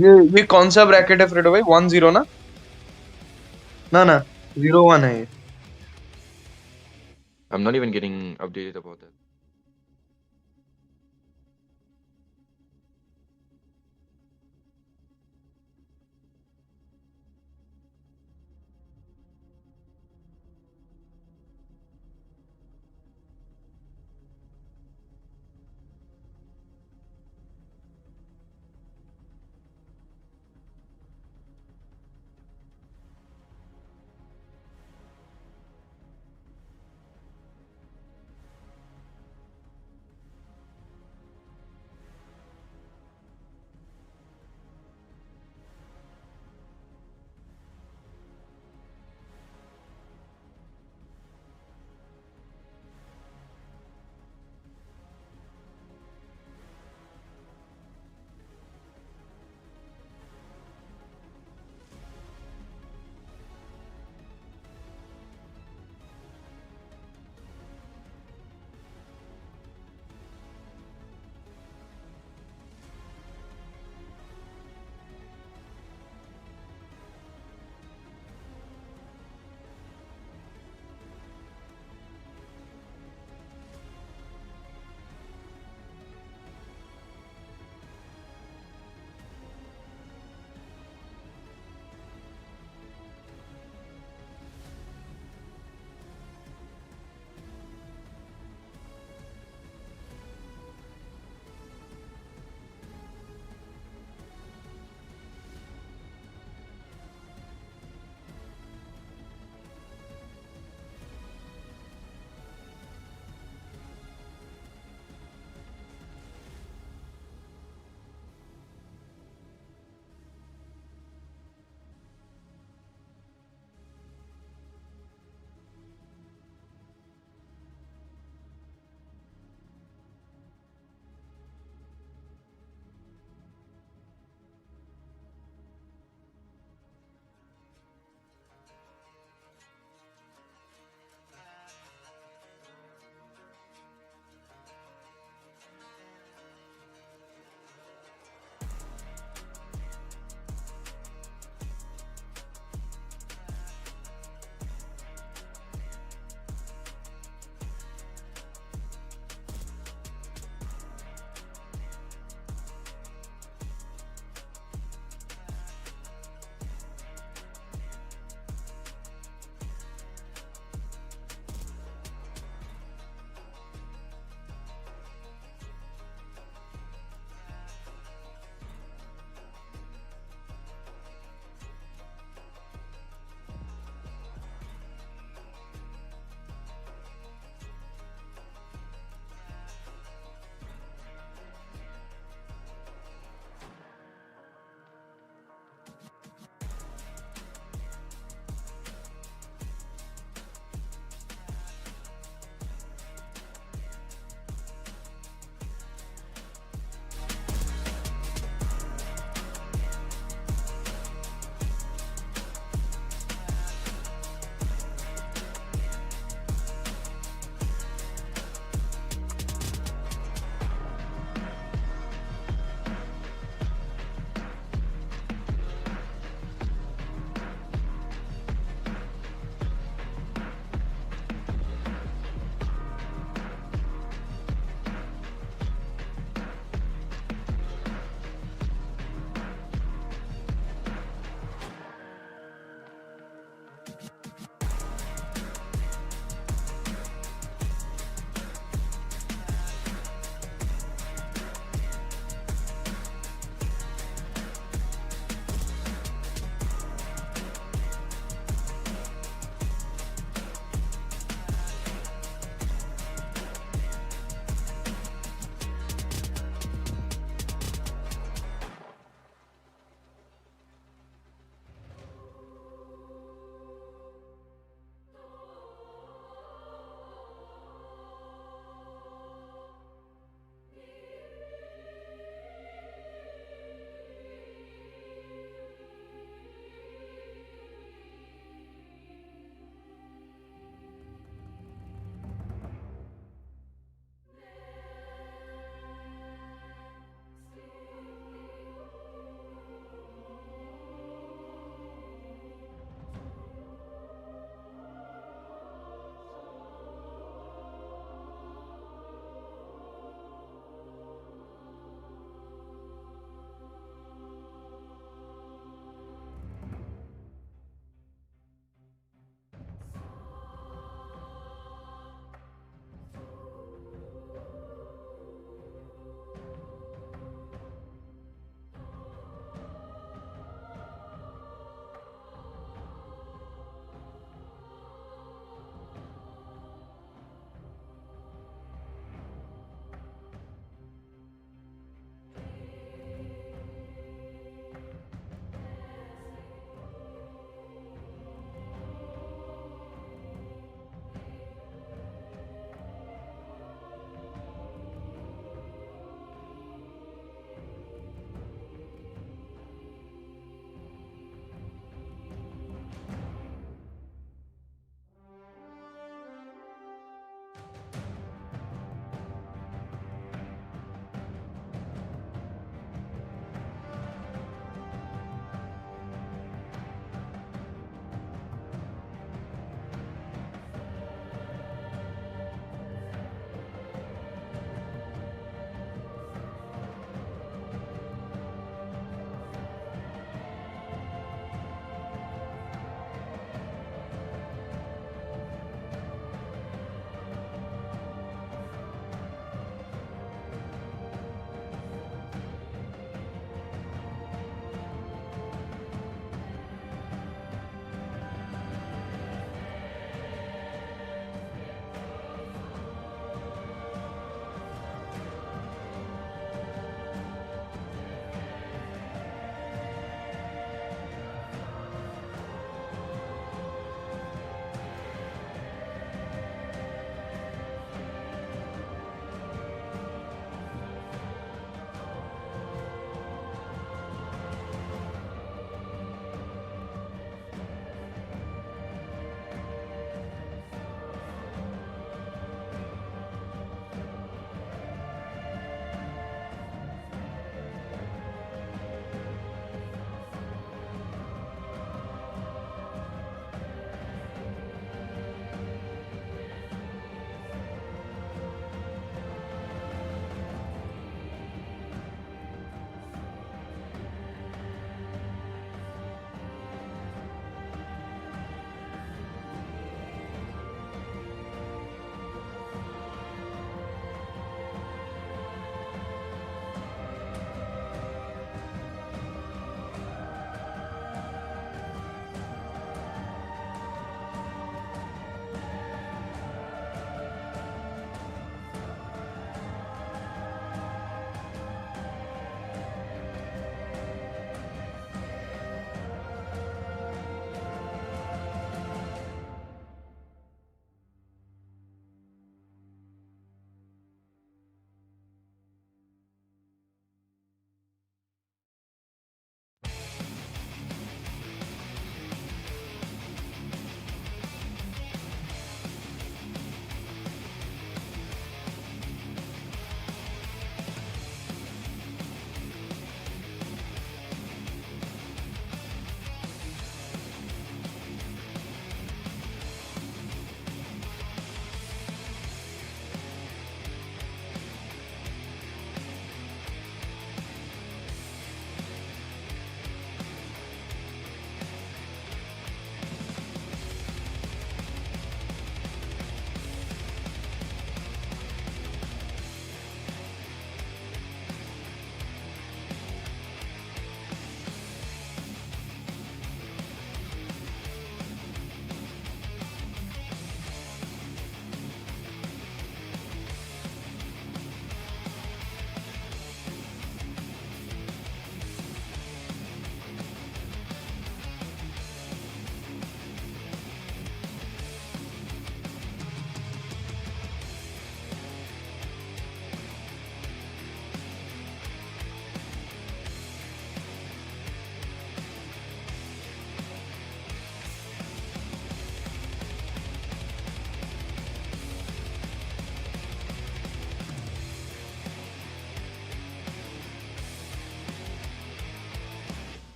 ये कौन सा ब्रैकेट है फ्रेडो भाई? 1-0 ना? ना ना, 0-1 है ये। I'm not even getting updated about that.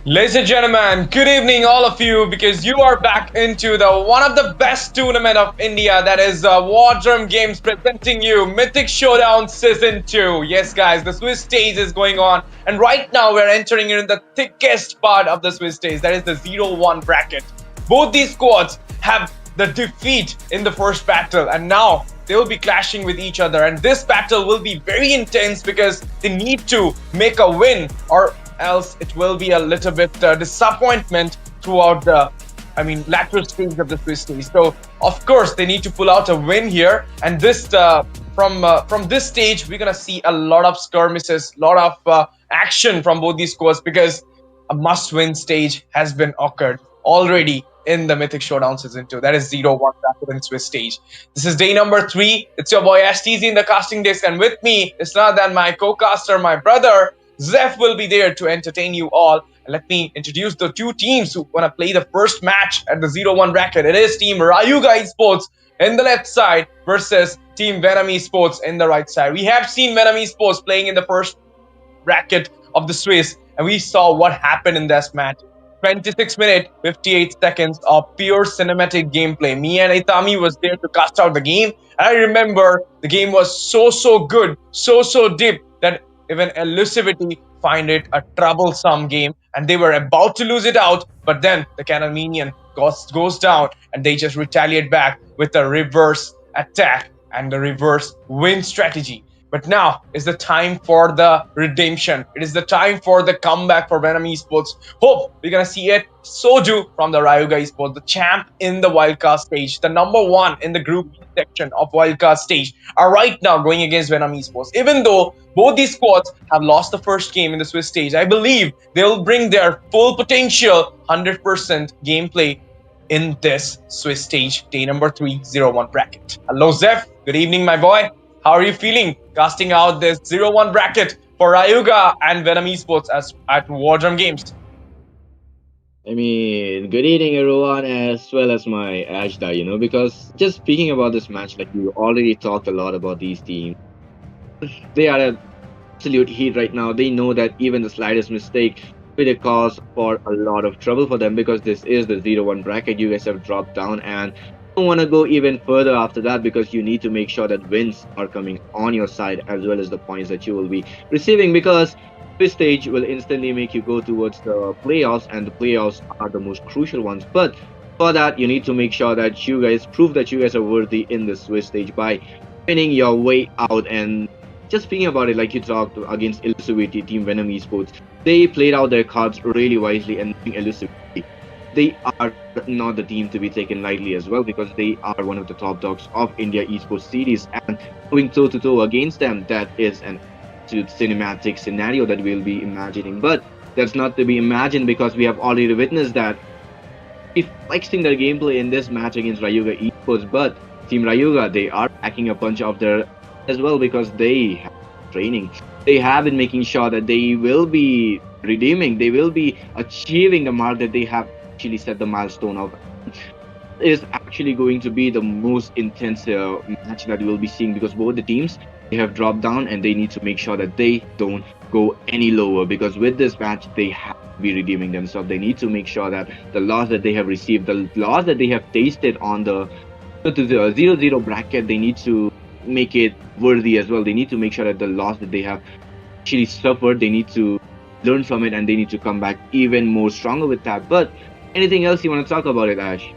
Ladies and gentlemen, good evening, all of you, because you are back into the one of the best tournament of India, that is War Drum Games, presenting you Mythic Showdown Season 2. Yes, guys, the Swiss stage is going on, and right now we're entering into the thickest part of the Swiss stage, that is the 0-1 bracket. Both these squads have the defeat in the first battle, and now they will be clashing with each other, and this battle will be very intense because they need to make a win, or else it will be a little bit disappointment throughout the latter stage of the Swiss stage. So of course they need to pull out a win here, and this from this stage we're gonna see a lot of skirmishes, a lot of action from both these squads, because a must-win stage has been occurred already in the Mythic Showdown Season 2. That is 0-1 bracket in Swiss stage. This is day number 3. It's your boy STZ in the casting desk, and with me is none other than my co-caster, my brother Zeph, will be there to entertain you all. And let me introduce the two teams who want to play the first match at the 0-1 bracket. It is Team Ryuga Esports in the left side versus Team Venom Esports in the right side. We have seen Venom Esports playing in the first bracket of the Swiss, and we saw what happened in this match. 26 minutes, 58 seconds of pure cinematic gameplay. Me and Itami was there to cast out the game. And I remember the game was so good, so deep, that even Elusivity find it a troublesome game, and they were about to lose it out, but then the Cannon Minion goes down, and they just retaliate back with a reverse attack and the reverse win strategy. But now is the time for the redemption. It is the time for the comeback for Venom Esports. Hope we're gonna see it. So do from the Ryuga Esports, the champ in the wildcard stage, the number 1 in the group section of wildcard stage, are right now going against Venom Esports. Even though both these squads have lost the first game in the Swiss stage, I believe they'll bring their full potential 100% gameplay in this Swiss stage, day number 3, 0-1 bracket. Hello Zeph, good evening my boy. How are you feeling casting out this 0-1 bracket for Ryuga and Venom Esports at War Drum Games? Good evening everyone, as well as my Ashda, because just speaking about this match, like you already talked a lot about these teams. They are at absolute heat right now. They know that even the slightest mistake will be a cause for a lot of trouble for them, because this is the 0-1 bracket. You guys have dropped down and don't want to go even further after that, because you need to make sure that wins are coming on your side, as well as the points that you will be receiving, because this stage will instantly make you go towards the playoffs, and the playoffs are the most crucial ones. But for that, you need to make sure that you guys prove that you guys are worthy in the Swiss stage by winning your way out. And just speaking about it, like you talked against Elusivity, Team Venom Esports, they played out their cards really wisely, and Elusivity, they are not the team to be taken lightly as well, because they are one of the top dogs of India Esports series, and going toe-to-toe against them, that is an absolute cinematic scenario that we'll be imagining. But that's not to be imagined, because we have already witnessed that if flexing their gameplay in this match against Ryuga Esports. But Team Ryuga, they are packing a punch of their as well, because they have training. They have been making sure that they will be redeeming, they will be achieving the mark that they have actually set the milestone of. Is actually going to be the most intense match that we'll be seeing, because both the teams, they have dropped down, and they need to make sure that they don't go any lower, because with this match they have to be redeeming themselves. They need to make sure that the loss that they have received, the loss that they have tasted on the 0-0 bracket, they need to make it worthy as well. They need to make sure that the loss that they have actually suffered, they need to learn from it, and they need to come back even more stronger with that. But anything else you want to talk about it, Ash?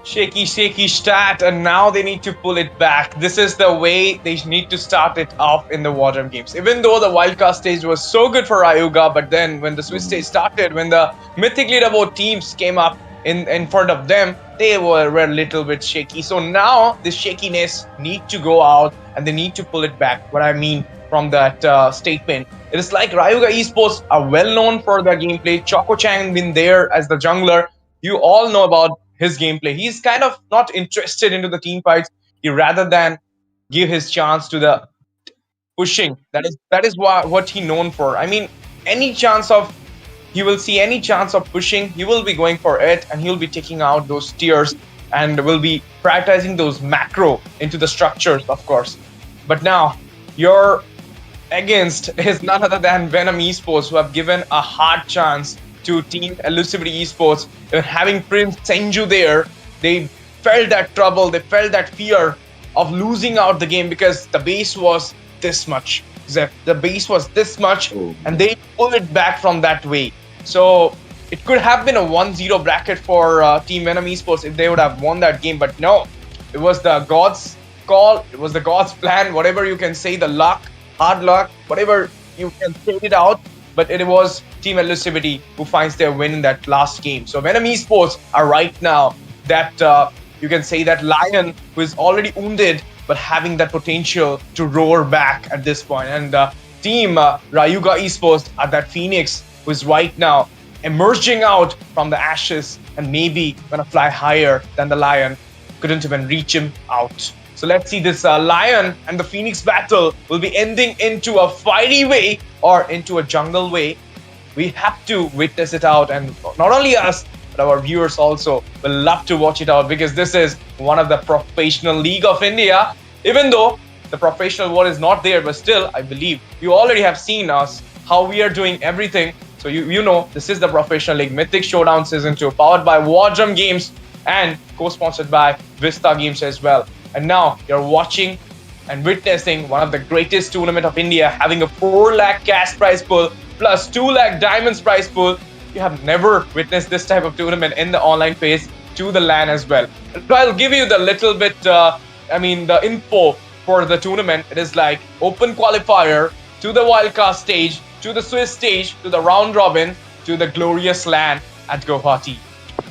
Shaky stat, and now they need to pull it back. This is the way they need to start it off in the War Drum Games. Even though the wildcard stage was so good for Ryuga, but then when the Swiss stage started, when the Mythic Leaderboard teams came up in front of them, they were a little bit shaky. So now this shakiness need to go out, and they need to pull it back. What I mean from that statement, it is like Ryuga Esports are well known for their gameplay. Choco Chang been there as the jungler. You all know about his gameplay. He's kind of not interested into the team fights. He rather than give his chance to the pushing. That is what he known for. I mean, any chance of he will see any chance of pushing, he will be going for it, and he'll be taking out those tiers, and will be prioritizing those macro into the structures, of course. But now you're against is none other than Venom Esports, who have given a hard chance to Team Elusivity Esports. Having Prince Senju there, they felt that trouble, they felt that fear of losing out the game because the base was this much. Zeph, the base was this much, and they pulled it back from that way. So it could have been a 1-0 bracket for Team Venom Esports if they would have won that game, but no, it was the God's call, it was the God's plan, whatever you can say, the luck, hard luck, whatever you can say it out, but it was Team Elusivity who finds their win in that last game. So Venom Esports are right now that you can say that lion who is already wounded but having that potential to roar back at this point. And Team Rayuga Esports are that phoenix who is right now emerging out from the ashes and maybe gonna fly higher than the lion. Couldn't even reach him out. So let's see, this lion and the phoenix battle will be ending into a fiery way or into a jungle way. We have to witness it out, and not only us, but our viewers also will love to watch it out, because this is one of the professional league of India. Even though the professional one is not there, but still, I believe you already have seen us, how we are doing everything. So you know, this is the professional league, Mythic Showdown Season 2, powered by War Drum Games and co-sponsored by Vizta Games as well. And now you're watching and witnessing one of the greatest tournament of India, having a 4 lakh cash prize pool plus 2 lakh diamonds prize pool. You have never witnessed this type of tournament in the online phase to the LAN as well. So I'll give you the little bit, the info for the tournament. It is like open qualifier to the wildcard stage, to the Swiss stage, to the round robin, to the glorious LAN at Guwahati.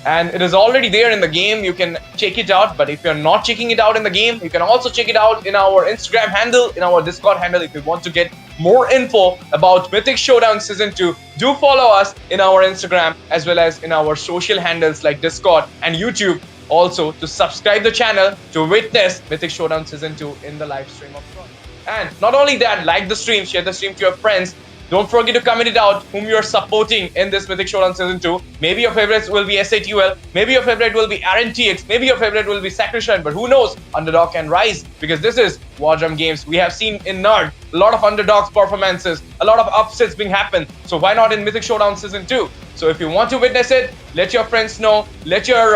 And it is already there in the game. You can check it out. But if you're not checking it out in the game, you can also check it out in our Instagram handle, in our Discord handle. If you want to get more info about Mythic Showdown Season 2, do follow us in our Instagram as well as in our social handles like Discord and YouTube. Also, to subscribe the channel to witness Mythic Showdown Season 2 in the live stream of course. And not only that, like the stream, share the stream to your friends. Don't forget to comment it out whom you're supporting in this Mythic Showdown Season 2. Maybe your favorites will be SATUL, maybe your favorite will be RNTX, maybe your favorite will be Sacrishine, but who knows, Underdog can rise, because this is War Drum Games. We have seen in Nerd a lot of Underdogs performances, a lot of upsets being happened, so why not in Mythic Showdown Season 2? So if you want to witness it, let your friends know, let your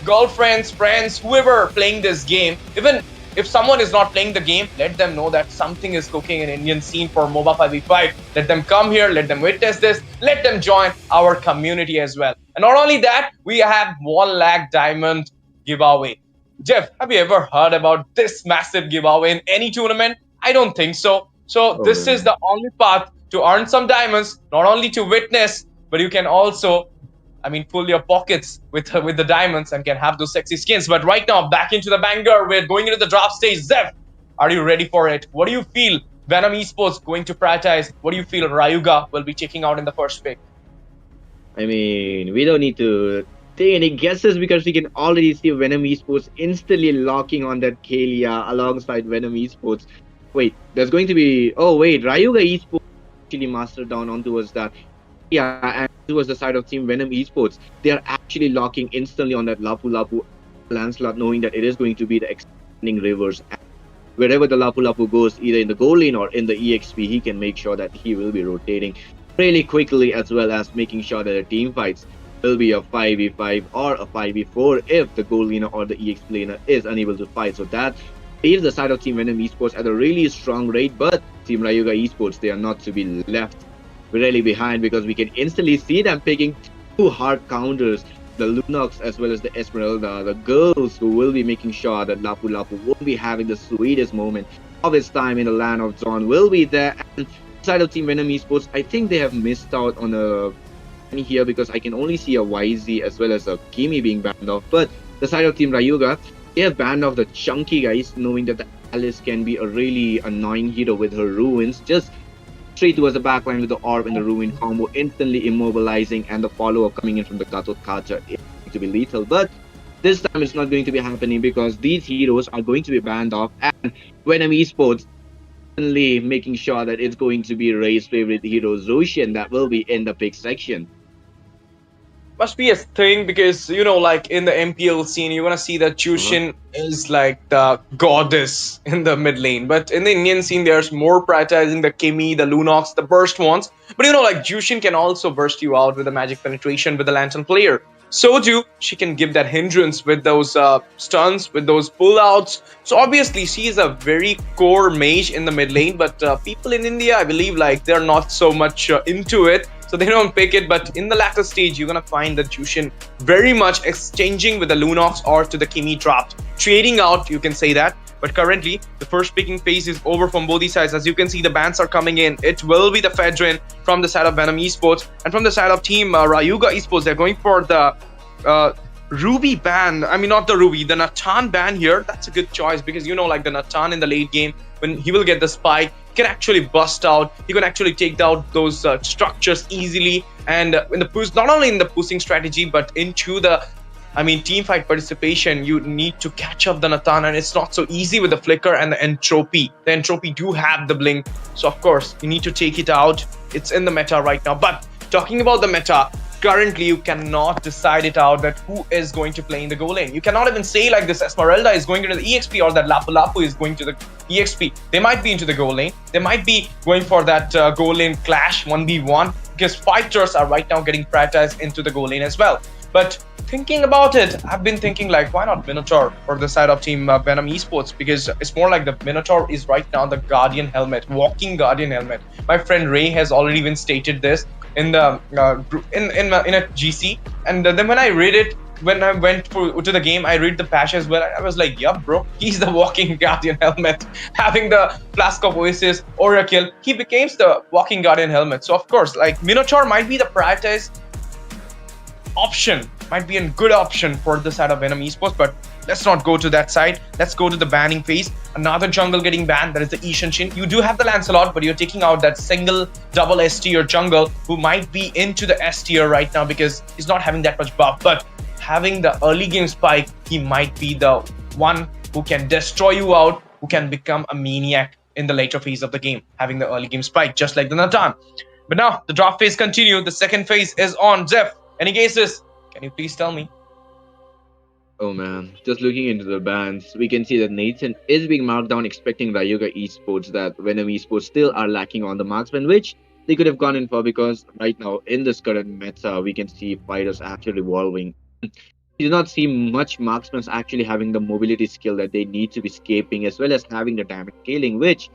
girlfriends, friends, whoever playing this game, even if someone is not playing the game, let them know that something is cooking in Indian scene for MOBA 5v5. Let them come here, let them witness this, let them join our community as well. And not only that, we have 1 lakh diamond giveaway. Jeff, have you ever heard about this massive giveaway in any tournament? I don't think so. So this is the only path to earn some diamonds, not only to witness, but you can also full your pockets with the diamonds and can have those sexy skins. But right now, back into the banger. We're going into the draft stage. Zeph, are you ready for it? What do you feel Venom Esports going to prioritize? What do you feel Rayuga will be checking out in the first pick? We don't need to take any guesses because we can already see Venom Esports instantly locking on that Kalia alongside Venom Esports. Wait, there's going to be... Oh, wait, Rayuga Esports actually mastered down onto us that... Yeah, and towards the side of Team Venom Esports, they are actually locking instantly on that Lapu Lapu Lancelot, knowing that it is going to be the expanding rivers. And wherever the Lapu Lapu goes, either in the goal lane or in the EXP, he can make sure that he will be rotating really quickly, as well as making sure that the team fights will be a 5v5 or a 5v4 if the goal laner or the EXP laner is unable to fight. So that leaves the side of Team Venom Esports at a really strong rate, but Team Rayuga Esports, they are not to be left really behind, because we can instantly see them picking 2 hard counters, the Lunox as well as the Esmeralda, the girls who will be making sure that Lapu Lapu will be having the sweetest moment of its time in the land of Zon will be there. And side of Team Venom Esports, I think they have missed out on a here, because I can only see a YZ as well as a Kimi being banned off. But the side of Team Rayuga, they have banned off the chunky guys, knowing that the Alice can be a really annoying hero with her ruins. Just straight towards the backline with the orb and the ruin combo, instantly immobilizing, and the follow-up coming in from the Katot Kacha is going to be lethal. But this time it's not going to be happening, because these heroes are going to be banned off, and Venom Esports instantly making sure that it's going to be Ray's favorite hero, Zoshian, that will be in the pick section. must be a thing because like in the MPL scene, you're gonna see that Uh-huh. Jushin is like the goddess in the mid lane. But in the Indian scene, there's more prioritizing the Kimi, the Lunox, the burst ones. But like Jushin can also burst you out with the magic penetration with the Lantern player. So too, she can give that hindrance with those stuns, with those pullouts. So obviously, she is a very core mage in the mid lane. But people in India, I believe, like they're not so much into it, so they don't pick it. But in the latter stage, you're gonna find the Jushin very much exchanging with the Lunox or to the Kimi draft, trading out. You can say that. But currently, the first picking phase is over from both these sides. As you can see, the bans are coming in. It will be the Fedrin from the side of Venom Esports, and from the side of Team Ryuga Esports, they're going for the uh, Ruby ban. I mean, not the Ruby, the Natan ban here. That's a good choice because like the Natan in the late game, when he will get the spike, he can actually bust out. He can actually take out those structures easily. And in the push, not only in the pushing strategy, but into the team fight participation, you need to catch up the Natan, and it's not so easy with the flicker and the entropy. The entropy do have the blink, so of course you need to take it out. It's in the meta right now. But talking about the meta, currently you cannot decide it out that who is going to play in the goal lane. You cannot even say like this Esmeralda is going to the EXP or that Lapu Lapu is going to the EXP. They might be into the goal lane. They might be going for that goal lane clash 1v1 because fighters are right now getting prioritized into the goal lane as well. But thinking about it, I've been thinking like, why not Minotaur for the side of Team Venom Esports? Because it's more like the Minotaur is right now the Guardian helmet, walking Guardian helmet. My friend Ray has already been stated this in the in a GC, and then when I read it, when I went to the game, I read the patch as well. I was like, yup, bro, he's the walking Guardian helmet. Having the Flask of Oasis, Oracle, he becomes the walking Guardian helmet. So of course, like Minotaur might be the prioritized option, might be a good option for the side of Venom Esports, but let's not go to that side. Let's go to the banning phase. Another jungle getting banned, that is the Ishan Shin. You do have the Lancelot, but you're taking out that single double S tier jungle who might be into the S tier right now because he's not having that much buff. But having the early game spike, he might be the one who can destroy you out, who can become a maniac in the later phase of the game, having the early game spike, just like the Natan. But now the draft phase continues. The second phase is on. Zeph, any cases? Can you please tell me? Oh man, just looking into the bans, we can see that Nathan is being marked down, expecting Ryuga Esports that Venom Esports still are lacking on the marksman, which they could have gone in for because right now in this current meta, we can see fighters actually evolving. We do not see much marksmen actually having the mobility skill that they need to be escaping as well as having the damage scaling, which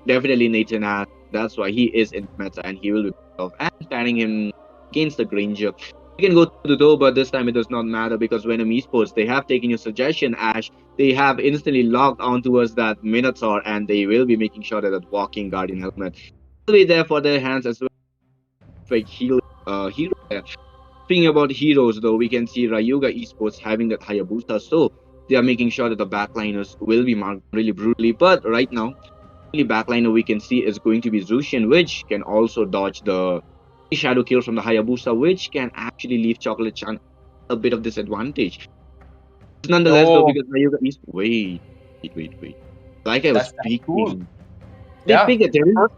definitely Nathan has. That's why he is in meta and he will be off and standing him against the Granger. You can go to the door, but this time it does not matter because Venom Esports, they have taken your suggestion, Ash. They have instantly logged on towards that Minotaur and they will be making sure that that walking Guardian helmet will be there for their hands as well. Like hero there. Speaking about heroes though, we can see Ryuga Esports having that Hayabusa, so they are making sure that the backliners will be marked really brutally. But right now, the only backliner we can see is going to be Zushin, which can also dodge the shadow kill from the Hayabusa, which can actually leave Chocolate Chan a bit of disadvantage. Nonetheless, though, Oh, because Ryuga Esports, wait. Like I was that's cool. speaking, they Yeah. pick a terrorist.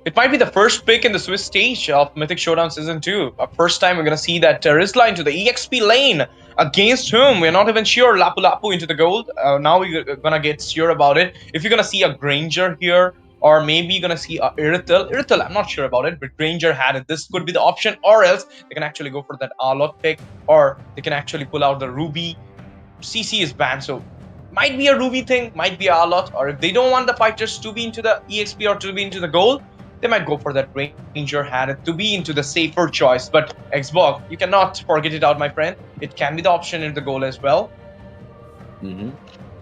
It might be the first pick in the Swiss stage of Mythic Showdown Season 2. First time we're going to see that Riz line to the EXP lane. Against whom? We're not even sure. Lapu Lapu into the gold. Now we're going to get sure about it. If you're going to see a Granger here, or maybe you're going to see a Irital. Irital, I'm not sure about it, but Granger had it. This could be the option, or else they can actually go for that Arlot pick, or they can actually pull out the Ruby. CC is banned, so might be a Ruby thing, might be a Arlot, or if they don't want the fighters to be into the EXP or to be into the gold, they might go for that Ranger had it to be into the safer choice. But Xbox, you cannot forget it out, my friend. It can be the option in the goal as well. Mm-hmm.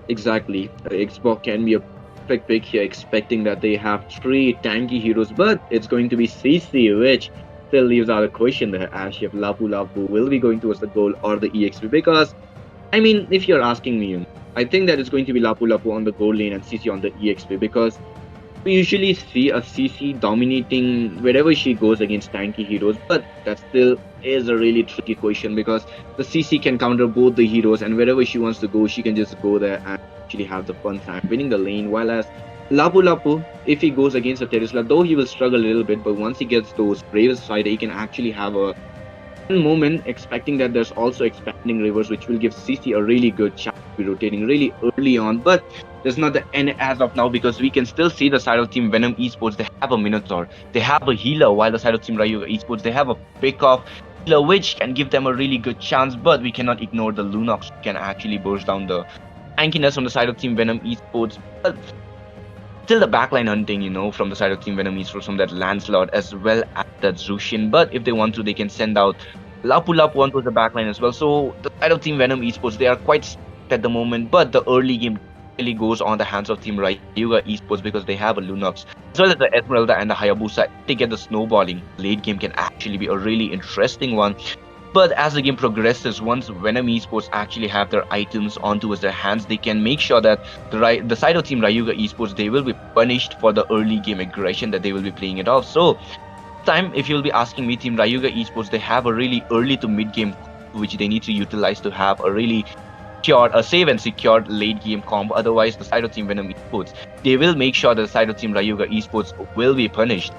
Exactly. Xbox can be a perfect pick here, expecting that they have three tanky heroes, but it's going to be CC, which still leaves out a question there. As if Lapu Lapu will be going towards the goal or the EXP, because I mean, if you're asking me, I think that it's going to be Lapu Lapu on the goal lane and CC on the EXP because we usually see a CC dominating wherever she goes against tanky heroes, but that still is a really tricky question because the CC can counter both the heroes, and wherever she wants to go, she can just go there and actually have the fun time winning the lane. While as Lapu Lapu, if he goes against a Terisla, though he will struggle a little bit, but once he gets those Bravest Fighter, he can actually have a moment expecting that there's also expanding rivers, which will give CC a really good chance to be rotating really early on. But there's not the end as of now because we can still see the side of Team Venom Esports. They have a Minotaur, they have a healer, while the side of Team Ryuga Esports they have a pick-off healer, which can give them a really good chance. But we cannot ignore the Lunox, who can actually burst down the tankiness on the side of Team Venom Esports. But still the backline hunting, from the side of Team Venom Esports, from that Lancelot as well as that Zushin. But if they want to, they can send out Lapu Lapu onto the backline as well. So the side of Team Venom Esports, they are quite stacked at the moment, but the early game really goes on the hands of Team Ryuga Esports because they have a Lunox as well as the Esmeralda and the Hayabusa. If they get the snowballing, late game can actually be a really interesting one. But as the game progresses, once Venom Esports actually have their items onto their hands, they can make sure that the side of Team Ryuga Esports, they will be punished for the early game aggression that they will be playing it off. So time, if you'll be asking me, Team Ryuga Esports, they have a really early to mid game which they need to utilize to have a really safe and secured late game comp. Otherwise, the side of Team Venom Esports, they will make sure that the side of Team Ryuga Esports will be punished.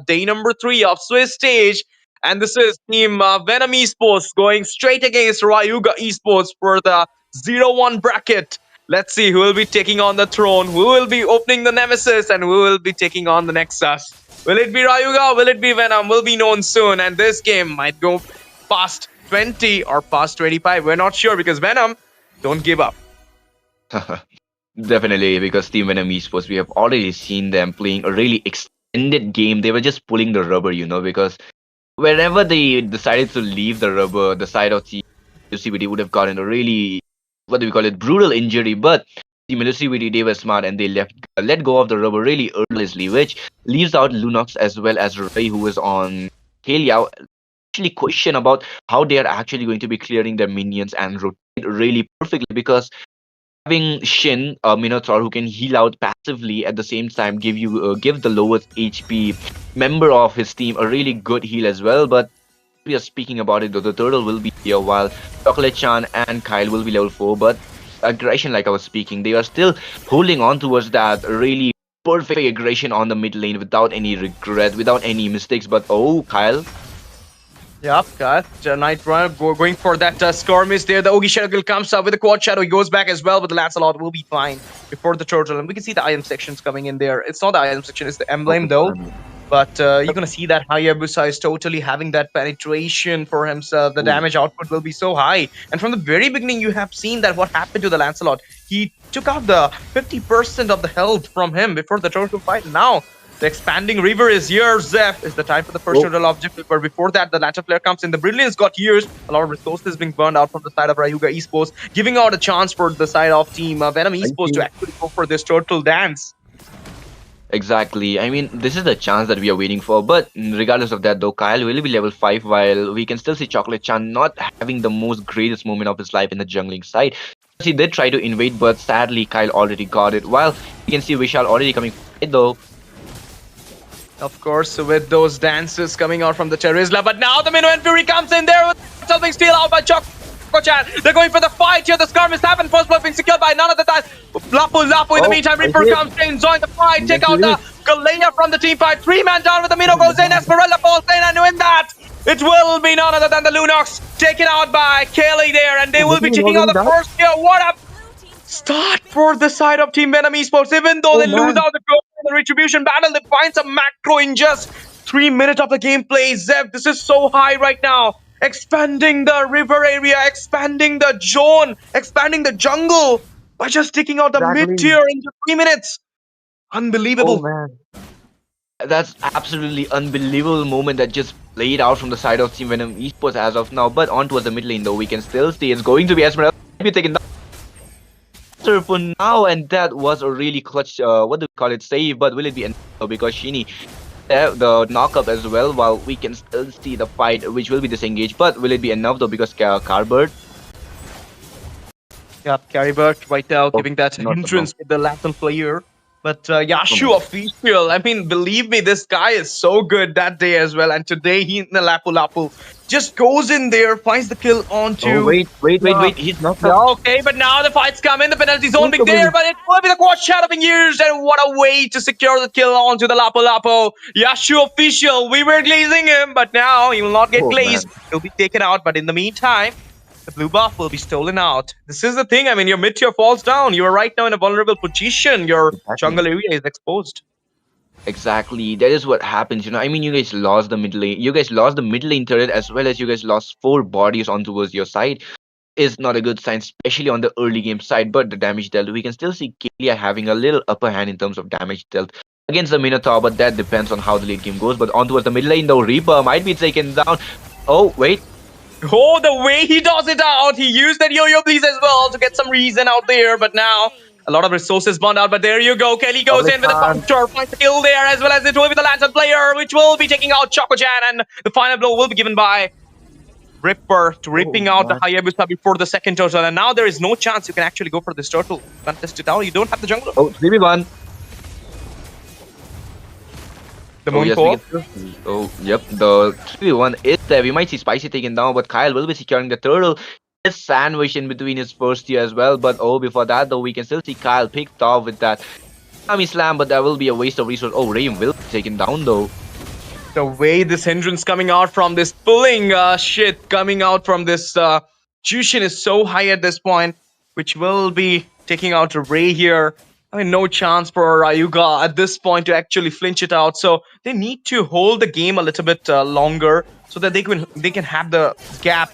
Day number 3 of Swiss stage. And this is Team Venom Esports going straight against Ryuga Esports for the 0-1 bracket. Let's see who will be taking on the throne, who will be opening the Nemesis, and who will be taking on the Nexus. Will it be Ryuga? Will it be Venom? Will be known soon. And this game might go past 20 or past 25. We're not sure because Venom don't give up. Definitely, because Team Venom Esports, we have already seen them playing a really extended game. They were just pulling the rubber, because whenever they decided to leave the rubber, the side of Team CBD would have gotten a really, what do we call it, brutal injury. But Team CBD, they were smart and they let go of the rubber really earnestly, which leaves out Lunox as well as Ray, who is on Kaliao. Actually question about how they are actually going to be clearing their minions and rotate really perfectly, because having Shin, Minotaur, who can heal out passively at the same time, give the lowest HP member of his team a really good heal as well. But we are speaking about it, though, the turtle will be here while Chocolate-chan and Kyle will be level 4. But aggression, like I was speaking, they are still holding on towards that really perfect aggression on the mid lane without any regret, without any mistakes. But oh, Kyle. Yep, got Night Runner going for that skirmish there. The Ogi Shadow comes up with the Quad Shadow. He goes back as well, but the Lancelot will be fine before the turtle. And we can see the item sections coming in there. It's not the item section, it's the emblem though. But you're going to see that Hayabusa is totally having that penetration for himself. The damage output will be so high. And from the very beginning, you have seen that what happened to the Lancelot. He took out the 50% of the health from him before the turtle fight. Now, the expanding river is here, Zeph. It's the time for the first turtle objective. But before that, the Lantern Flare comes in. The Brilliance got used. A lot of resources being burned out from the side of Ryuga Esports, giving out a chance for the side of Team Venom Esports to actually go for this turtle dance. Exactly. I mean, this is the chance that we are waiting for. But regardless of that, though, Kyle will be level 5, while we can still see Chocolate-chan not having the most greatest moment of his life in the jungling side. He did try to invade, but sadly, Kyle already got it. While you can see Vishal already coming, though. Of course, with those dances coming out from the Terizla. But now the Minnow and Fury comes in there with something steal out by Choco-chan. They're going for the fight here. The skirmish happened. First blood being secured by none of the time. Lapu in the meantime. Reaper comes in, join the fight. Take out the Galena from the team fight. 3-man down with the Minnow goes in. Esmeralda falls in, and win that. It will be none other than the Lunox taken out by Kaylee there. And they will be taking out the first here. What a start for the side of Team Venom Esports. Even though they lose out the Retribution battle, they find some macro in just 3 minutes of the gameplay. Zev, this is so high right now. Expanding the river area, expanding the zone, expanding the jungle by just taking out the mid-tier in just 3 minutes. Unbelievable. Oh, man. That's absolutely unbelievable moment that just played out from the side of Team Venom Esports as of now. But on towards the mid lane, though, we can still see it's going to be Esmeralda. Maybe taken down for now, and that was a really clutch, what do we call it, save. But will it be enough? Because Shini the knock-up as well, while we can still see the fight, which will be disengaged. But will it be enough though? Because Carbird. Yeah, Caribert right now giving that hindrance with the Latin player. But Yashu official, I mean, believe me, this guy is so good that day as well. And today he in the Lapu Lapu just goes in there, finds the kill Oh, onto. wait. He's knocked Yeah, up. okay, but now the fight's come in, the penalty zone Wait, being there, wait. but it will be the quad shadow being used, and what a way to secure the kill onto the Lapu Lapu. Yashu official, we were glazing him, but now he will not get Oh, glazed. man. He'll be taken out, but in the meantime, the blue buff will be stolen out. This is the thing, I mean, your mid tier falls down. You are right now in a vulnerable position. Your Exactly. jungle area is exposed. Exactly. That is what happens. I mean, you guys lost the mid lane. You guys lost the mid lane turret as well as you guys lost 4 bodies on towards your side. Is not a good sign, especially on the early game side. But the damage dealt, we can still see Kalia having a little upper hand in terms of damage dealt against the Minotaur, but that depends on how the late game goes. But on towards the mid lane, though, Reaper might be taken down. Oh, wait. Oh, the way he does it out. He used that yo-yo please as well to get some reason out there. But now a lot of resources burned out. But there you go. Kelly goes in with a puncture. Finds the kill there as well as it will be the Lantern player, which will be taking out Choco-chan. And the final blow will be given by Ripper to ripping out the man. Hayabusa before the second turtle. And now there is no chance you can actually go for this turtle. Contest it out. You don't have the jungler. Oh, 3v1. The Oh, moon yes, core. we can still see. Oh, yep. The 3v1 is there. We might see Spicy taken down, but Kyle will be securing the turtle. Is sandwiched in between his first tier as well. But oh, before that, though, we can still see Kyle picked off with that Army Slam, but that will be a waste of resource. Oh, Raim will be taken down, though. The way this hindrance coming out from this pulling shit coming out from this Jushin is so high at this point, which will be taking out Ray here. I mean, no chance for Ryuga at this point to actually flinch it out. So they need to hold the game a little bit longer so that they can have the gap.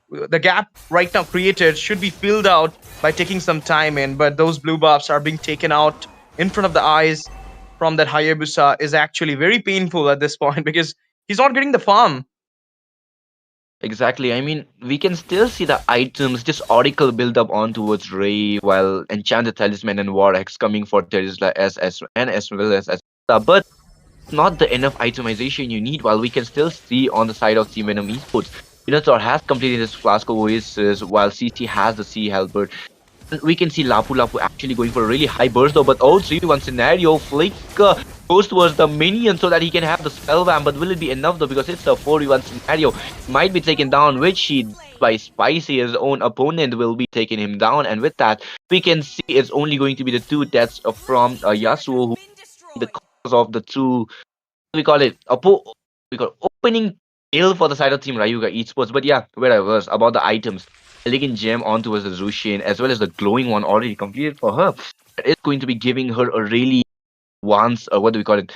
The gap right now created should be filled out by taking some time in, but those blue buffs are being taken out in front of the eyes from that Hayabusa is actually very painful at this point because he's not getting the farm. Exactly. I mean, we can still see the items, just Oracle build up on towards Ray, while Enchanted Talisman and War Axe coming for Terisla SS and as well as but not the enough itemization you need. While we can still see on the side of Team Venom Esports, Minotaur has completed his Flask of Oasis, while CC has the Sea Helper. We can see Lapu Lapu actually going for a really high burst though, but oh, 3v1 scenario, Flick goes towards the minion so that he can have the spell vamp, but will it be enough though, because it's a 4v1 scenario, might be taken down, which he by Spicy, his own opponent will be taking him down, and with that, we can see it's only going to be the 2 deaths from Yasuo, who the cause of the 2, we call it, we call opening ill for the side of Team Ryuga Esports. But yeah, where I was about the items. Elegant Gem onto the Zushin, as well as the glowing one already completed for her. That is going to be giving her a really what do we call it?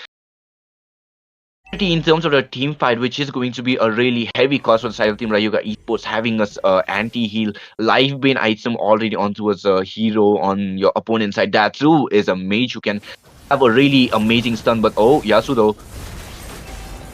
In terms of the team fight, which is going to be a really heavy cost for the side of Team Ryuga Esports, having a anti-heal life bane item already onto as a hero on your opponent's side. That too is a mage who can have a really amazing stun. But oh, Yasuo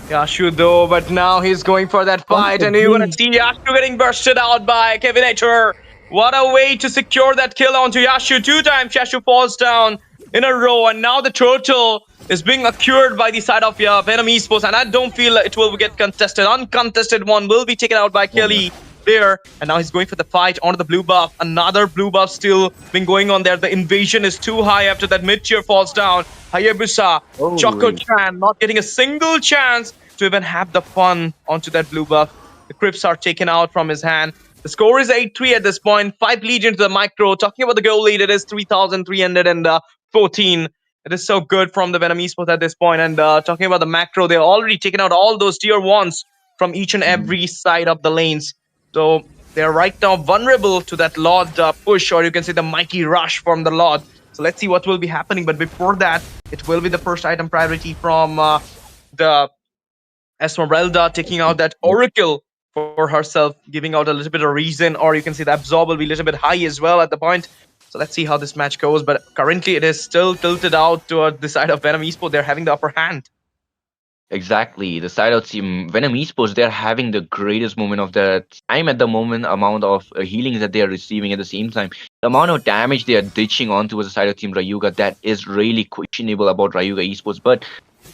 Yashu though, but now he's going for that fight, and you're gonna see Yashu getting bursted out by Kevin Hater. What a way to secure that kill onto Yashu. 2 times Yashu falls down in a row, and now the turtle is being acquired by the side of Venom Esports, and I don't feel it will get contested. Uncontested one will be taken out by Kelly there, and now he's going for the fight onto the blue buff. Another blue buff still been going on there. The invasion is too high after that mid-tier falls down. Hayabusa, Choco-chan not getting a single chance to even have the fun onto that blue buff. The crypts are taken out from his hand. The score is 8-3 at this point. 5 legion to the micro. Talking about the goal lead, it is 3,314. It is so good from the Venom Esports at this point. And talking about the macro, they're already taken out all those tier 1s from each and every side of the lanes. So they're right now vulnerable to that Lord push, or you can say the mighty rush from the Lord. So let's see what will be happening. But before that, it will be the first item priority from the Esmeralda taking out that Oracle for herself, giving out a little bit of reason, or you can see the Absorb will be a little bit high as well at the point. So let's see how this match goes. But currently, it is still tilted out toward the side of Venom Esports. They're having the upper hand. Exactly. The side of Team Venom Esports, they're having the greatest moment of their time at the moment, amount of healing that they are receiving at the same time. The amount of damage they are ditching on towards the side of Team Ryuga, that is really questionable about Ryuga Esports. But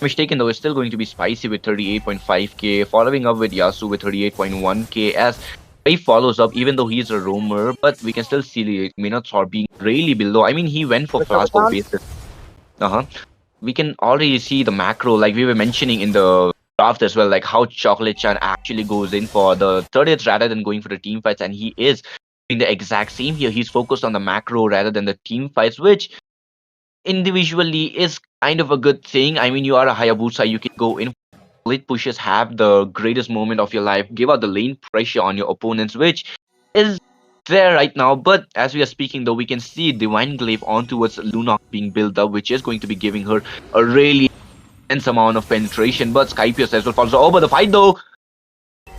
mistaken though, is still going to be Spicy with 38.5k, following up with Yasu with 38.1k as Ray follows up, even though he's a roamer, but we can still see the Minotaur being really below. I mean, he went for Flask of Oasis. Uh-huh. We can already see the macro, like we were mentioning in the draft as well, like how Chocolate Chan actually goes in for the 30th rather than going for the team fights, and he is doing the exact same here. He's focused on the macro rather than the team fights, which individually is kind of a good thing. I mean, you are a Hayabusa, you can go in split pushes, have the greatest moment of your life, give out the lane pressure on your opponents, which is there right now. But as we are speaking, though, we can see Divine Glaive on towards Lunox being built up, which is going to be giving her a really immense amount of penetration. But Skypius as well follows over the fight, though.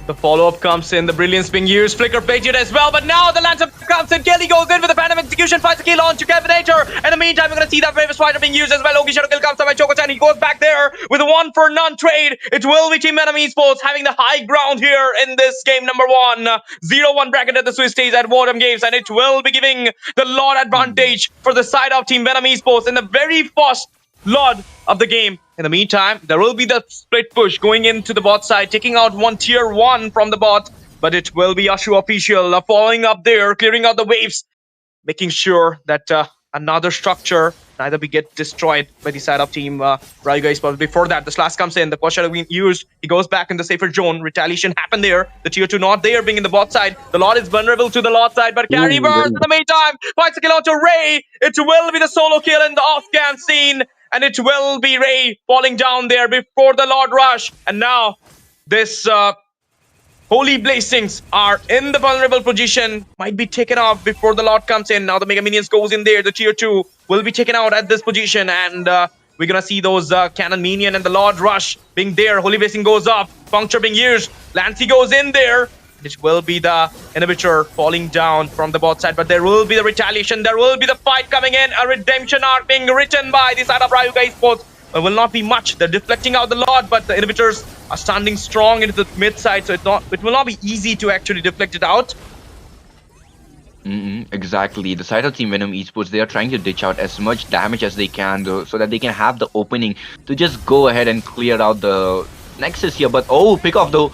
The follow-up comes in, the brilliance being used, Flicker paid it as well, but now the Lantern comes in, Kelly goes in with the Phantom Execution, finds a kill on to Cabinator. In the meantime, we're going to see that Bravest Fighter being used as well. Ogi Shadow kill comes up by Choko-chan, he goes back there with a 1-for-none trade. It will be Team Venom Esports having the high ground here in this game number 1. 0-1 bracket at the Swiss stage at War Drum Games, and it will be giving the Lord advantage for the side of Team Venom Esports in the very first Lord of the game. In the meantime, there will be the split push going into the bot side, taking out one tier 1 from the bot, but it will be Yashu official following up there, clearing out the waves, making sure that another structure neither be get destroyed by the side of team Ryuga Esports. Before that, the slash comes in, the quad shadow being used, he goes back in the safer zone, retaliation happened there, the tier 2 not there being in the bot side, the Lord is vulnerable to the Lord side, but carry burns in the meantime, finds a kill out to Ray, it will be the solo kill in the off-cam scene, and it will be Ray falling down there before the Lord rush, and now this Holy Blessings are in the vulnerable position, might be taken off before the Lord comes in. Now the Mega Minions goes in there, the tier 2 will be taken out at this position, and we're gonna see those Cannon Minion and the Lord Rush being there. Holy Blessing goes off, Puncture being used, Lancy goes in there. It will be the inhibitor falling down from the bot side, but there will be the retaliation, there will be the fight coming in, a redemption arc being written by the side of Ryuga Esports. It will not be much. They're deflecting out the Lord, but the inhibitors are standing strong into the mid side, so it will not be easy to actually deflect it out. Exactly. The side of Team Venom Esports, they are trying to ditch out as much damage as they can, though, so that they can have the opening to just go ahead and clear out the Nexus here. But oh, pick off though.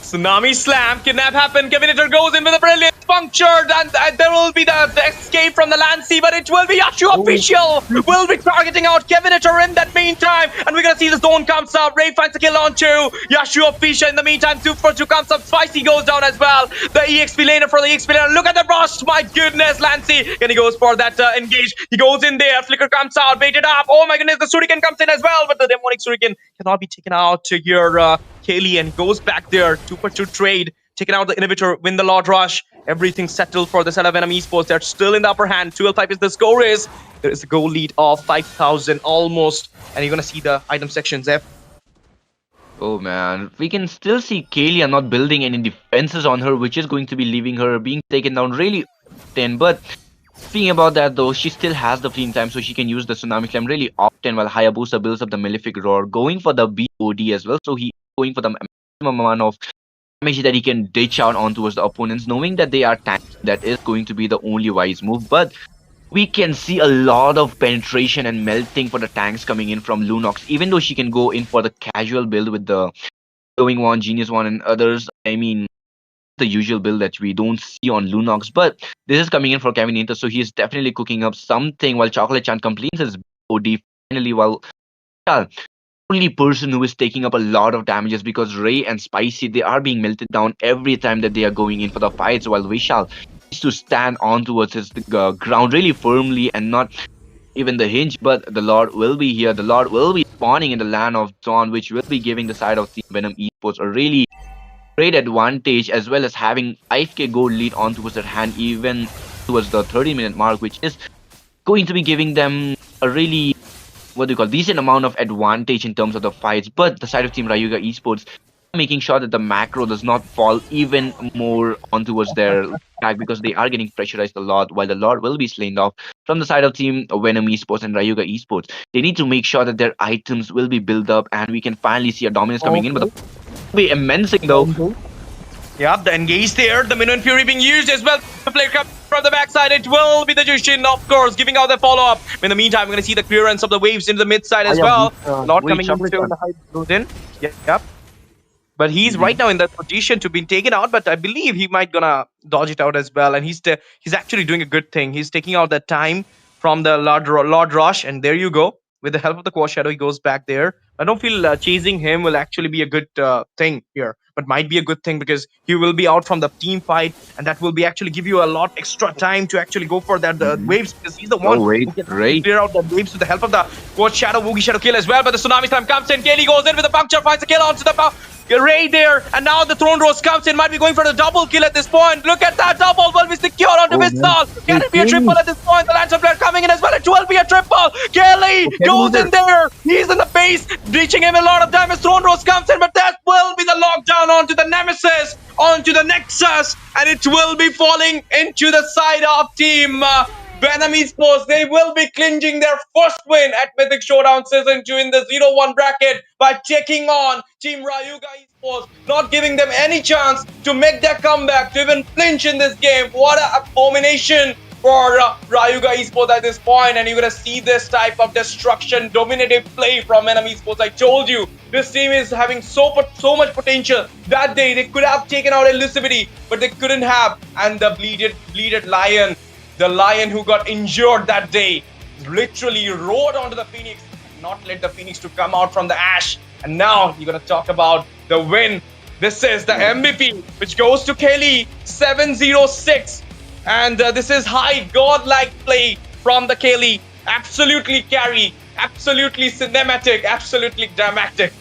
Tsunami Slam, Kidnap happened, Kevinator goes in with a brilliant punctured, and there will be the escape from the Lancy, but it will be Yashu official, will be targeting out Kevinator in that meantime, and we're gonna see the zone comes up, Ray finds a kill on 2, Yashu official in the meantime, 2-for-2 comes up, Spicy goes down as well, the EXP laner for the EXP laner, look at the rush, my goodness, Lancy, and he goes for that engage, he goes in there, Flicker comes out, baited up, oh my goodness, the Shuriken comes in as well, but the Demonic Shuriken cannot be taken out to your Kaylee, and goes back there, 2-for-2 trade, taking out the inhibitor, win the Lord Rush, everything settled for the side of Venom Esports. They're still in the upper hand, 12-5 is the score is, there is a goal lead of 5,000 almost, and you're gonna see the item sections, F. Oh man, we can still see Kalia not building any defenses on her, which is going to be leaving her being taken down really often. But speaking about that though, she still has the fleeing time, so she can use the Tsunami Slam really often while Hayabusa builds up the Malefic Roar, going for the BOD as well, so he going for the maximum amount of damage that he can ditch out on towards the opponents, knowing that they are tanks. That is going to be the only wise move, but we can see a lot of penetration and melting for the tanks coming in from Lunox, even though she can go in for the casual build with the Glowing One, Genius One, and others. I mean, the usual build that we don't see on Lunox, but this is coming in for Kevin Inter, so he's definitely cooking up something while Chocolate Chan completes his OD finally, while only person who is taking up a lot of damages, because Ray and Spicy, they are being melted down every time that they are going in for the fights, while Vishal needs to stand on towards his ground really firmly and not even the hinge. But the Lord will be here, the Lord will be spawning in the land of Dawn, which will be giving the side of Team Venom Esports a really great advantage, as well as having 5k gold lead on towards their hand even towards the 30-minute mark, which is going to be giving them a really decent amount of advantage in terms of the fights. But the side of Team Ryuga Esports making sure that the macro does not fall even more on towards their back, because they are getting pressurized a lot, while the Lord will be slain off from the side of Team Venom Esports and Ryuga Esports. They need to make sure that their items will be built up, and we can finally see a dominance coming in, but the be immense though. Yeah, the engage there, the Minion Fury being used as well. The player comes from the backside, it will be the Jushin, of course, giving out the follow-up. In the meantime, we're going to see the clearance of the waves into the mid-side as well. Lord coming into the high goes in. Yep. But he's right now in that position to be taken out, but I believe he might gonna dodge it out as well. And he's actually doing a good thing. He's taking out that time from the Lord Rush, and there you go. With the help of the Core Shadow, he goes back there. I don't feel chasing him will actually be a good thing here, but might be a good thing because he will be out from the team fight, and that will be actually give you a lot extra time to actually go for that waves, because he's the one Oh, wait, who can right. clear out the waves with the help of the Core Shadow, Woogie Shadow kill as well. But the Tsunami Slam comes in, Kaylee goes in with the puncture, finds the kill onto the Ray there, and now the Throne Rose comes in, might be going for the double kill at this point. Look at that double, will be secure onto Oh, man. Vizta. Can it be a Hey, triple at this point? The Lancer player coming in as well, it will be a triple. Kelly Okay, goes leader. in there, he's in the base, reaching him a lot of damage. Throne Rose comes in, but that will be the lockdown onto the Nemesis, onto the Nexus, and it will be falling into the side of team Venom Esports. They will be clinching their first win at Mythic Showdown Season 2 in the 0-1 bracket by taking on Team Ryuga Esports, not giving them any chance to make their comeback, to even flinch in this game. What an abomination for Ryuga Esports at this point, and you're gonna see this type of destruction, dominative play from Venom Esports. I told you, this team is having so much potential. That day, they could have taken out Elusivity, but they couldn't have, and the bleeded Lion, the Lion who got injured that day, literally rode onto the Phoenix, not let the Phoenix to come out from the ash. And now you're gonna talk about the win. This is the MVP, which goes to Kelly, 706. And this is high godlike play from the Kelly. Absolutely carry, absolutely cinematic, absolutely dramatic.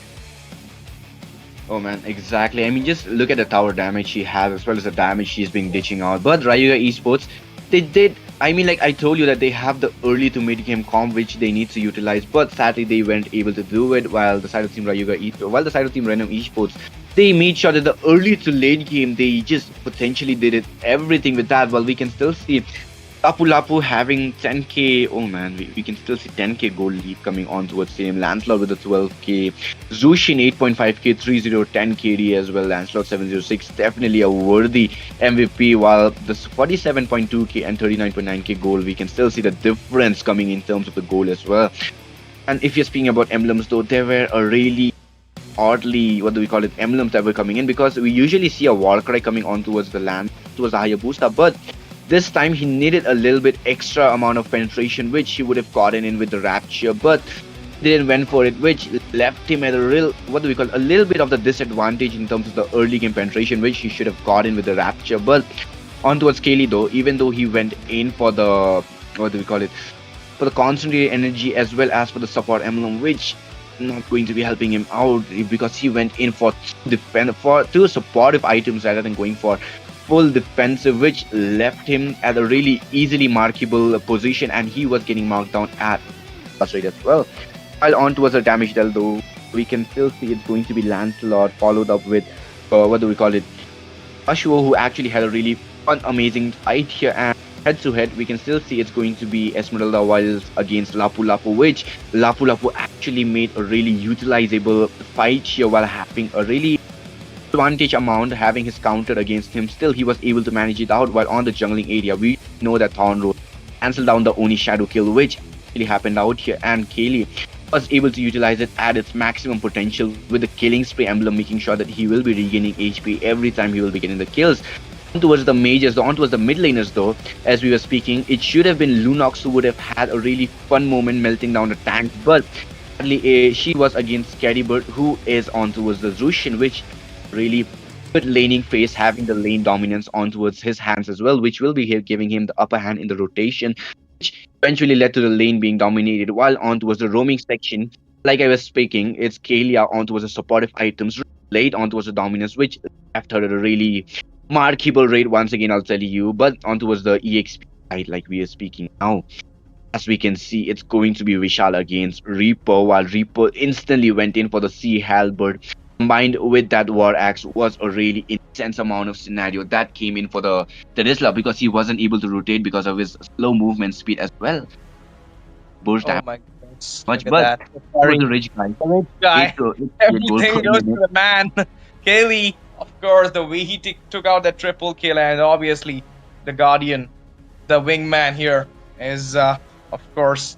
Oh man, exactly. I mean, just look at the tower damage she has as well as the damage she's been ditching out. But Ryuga Esports, they did. I mean, like I told you that they have the early to mid game comp which they need to utilize, but sadly they weren't able to do it. While the side of Team Ryuga Esports, while the side of Team Venom Esports, they made sure that the early to late game they just potentially did it everything with that. Well, we can still see Lapu Lapu having 10k. Oh man, we can still see 10k gold lead coming on towards him. Lancelot with the 12k. Zushin 8.5k, 3010 KD as well. Lancelot 706, definitely a worthy MVP. While this 47.2k and 39.9k gold, we can still see the difference coming in terms of the goal as well. And if you're speaking about emblems though, there were a really oddly, what do we call it, emblems that were coming in, because we usually see a Warcry coming on towards the land, towards the Hayabusa, but this time he needed a little bit extra amount of penetration, which he would have gotten in with the Rapture, but didn't went for it, which left him at a real, what do we call, a little bit of the disadvantage in terms of the early game penetration, which he should have gotten with the Rapture. But on towards Kaylee though, even though he went in for the, what do we call it, for the concentrated energy as well as for the support emblem, which not going to be helping him out, because he went in for two supportive items rather than going for full defensive, which left him at a really easily markable position, and he was getting marked down at plus rate as well. While on towards the damage dealt though, we can still see it's going to be Lancelot followed up with what do we call it, Ashuo, who actually had a really fun amazing fight here, and head to head we can still see it's going to be Esmeralda whilst against Lapu Lapu, which Lapu Lapu actually made a really utilizable fight here while having a really advantage amount, having his counter against him. Still he was able to manage it out. While on the jungling area we know that Thorn Rose cancelled down the Oni shadow kill, which actually happened out here, and Kaylee was able to utilize it at its maximum potential with the killing spree emblem, making sure that he will be regaining HP every time he will be getting the kills. On towards the mages, on towards the mid laners though, as we were speaking, it should have been Lunox who would have had a really fun moment melting down the tank, but sadly she was against Caribert, who is on towards the Zushin, which really good laning phase, having the lane dominance on towards his hands as well, which will be here giving him the upper hand in the rotation, which eventually led to the lane being dominated. While on towards the roaming section, like I was speaking, it's Kalia on towards the supportive items, late on towards the dominance, which left her at a really markable rate once again, I'll tell you. But on towards the EXP side, like we are speaking now, as we can see, it's going to be Vishal against Reaper, while Reaper instantly went in for the Sea Halberd. Combined with that War Axe was a really intense amount of scenario that came in for the Rizla, because he wasn't able to rotate because of his slow movement speed as well. Burst Oh my goodness. much, Look but at that. for the rich guy, The rich guy. Everything goes to minute. the man. Kaylee, of course, the way he took out that triple kill, and obviously the Guardian, the wingman here, is of course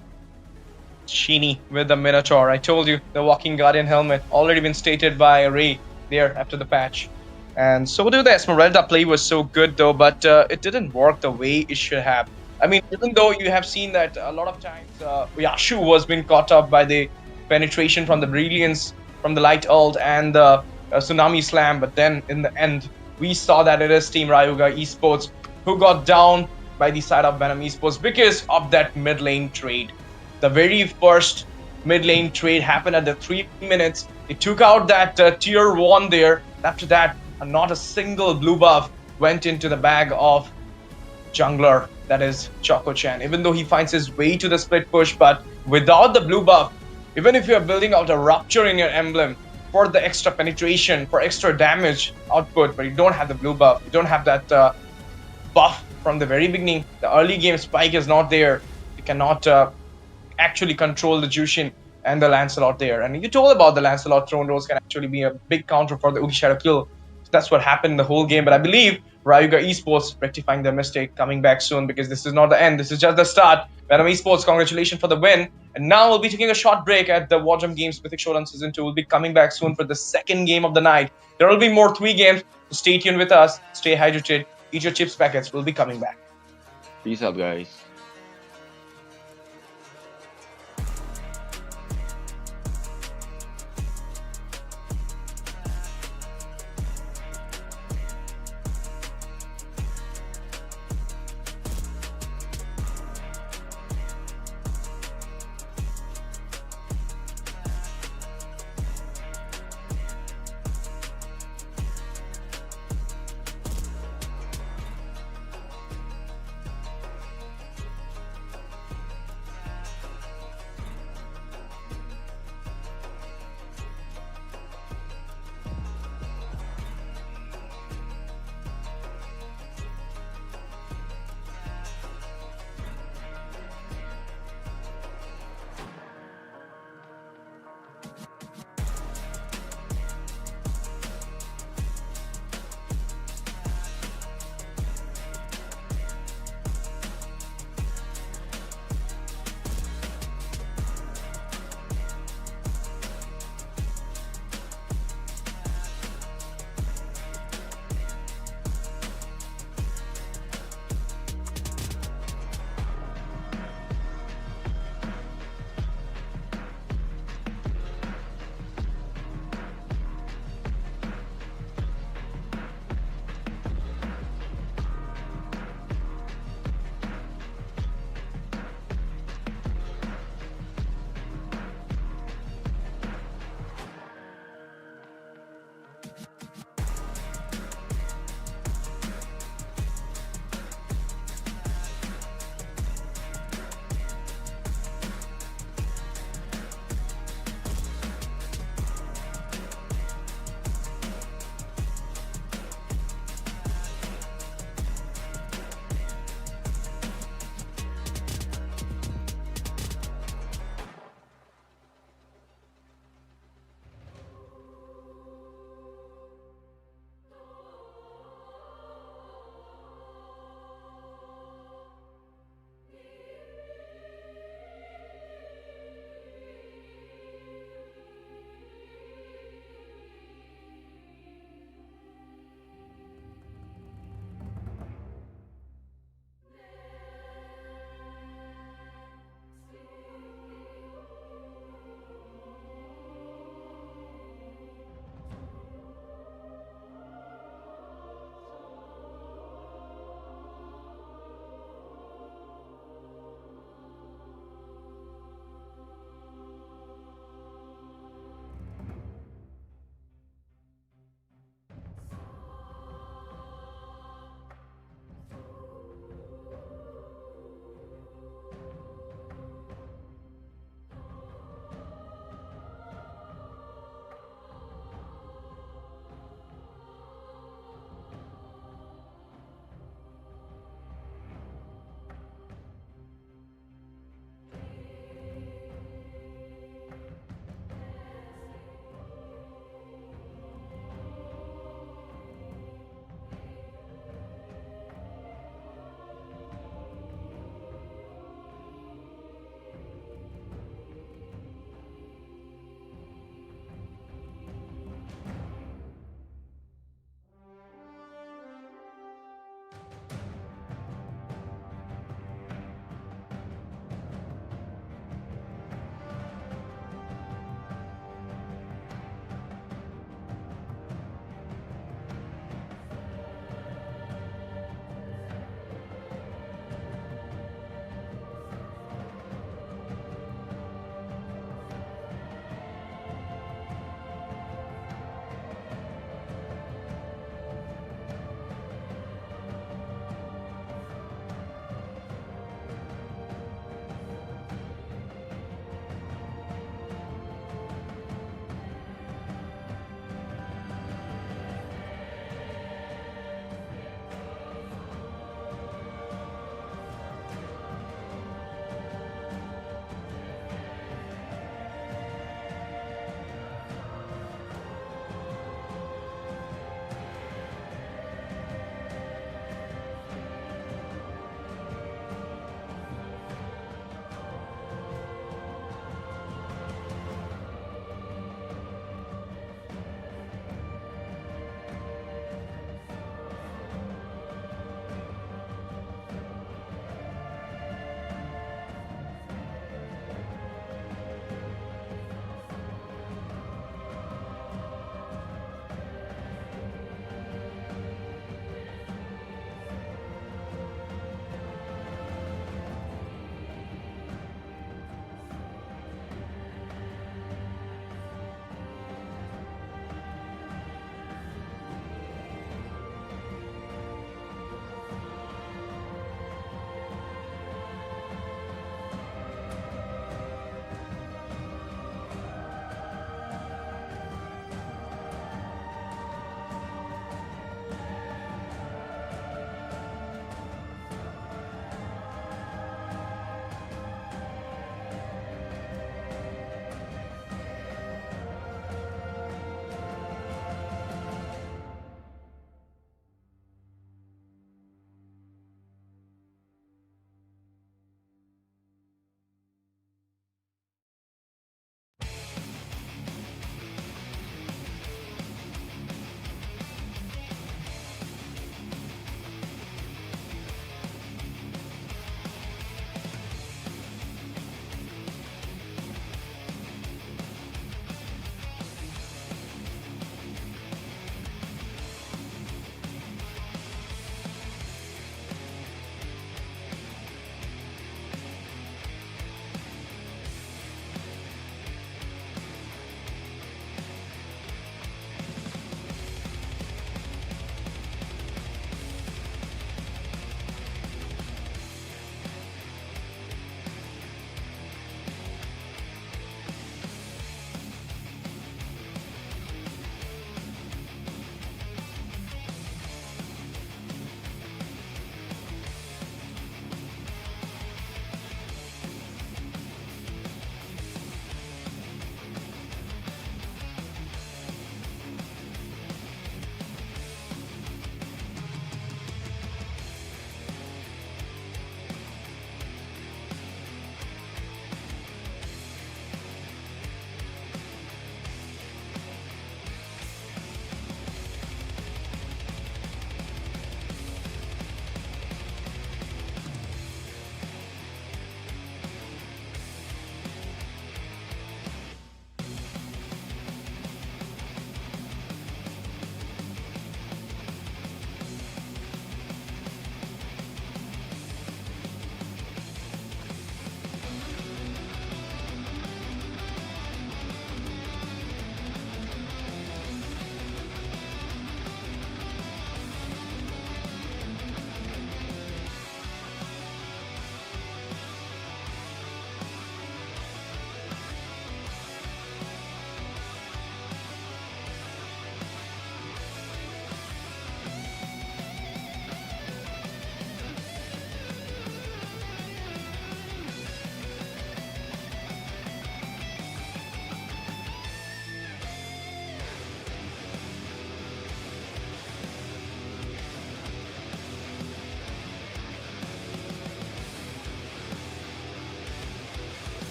Sheeny with the Minotaur. I told you, the walking Guardian helmet, already been stated by Ray there after the patch. And so do the Esmeralda play was so good though, but it didn't work the way it should have. I mean, even though you have seen that a lot of times Yashu was being caught up by the penetration from the brilliance from the light ult and the tsunami slam, but then in the end, we saw that it is Team Ryuga Esports who got down by the side of Venom Esports because of that mid lane trade. The very first mid lane trade happened at the 3 minutes. It took out that tier 1 there. After that, not a single blue buff went into the bag of jungler, that is Choco-chan, even though he finds his way to the split push. But without the blue buff, even if you're building out a rupture in your emblem for the extra penetration, for extra damage output, but you don't have the blue buff, you don't have that buff from the very beginning, the early game spike is not there, you cannot actually control the Jushin and the Lancelot there. And you told about the Lancelot Throne Rose can actually be a big counter for the Ugi Shadow kill. So that's what happened in the whole game. But I believe Ryuga Esports rectifying their mistake, coming back soon, because this is not the end. This is just the start. Venom Esports, congratulations for the win. And now we'll be taking a short break at the War Drum Games Mythic Showdown Season 2. We'll be coming back soon for the second game of the night. There will be more 3 games. So stay tuned with us. Stay hydrated. Eat your chips packets. We'll be coming back. Peace out, guys.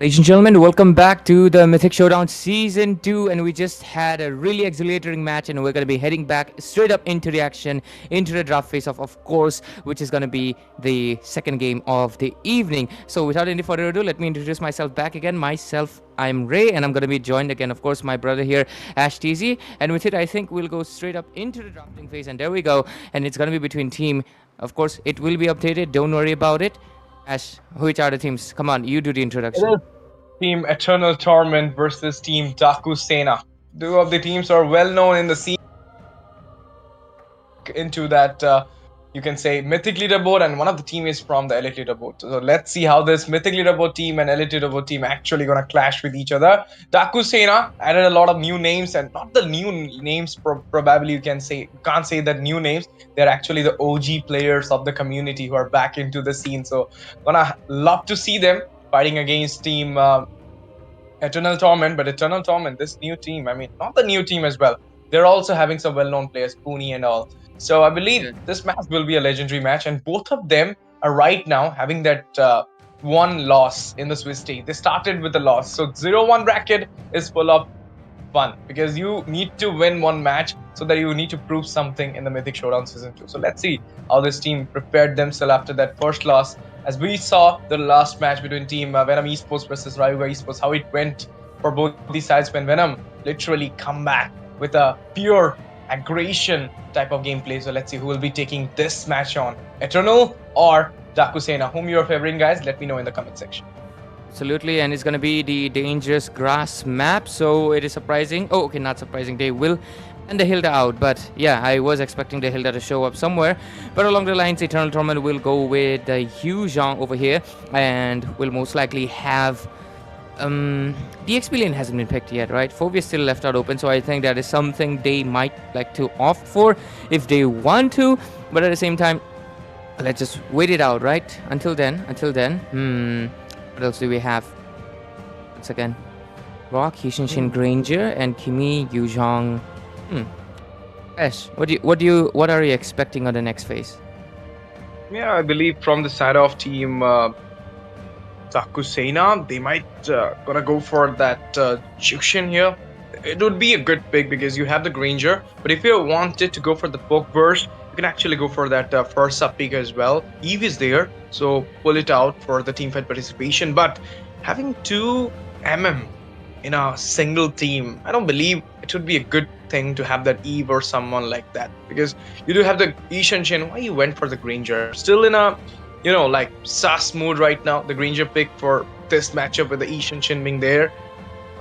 Ladies and gentlemen, welcome back to the Mythic Showdown Season 2, and we just had a really exhilarating match, and we're going to be heading back straight up into the action, into the draft face-off, of course, which is going to be the second game of the evening. So without any further ado, let me introduce myself back again. I'm Ray, and I'm going to be joined again, of course, my brother here, Ash TZ, and with it, I think we'll go straight up into the drafting phase, and there we go, and it's going to be between team, of course, it will be updated, don't worry about it. Ash, which are the teams? Come on, you do the introduction. Team Eternal Torment versus Team Daku Sena. Two of the teams are well known in the scene. Into that, you can say, Mythic Leaderboard, and one of the team is from the Elite Leaderboard. So let's see how this Mythic Leaderboard team and Elite Leaderboard team actually gonna clash with each other. Daku Sena added a lot of new names, and not the new names. Probably you can't say that new names. They're actually the OG players of the community who are back into the scene. So gonna love to see them fighting against Team Eternal Torment. But Eternal Torment, this new team, I mean, not the new team as well. They're also having some well-known players, Puni and all. So I believe this match will be a legendary match, and both of them are right now having that one loss in the Swiss stage. They started with a loss. So 0-1 bracket is full of fun because you need to win one match so that you need to prove something in the Mythic Showdown Season 2. So let's see how this team prepared themselves after that first loss. As we saw the last match between Team Venom Esports versus Ryuga Esports, how it went for both these sides when Venom literally come back with a pure aggression type of gameplay. So let's see who will be taking this match on, Eternal or Daku Sena. Whom you are favoring, guys? Let me know in the comment section. Absolutely, and it's going to be the dangerous grass map, so it is surprising. Oh, okay, not surprising. They will and the Hilda out, but yeah, I was expecting the Hilda to show up somewhere. But along the lines, Eternal Torment will go with the Yu Zhang over here, and will most likely have the XP lane hasn't been picked yet, right? Phobia still left out open, so I think that is something they might like to opt for if they want to. But at the same time, let's just wait it out, right? Until then, what else do we have? Once again, Rock, Hishinshin Granger, and Kimi Yuzhong. Ash, what are you expecting on the next phase? Yeah, I believe from the side of Team Daku Sena, they might gonna go for that Jushin here. It would be a good pick because you have the Granger, but if you wanted to go for the poke burst, you can actually go for that first sub pick as well. Eve is there, so pull it out for the team fight participation. But having two in a single team, I don't believe it would be a good thing to have that Eve or someone like that, because you do have the Ishanshin. Why you went for the Granger? Still in a like sus mood right now. The Granger pick for this matchup with the Ishanshin being there.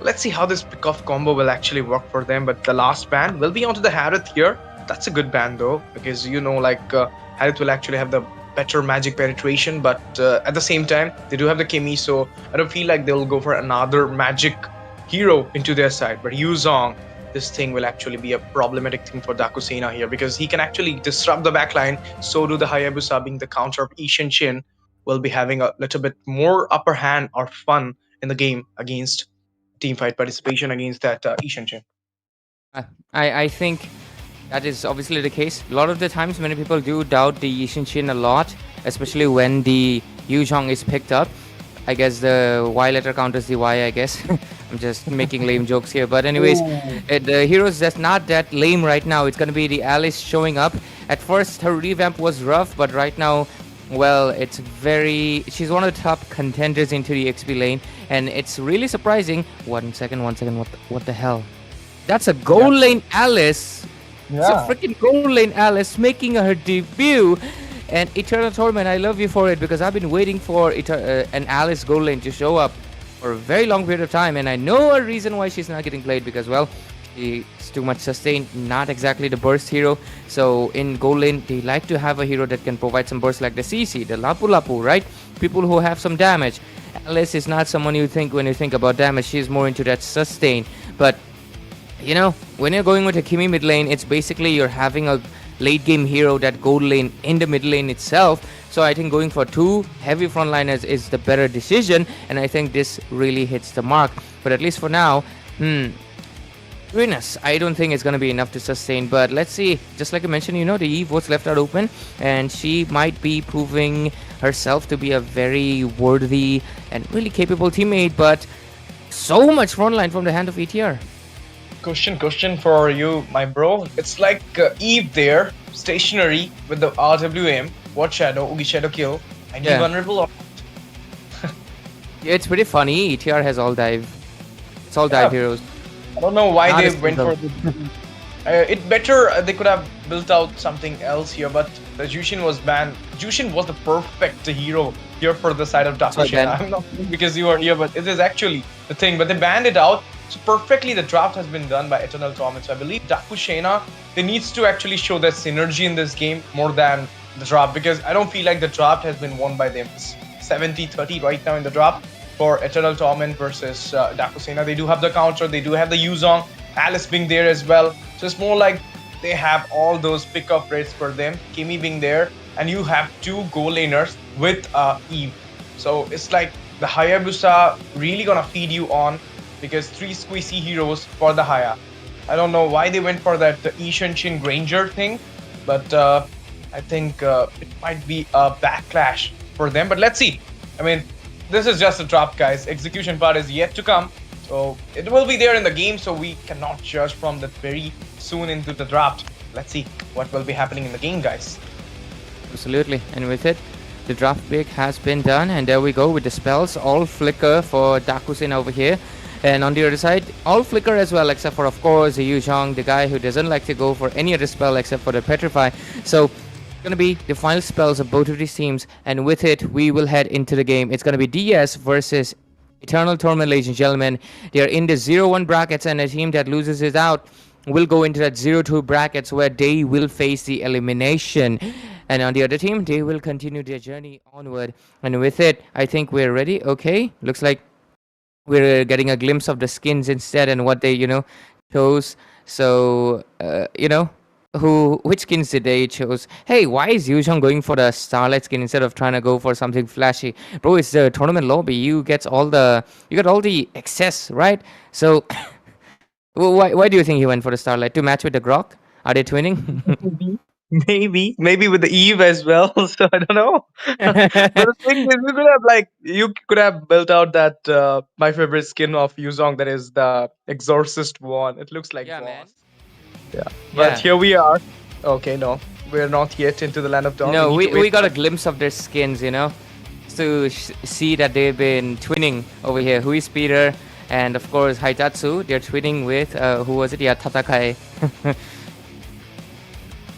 Let's see how this pick-off combo will actually work for them. But the last ban will be onto the Harith here. That's a good ban though, because Harith will actually have the better magic penetration, but at the same time they do have the Kimi, so I don't feel like they'll go for another magic hero into their side. But Yuzong, this thing will actually be a problematic thing for Daku Sena here, because he can actually disrupt the backline. So do the Hayabusa, being the counter of Ishin Shin, will be having a little bit more upper hand or fun in the game against team fight participation against that Ishin Shin. I think that is obviously the case. A lot of the times many people do doubt the Yishin Shin a lot, especially when the Yu Zhong is picked up. I guess the Y letter counters the Y, I guess. I'm just making lame jokes here. But anyways, the hero's just not that lame right now. It's going to be the Alice showing up. At first, her revamp was rough, but right now, well, she's one of the top contenders into the XP lane. And it's really surprising. One second, what the hell? That's a gold lane Alice. Yeah. It's a freaking gold lane Alice making her debut. And Eternal Torment, I love you for it, because I've been waiting for an Alice gold lane to show up for a very long period of time, and I know a reason why she's not getting played, because, well, she's too much sustain, not exactly the burst hero. So in gold lane, they like to have a hero that can provide some burst, like the CC, the Lapu Lapu, right? People who have some damage. Alice is not someone you think when you think about damage. She's more into that sustain. But, when you're going with a Kimi mid lane, it's basically you're having a late game hero, that gold lane in the mid lane itself. So I think going for two heavy frontliners is the better decision, and I think this really hits the mark. But at least for now, Venus, I don't think it's going to be enough to sustain. But let's see. Just like I mentioned, the Eve was left out open, and she might be proving herself to be a very worthy and really capable teammate, but so much frontline from the hand of ETR. Question for you, my bro. It's like Eve there, stationary with the RWM, What Shadow, Ugi Shadow kill, and Yeah. vulnerable. It's pretty funny. ETR has all dive. It's all dive Yeah. heroes. I don't know why Not they a went single. for the. It better they could have built out something else here, but the Jushin was banned. Jushin was the perfect hero here for the side of Sorry, Dakushin. Ben. I'm not saying because you are here, but it is actually the thing. But they banned it out. So perfectly, the draft has been done by Eternal Torment. So I believe Dakushena, they needs to actually show their synergy in this game more than the draft, because I don't feel like the draft has been won by them. It's 70-30 right now in the draft for Eternal Torment versus Dakusena. They do have the counter, they do have the Yuzong, Alice being there as well. So it's more like they have all those pickup rates for them, Kimi being there, and you have two goal laners with Eve. So it's like the Hayabusa really gonna feed you on, because 3 squeezy heroes for the Haya. I don't know why they went for that Ishanshin Granger thing, but I think it might be a backlash for them. But let's see. I mean, this is just a drop, guys. Execution part is yet to come. So it will be there in the game, so we cannot judge from that very soon into the draft. Let's see what will be happening in the game, guys. Absolutely. And with it, the draft pick has been done. And there we go with the spells. All flicker for Dakusin over here. And on the other side, all flicker as well, except for, of course, the Yuzhong, the guy who doesn't like to go for any other spell except for the Petrify. So it's going to be the final spells of both of these teams. And with it, we will head into the game. It's going to be DS versus Eternal Torment, ladies and gentlemen. They are in the 0-1 brackets, and a team that loses it out will go into that 0-2 brackets where they will face the elimination. And on the other team, they will continue their journey onward. And with it, I think we're ready. Okay, looks like we're getting a glimpse of the skins instead and what they, chose. So, which skins did they chose? Hey, why is Yuzhong going for the Starlight skin instead of trying to go for something flashy? Bro, it's the tournament lobby. You get all the excess, right? So, why do you think he went for the Starlight? To match with the Grok? Are they twinning? Maybe with the Eve as well. So I don't know. But the thing is, you could have built out that my favorite skin of Yuzong, that is the Exorcist one. It looks like Yeah, boss. man. Yeah. Yeah. But here we are. Okay, no, we're not yet into the land of dawn. No, need to we wait got a for- glimpse of their skins, to see that they've been twinning over here. Who is Peter? And of course, Haitatsu. They're twinning with, who was it? Yeah, Tatakai.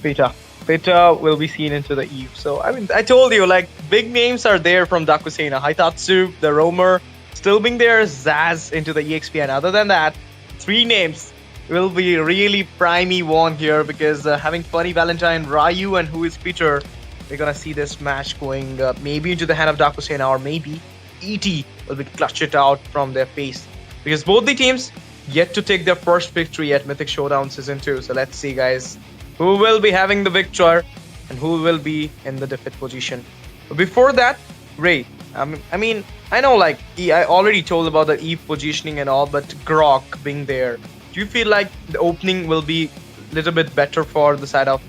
Peter will be seen into the Eve. So I mean, I told you, like, big names are there from Dakusena. Haitatsu, the Roamer, still being there. Zaz into the EXP, and other than that, 3 names will be really primey one here, because having Funny Valentine, Ryu, and who is Peter, we're gonna see this match going maybe into the hand of Dakusena, or maybe ET will be clutch it out from their face, because both the teams yet to take their first victory at Mythic Showdown Season 2. So let's see, guys, who will be having the victor and who will be in the defeat position. But before that, Ray, I mean, I know, like, I already told about the Eve positioning and all, but Grok being there, do you feel like the opening will be a little bit better for the side of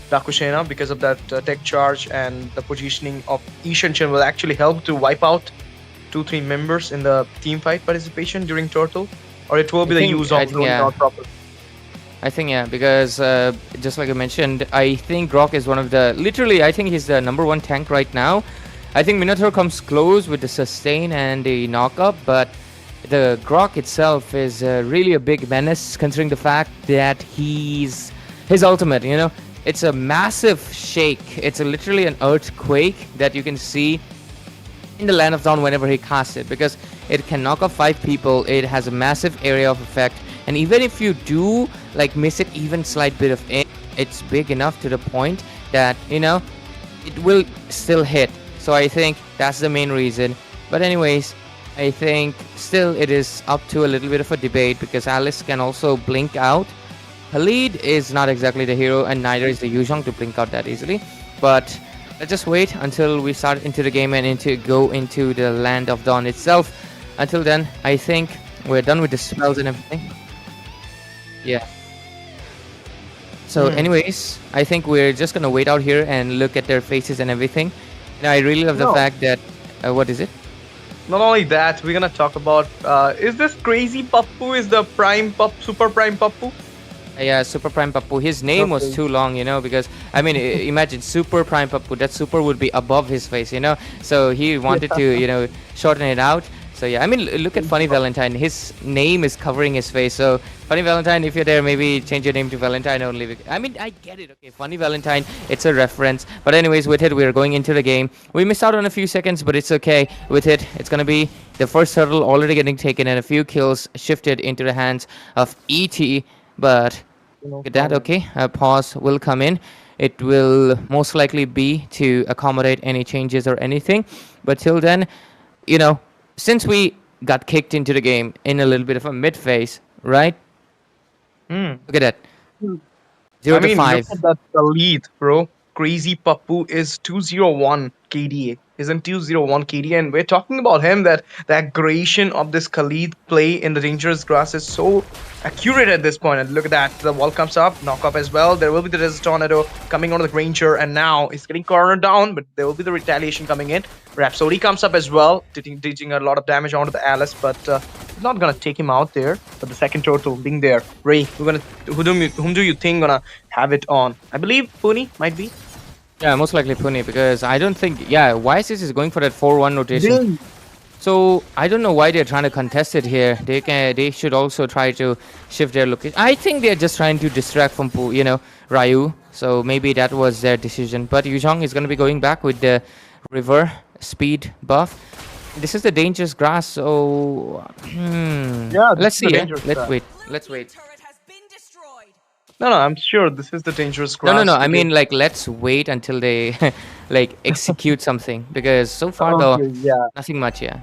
Dakushena because of that tech charge, and the positioning of Ishanshin will actually help to wipe out 2-3 members in the team fight participation during Turtle? Or it will be the use of zoning out properly? I think, yeah, because just like I mentioned, I think Grok is one of the, literally, I think he's the #1 tank right now. I think Minotaur comes close with the sustain and the knock-up, but the Grok itself is really a big menace, considering the fact that his ultimate, it's a massive shake. It's literally an earthquake that you can see in the Land of Dawn whenever he casts it, because it can knock off 5 people. It has a massive area of effect, and even if you do like miss it even slight bit of aim, it's big enough to the point that it will still hit. So I think that's the main reason. But anyways, I think still it is up to a little bit of a debate, because Alice can also blink out. Khalid is not exactly the hero, and neither is the Yuzhong to blink out that easily. But let's just wait until we start into the game and go into the Land of Dawn itself. Until then, I think we're done with the spells and everything. Yeah. So anyways, I think we're just gonna wait out here and look at their faces and everything. And I really love the No, fact that what is it? not only that, we're gonna talk about is this crazy Pappu is the prime super prime Pappu? Yeah, Super Prime Pappu. His name was Okay. too long, because I mean, imagine Super Prime Pappu. That super would be above his face. So he wanted to, shorten it out. So yeah, I mean, look at Funny Valentine. His name is covering his face. So Funny Valentine, if you're there, maybe change your name to Valentine only. I mean, I get it. Okay, Funny Valentine. It's a reference. But anyways, with it, we're going into the game. We missed out on a few seconds, but it's okay. With it, it's gonna be the first hurdle already getting taken and a few kills shifted into the hands of ET. But with that, okay, a pause will come in. It will most likely be to accommodate any changes or anything. But till then, you know, since we got kicked into the game in a little bit of a mid phase, right? Hmm. Look at that. 0 I to mean, look 5. at that lead, bro. Crazy Pappu is 201 KDA. He's in 201 KDA, and we're talking about him that the aggression of this Khalid play in the dangerous grass is so accurate at this point. And look at that. The wall comes up, knock up as well. There will be the Desert Tornado coming onto the Granger, and now he's getting cornered down, but there will be the retaliation coming in. Rhapsody comes up as well, teaching a lot of damage onto the Alice, but it's not gonna take him out there. But the second turtle being there, Ray, whom do you think gonna have it on? I believe Puni might be. Yeah, most likely Pune because I don't think. Yeah, YSS is going for that 4-1 rotation. So I don't know why they're trying to contest it here. They should also try to shift their location. I think they're just trying to distract from Ryu. So maybe that was their decision. But Yuzhong is going to be going back with the river speed buff. This is the dangerous grass. So Yeah, this let's is the see. Yeah? dangerous Let's grass. wait. Let's wait. No, I'm sure this is the dangerous No, grass. no, no. I because- mean, like, let's wait until they like execute something because so far though, Okay, yeah. nothing much. Yeah.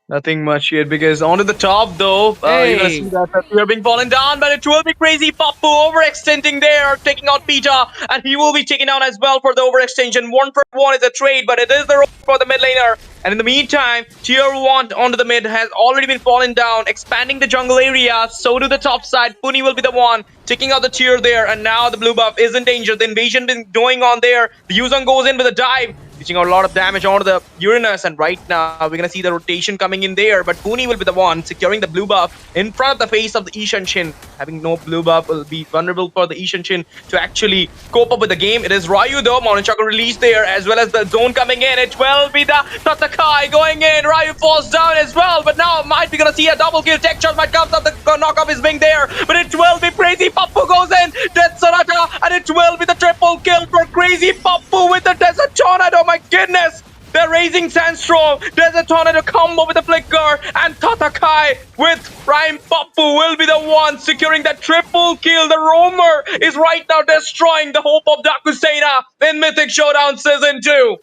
Nothing much yet because onto the top though, you're gonna see Hey! that we are being fallen down, but it will be crazy Pappu overextending there, taking out Peter, and he will be taken down as well for the overextension. 1-for-1 is a trade, but it is the road for the mid laner. And in the meantime, tier 1 onto the mid has already been fallen down, expanding the jungle area. So to the top side, Puni will be the one taking out the tier there, and now the blue buff is in danger. The invasion been going on there. The Yuzong goes in with a dive, reaching out a lot of damage onto the Uranus, and right now we're gonna see the rotation coming in there, but Puni will be the one securing the blue buff in front of the face of the Ishan Shin. Having no blue buff will be vulnerable for the Ishan Shin to actually cope up with the game. It is Ryu though, Mountain Chakra released there, as well as the zone coming in. It will be the Tatakai going in. Ryu falls down as well, but now might be gonna see a double kill. Tech shot might come up, the knock off is being there, but it will be crazy. Pappu goes in, Death Sonata, and it will be the triple kill for crazy Pappu with the Desert Tornado. My goodness! They're raising Sandstorm, Desert Tornado combo with the Flicker, and Tatakai with Prime Pappu will be the one securing that triple kill. The Roamer is right now destroying the hope of Dakusena in Mythic Showdown Season 2.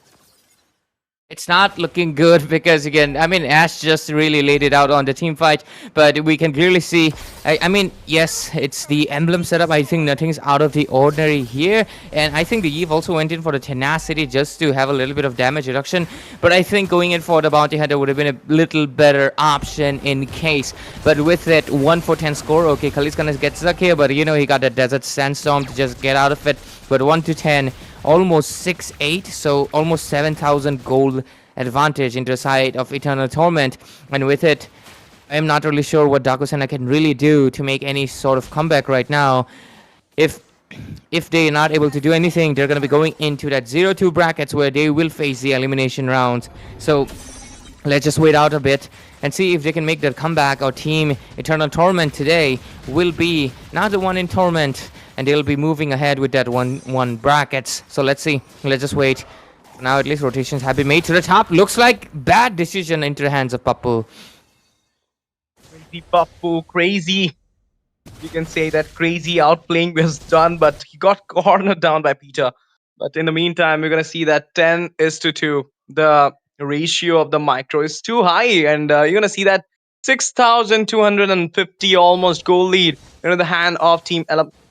It's not looking good because again, I mean, Ash just really laid it out on the team fight, but we can clearly see. I mean, yes, it's the emblem setup. I think nothing's out of the ordinary here, and I think the Eve also went in for the tenacity just to have a little bit of damage reduction. But I think going in for the bounty hunter would have been a little better option in case. But with that 1 for 10 score, okay, Khalid's gonna get stuck here, but he got the Desert Sandstorm to just get out of it. But 1 to 10. Almost 6-8, so almost 7,000 gold advantage into the side of Eternal Torment. And with it, I am not really sure what Dakusena can really do to make any sort of comeback right now. If they're not able to do anything, they're going to be going into that 0-2 brackets where they will face the elimination rounds. So let's just wait out a bit and see if they can make that comeback. Our team Eternal Torment today will be not the one in Torment, and they'll be moving ahead with that 1-1 brackets. So let's see. Let's just wait. Now at least rotations have been made to the top. Looks like bad decision into the hands of Pappu. Crazy Pappu, crazy. You can say that crazy outplaying was done, but he got cornered down by Peter. But in the meantime, we're gonna see that 10:2. The ratio of the micro is too high, and you're gonna see that 6,250 almost goal lead in the hand of Team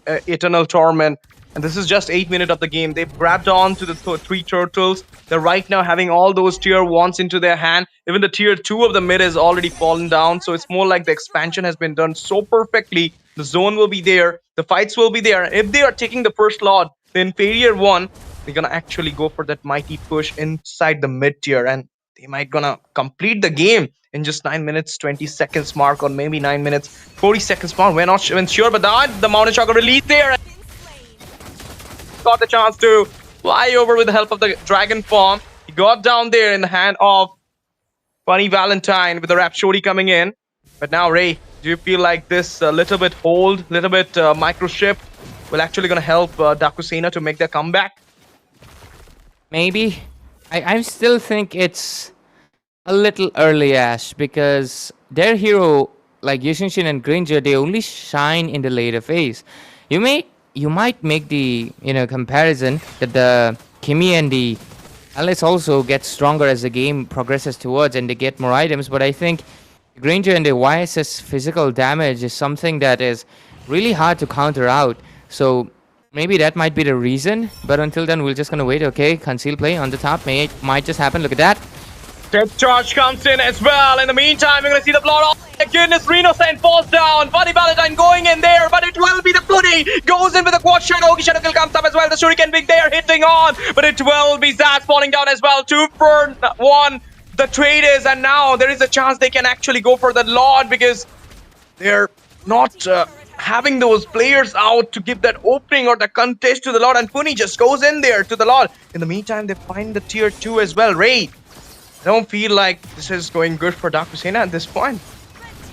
Eternal Torment. And this is just 8 minutes of the game. They've grabbed on to the three turtles. They're right now having all those tier 1s into their hand. Even the tier 2 of the mid has already fallen down. So it's more like the expansion has been done so perfectly. The zone will be there. The fights will be there. If they are taking the first lot, the inferior one, they're gonna actually go for that mighty push inside the mid tier, and they might gonna complete the game in just 9 minutes 20 seconds mark, or maybe 9 minutes 40 seconds mark. We're not even sure, but the Mountain Shocker release there got the chance to fly over with the help of the Dragon Form. He got down there in the hand of Funny Valentine with the Rhapsody coming in. But now, Ray, do you feel like this little bit hold, little bit microchip will actually going to help Dakusena to make their comeback? Maybe. I still think it's a little early, Ash, because their hero, like Yushinshin and Granger, they only shine in the later phase. You might make the comparison that the Kimi and the Alice also get stronger as the game progresses towards and they get more items, but I think Granger and the YSS physical damage is something that is really hard to counter out. So maybe that might be the reason, but until then we're just gonna wait. Okay, conceal play on the top might just happen. Look at that. Death charge comes in as well. In the meantime, we're gonna see the blood. Oh my goodness, Reno Saint falls down. Funny Valentine going in there, but it will be the Putty. Goes in with a quad shadow. Shadow kill comes up as well. The Shuriken Big there hitting on, but it will be Zaz falling down as well. 2 for 1. The trade is, and now there is a chance they can actually go for the Lord, because they're not having those players out to give that opening or the contest to the Lord, and Puni just goes in there to the Lord. In the meantime, they find the tier 2 as well. Ray, I don't feel like this is going good for Dakusena at this point.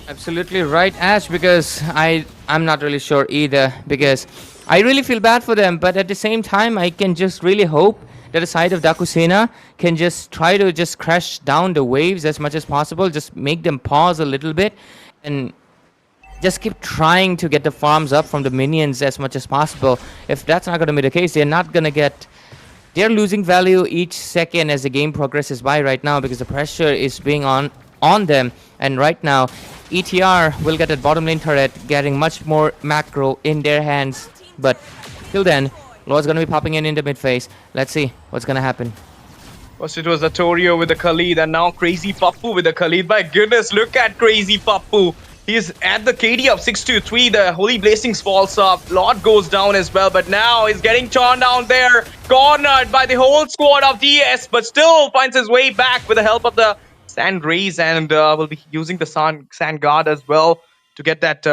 Absolutely right, Ash, because I'm not really sure either, because I really feel bad for them, but at the same time I can just really hope that the side of Dakusena can just try to just crash down the waves as much as possible, just make them pause a little bit and just keep trying to get the farms up from the minions as much as possible. If that's not going to be the case, they're losing value each second as the game progresses by right now, because the pressure is being on them. And right now, ETR will get that bottom lane turret, getting much more macro in their hands. But till then, Lord's going to be popping in the mid phase. Let's see what's going to happen. First it was the Torio with the Khalid, and now Crazy Pappu with the Khalid. My goodness, look at Crazy Pappu. He's at the KD of 6-3. The Holy Blessings falls up. Lord goes down as well, but now he's getting torn down there. Cornered by the whole squad of DS, but still finds his way back with the help of the Sand Rays, and will be using the Sand Guard as well to get that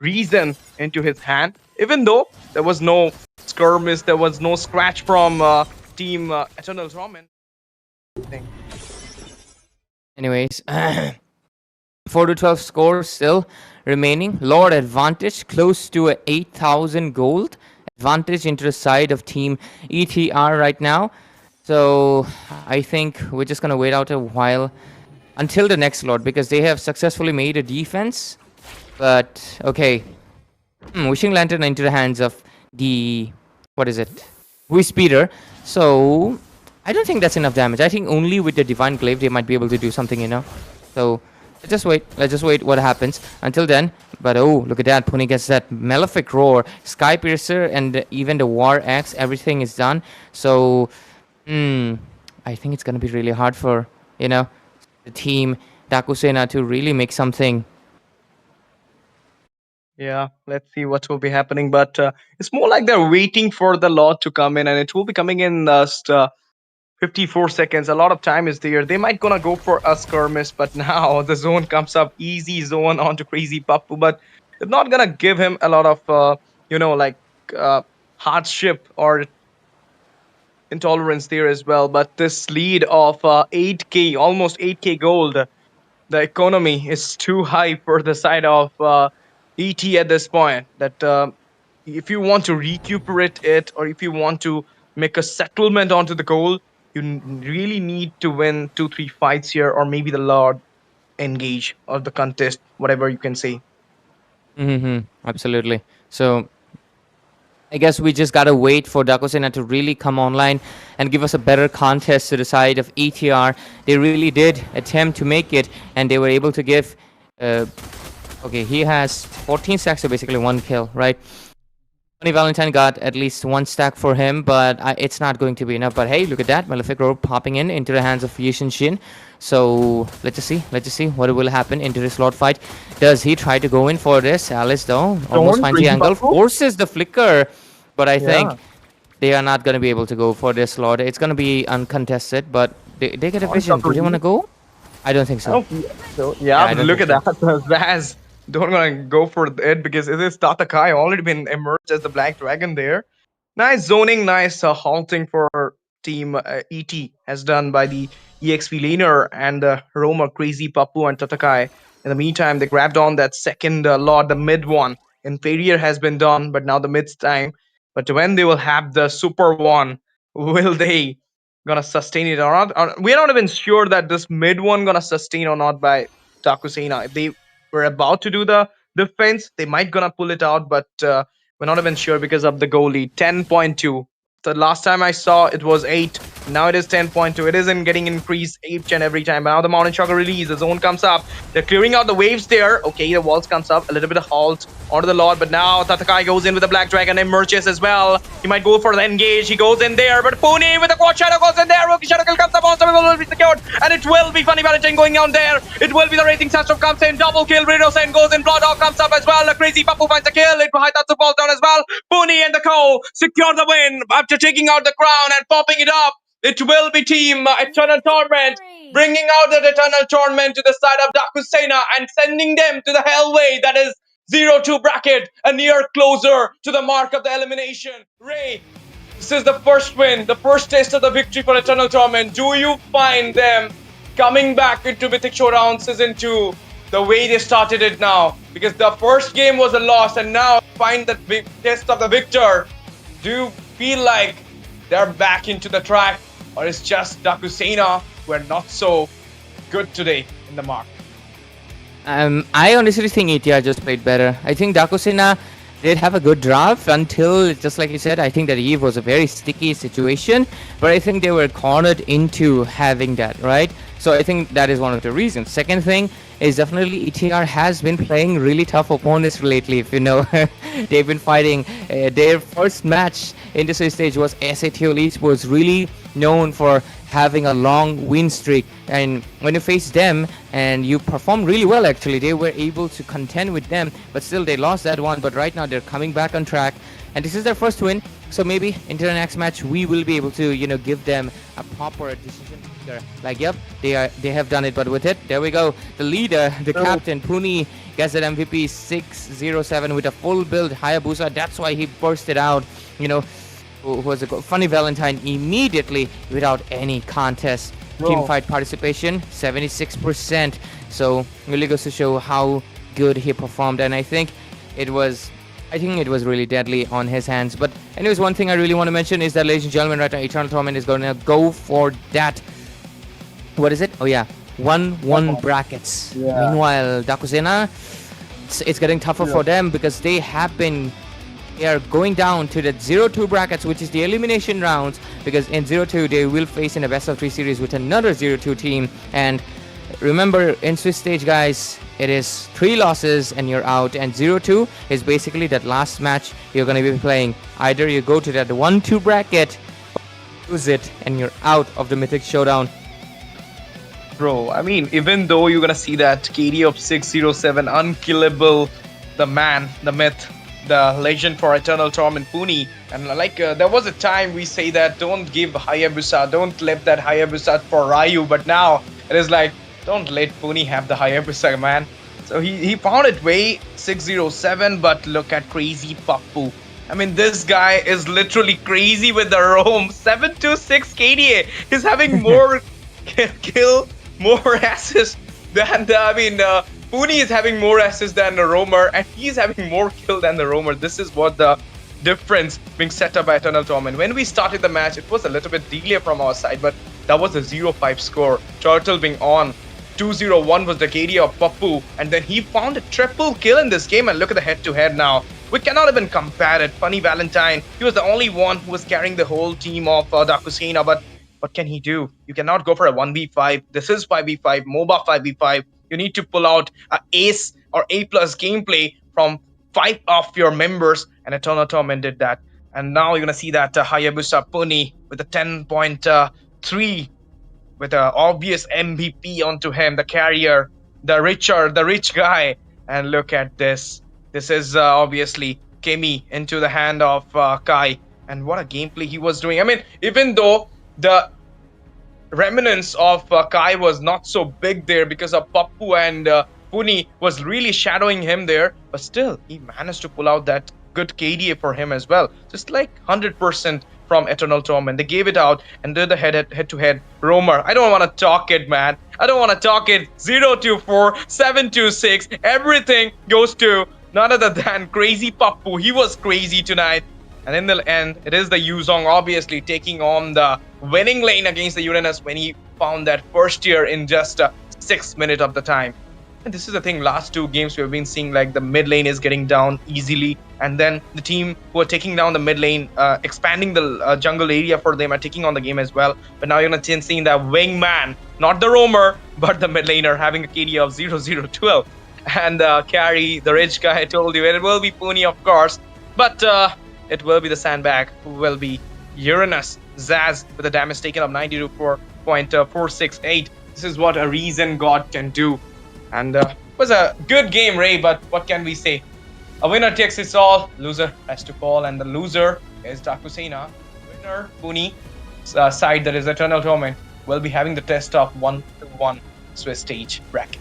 reason into his hand. Even though there was no skirmish, there was no scratch from Team Eternal's Ramen. Anyways, 4-12 score still remaining. Lord advantage close to a 8,000 gold advantage into the side of Team ETR right now. So I think we're just gonna wait out a while until the next Lord, because they have successfully made a defense. But okay, Wishing Lantern into the hands of the Speeder. So I don't think that's enough damage. I think only with the Divine Glaive they might be able to do something, So let's just wait what happens until then. But oh, look at that. Puni gets that Malefic Roar, Sky Piercer, and even the War Axe. Everything is done. So I think it's gonna be really hard for the team Dakusena to really make something. Yeah, let's see what will be happening. But it's more like they're waiting for the Lord to come in, and it will be coming in just 54 seconds. A lot of time is there. They might gonna go for a skirmish, but now the zone comes up. Easy zone onto Crazy Pappu, but it's not gonna give him a lot of hardship or intolerance there as well. But this lead of 8k, almost 8k gold, the economy is too high for the side of ET at this point. That if you want to recuperate it, or if you want to make a settlement onto the goal, you really need to win 2-3 fights here, or maybe the Lord engage, or the contest, whatever you can say. Absolutely. So I guess we just gotta wait for Dakusena to really come online and give us a better contest to the side of ETR. They really did attempt to make it, and they were able to give. Okay, he has 14 stacks, so basically 1 kill, right? Funny Valentine got at least 1 stack for him, but it's not going to be enough. But hey, look at that. Malefic Roar popping in into the hands of Yishin Shin. So let's just see what will happen into this Lord fight. Does he try to go in for this? Alice, though, almost finds the angle, forces the flicker. But I think they are not going to be able to go for this slot. It's going to be uncontested, but they get a vision. Do they want to go? I don't think I so. don't feel so. Yeah, I don't look at think that. Zaz don't gonna go for it because it is Tatakai already been emerged as the Black Dragon there. Nice zoning, nice halting for team ET has done by the EXP laner and Roma, Crazy, Papu, and Tatakai. In the meantime, they grabbed on that second Lord, the mid one. Inferior has been done, but now the mid's time. But when they will have the super one, will they gonna sustain it or not? We're not even sure that this mid one gonna sustain or not by Takusena. If they were about to do the defense, they might gonna pull it out, but we're not even sure because of the goal lead. 10.2. The last time I saw it was 8. Now it is 10.2. It isn't getting increased each and every time. Now the Mountain Shocker release. The zone comes up. They're clearing out the waves there. Okay, the walls comes up. A little bit of halt onto the Lord. But now Tatakai goes in with the Black Dragon and emerges as well. He might go for the engage. He goes in there. But Pune with the Quad Shadow goes in there. Rookie Shadow Kill comes up. Monster will be secured. And it will be Funny Valentine going down there. It will be the Racing Sandstorm comes in. Double kill. Ridosen goes in. Blood Dog comes up as well. The Crazy Papu finds the kill. It Haitatsu falls down as well. Pune and the Co secure the win after taking out the crown and popping it up. It will be Team Eternal Torment bringing out the Eternal Torment to the side of Dakusena and sending them to the hellway that is 0-2 bracket, a near closer to the mark of the elimination. Ray, this is the first win, the first taste of the victory for Eternal Torment. Do you find them coming back into Mythic Showdown Season 2 the way they started it now? Because the first game was a loss and now find the test of the victor. Do you feel like they're back into the track, or it's just Dakusena who are not so good today in the mark? I honestly think ETR just played better. I think Dakusena did have a good draft until, just like you said, I think that Eve was a very sticky situation, but I think they were cornered into having that, right? So I think that is one of the reasons. Second thing is definitely ETR has been playing really tough opponents lately. If you know, they've been fighting. Their first match in this stage was SATO Esports, really known for having a long win streak. And when you face them and you perform really well, actually, they were able to contend with them, but still they lost that one. But right now they're coming back on track, and this is their first win. So maybe into the next match we will be able to, you know, give them a proper decision maker. Like, yep, they have done it. But with it, there we go. The leader, the captain, Puni, gets that MVP 607 with a full build Hayabusa. That's why he bursted out. You know, who was a Funny Valentine immediately without any contest. Team fight participation 76%. So really goes to show how good he performed, and I think it was really deadly on his hands. But anyways, one thing I really want to mention is that, ladies and gentlemen, right now Eternal Torment is going to go for that. What is it? Oh yeah, 1-1 brackets. Yeah. Meanwhile, Dakusena, it's getting tougher for them because they are going down to the 0-2 brackets, which is the elimination rounds, because in 0-2 they will face in a best of 3 series with another 0-2 team. And remember, in Swiss stage, guys, it is 3 losses and you're out, and 0-2 is basically that last match you're going to be playing. Either you go to that 1-2 bracket, lose it, and you're out of the Mythic Showdown. Bro, I mean, even though you're gonna see that KD of 607, unkillable, the man, the myth, the legend for Eternal Torment, Puni, and like there was a time we say that don't give Hayabusa, don't let that Hayabusa for Ryu, but now it is like, don't let Puni have the Hayabusa, man. So he found it way 607, but look at Crazy Papu. I mean, this guy is literally crazy with the roam. 726 KDA. He's having more kill, more assists than the, Puni is having more assists than the roamer, and he's having more kill than the roamer. This is what the difference being set up by Eternal Torment. When we started the match, it was a little bit delay from our side, but that was a 0-5 score. Turtle being on. 2-0-1 was the KD of Papu, and then he found a triple kill in this game, and look at the head-to-head now. We cannot even compare it. Funny Valentine, he was the only one who was carrying the whole team of Dakusena, but what can he do? You cannot go for a 1v5. This is 5v5, MOBA 5v5. You need to pull out a ace or A+ gameplay from 5 of your members, and Eternal Torment did that. And now you're going to see that Hayabusa Puni with a 10.3 with an obvious MVP onto him, the carrier, the rich guy. And look at this. This is obviously Kemi into the hand of Kai. and what a gameplay he was doing. I mean, even though the remnants of Kai was not so big there because of Pappu and Puni was really shadowing him there, but still he managed to pull out that good KDA for him as well. Just like 100% from Eternal Torment. They gave it out and did the head-to-head roamer. I don't want to talk it, man. I don't want to talk it. 024, 726, everything goes to none other than Crazy Pappu. He was crazy tonight. And in the end, it is the Yuzong obviously taking on the winning lane against the Uranus when he found that first tier in just 6 minutes of the time. And this is the thing, last two games we have been seeing like the mid lane is getting down easily, and then the team who are taking down the mid lane, expanding the jungle area for them, are taking on the game as well. But now you're going to see that wingman, not the roamer, but the mid laner having a KD of 0-0-12. And carry, the rich guy, I told you, it will be Pony of course, but it will be the sandbag who will be Uranus. Zaz with a damage taken of 92.468. This is what a Reason God can do. And it was a good game, Ray, but what can we say? A winner takes it all, loser has to fall, and the loser is Dakusena. Winner, Puni, side that is Eternal Torment, will be having the test of 1-1 Swiss stage bracket.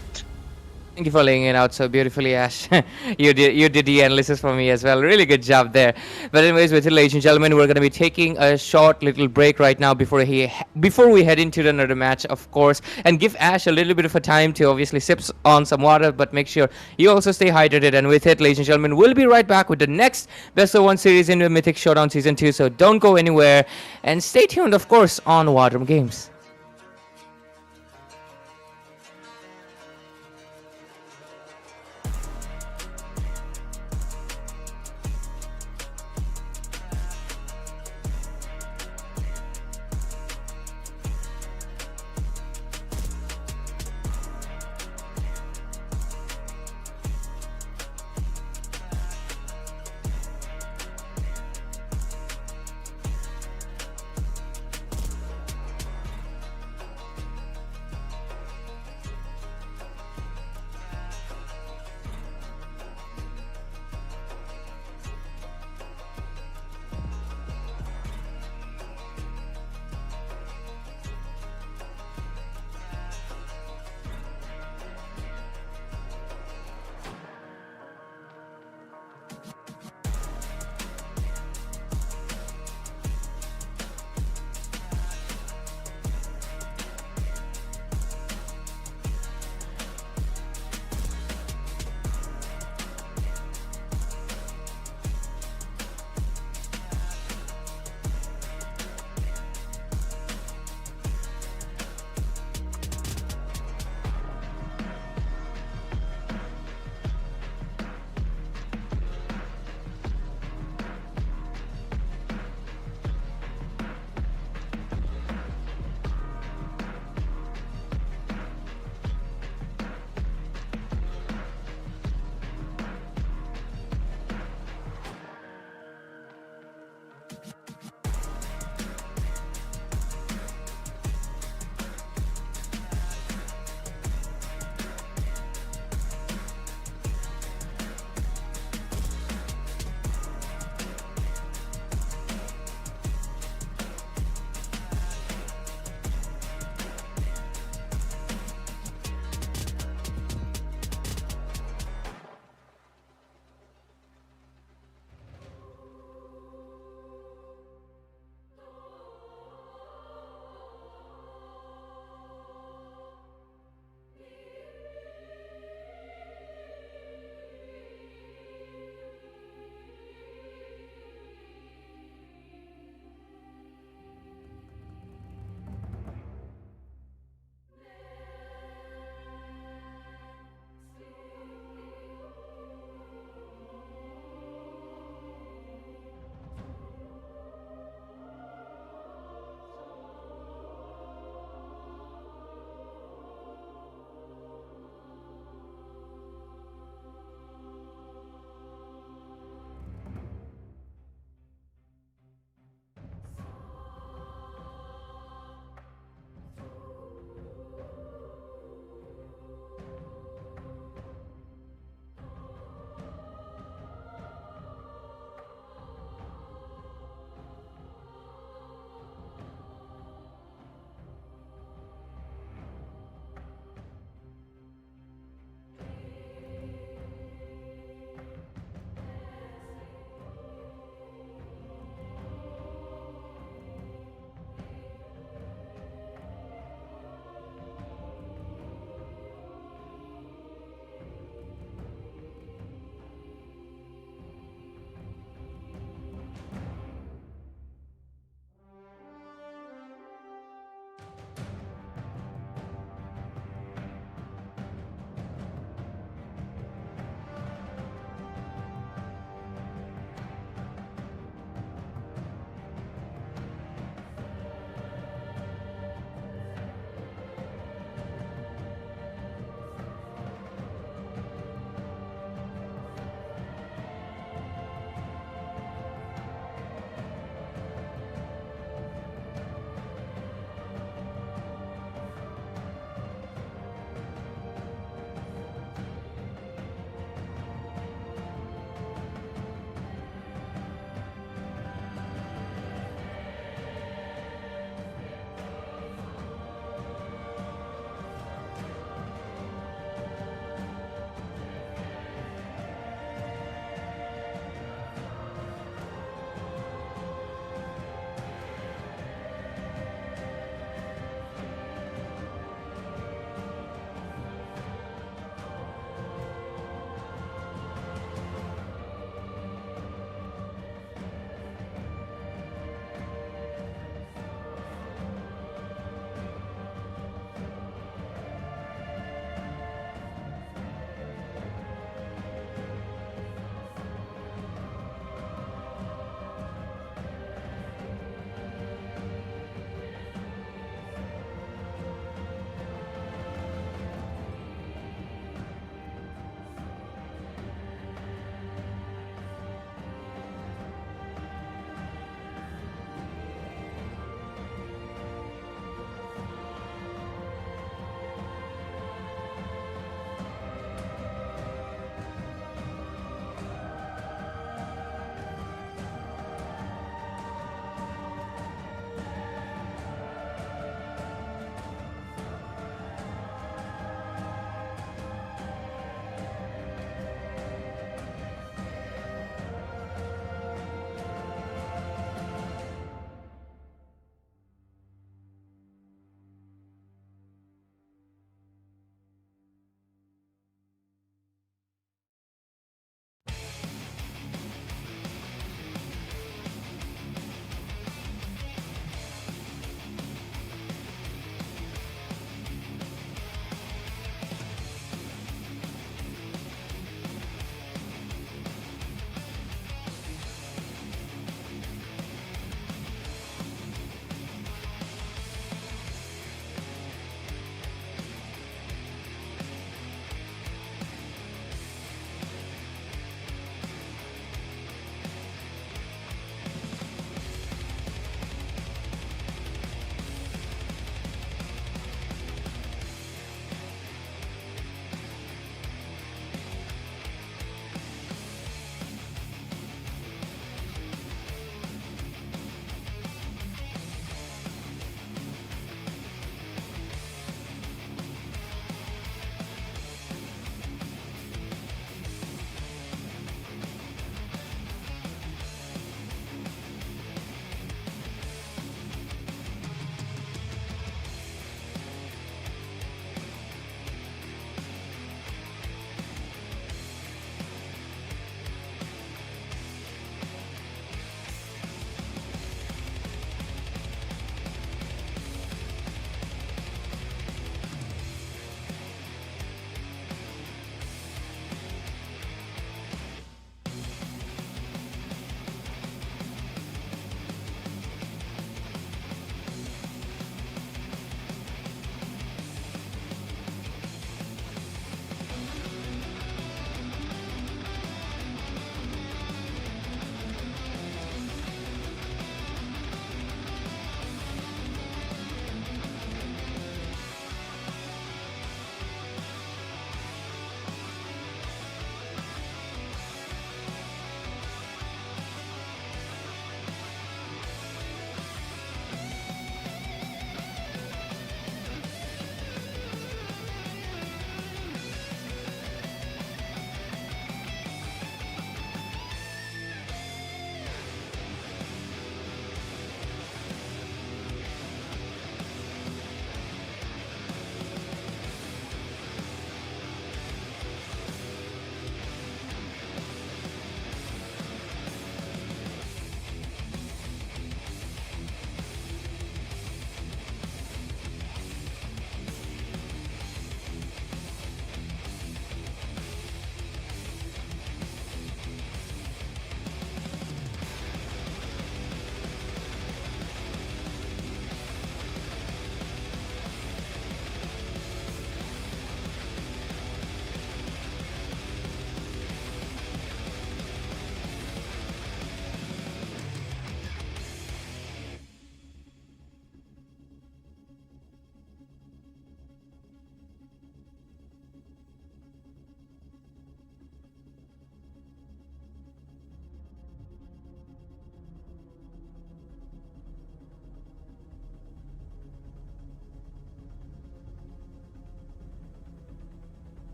Thank you for laying it out so beautifully, Ash. you did the analysis for me as well. Really good job there. But anyways, with it, ladies and gentlemen, we're going to be taking a short little break right now before we head into another match, of course, and give Ash a little bit of a time to obviously sip on some water, but make sure you also stay hydrated. And with it, ladies and gentlemen, we'll be right back with the next Best of 1 series in the Mythic Showdown Season 2, so don't go anywhere, and stay tuned, of course, on War Drum Games.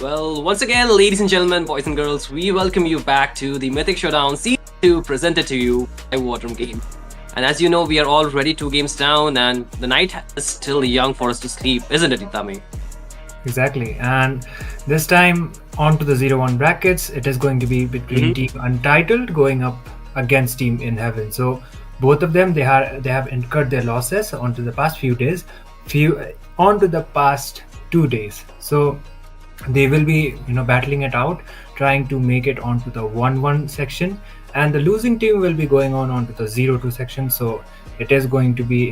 Well, once again, ladies and gentlemen, boys and girls, we welcome you back to the Mythic Showdown Season 2 presented to you by War Drum Games. And as you know, we are already 2 games down, and the night is still young for us to sleep, isn't it, Itami? Exactly. And this time, on to the 0-1 brackets, it is going to be between Team Untitled going up against Team In Heaven. So both of them, they have incurred their losses onto the past few days, onto the past 2 days. So they will be battling it out, trying to make it onto the 1-1 section, and the losing team will be going onto the 0-2 section. So it is going to be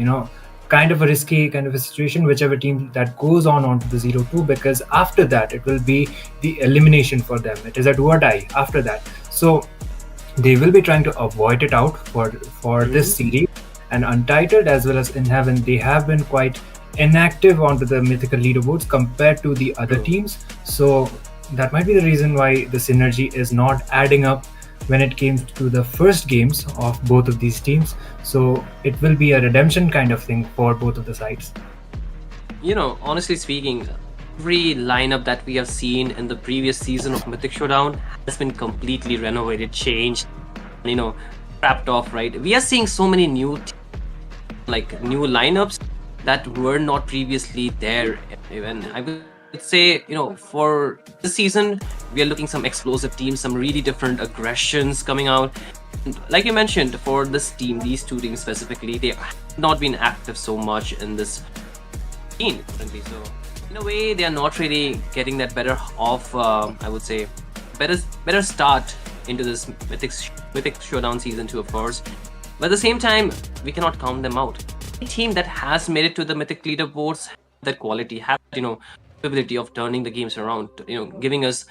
kind of a risky kind of a situation, whichever team that goes onto the 0-2, because after that it will be the elimination for them. It is a do or die after that. So they will be trying to avoid it out for this series. And Untitled as well as In Heaven, they have been quite inactive onto the mythical leaderboards compared to the other teams. So that might be the reason why the synergy is not adding up when it came to the first games of both of these teams. So it will be a redemption kind of thing for both of the sides. Honestly speaking, every lineup that we have seen in the previous season of Mythic Showdown has been completely renovated, changed, scrapped off, right? We are seeing so many new lineups that were not previously there. Even I would say, for this season, we are looking some explosive teams, some really different aggressions coming out. And like you mentioned, for this team, these 2 teams specifically, they have not been active so much in this scene currently. So in a way, they are not really getting that better off. I would say better start into this Mythic Showdown Season 2, of course. But at the same time, we cannot count them out. A team that has made it to the Mythic leaderboards, that quality, have ability of turning the games around, giving us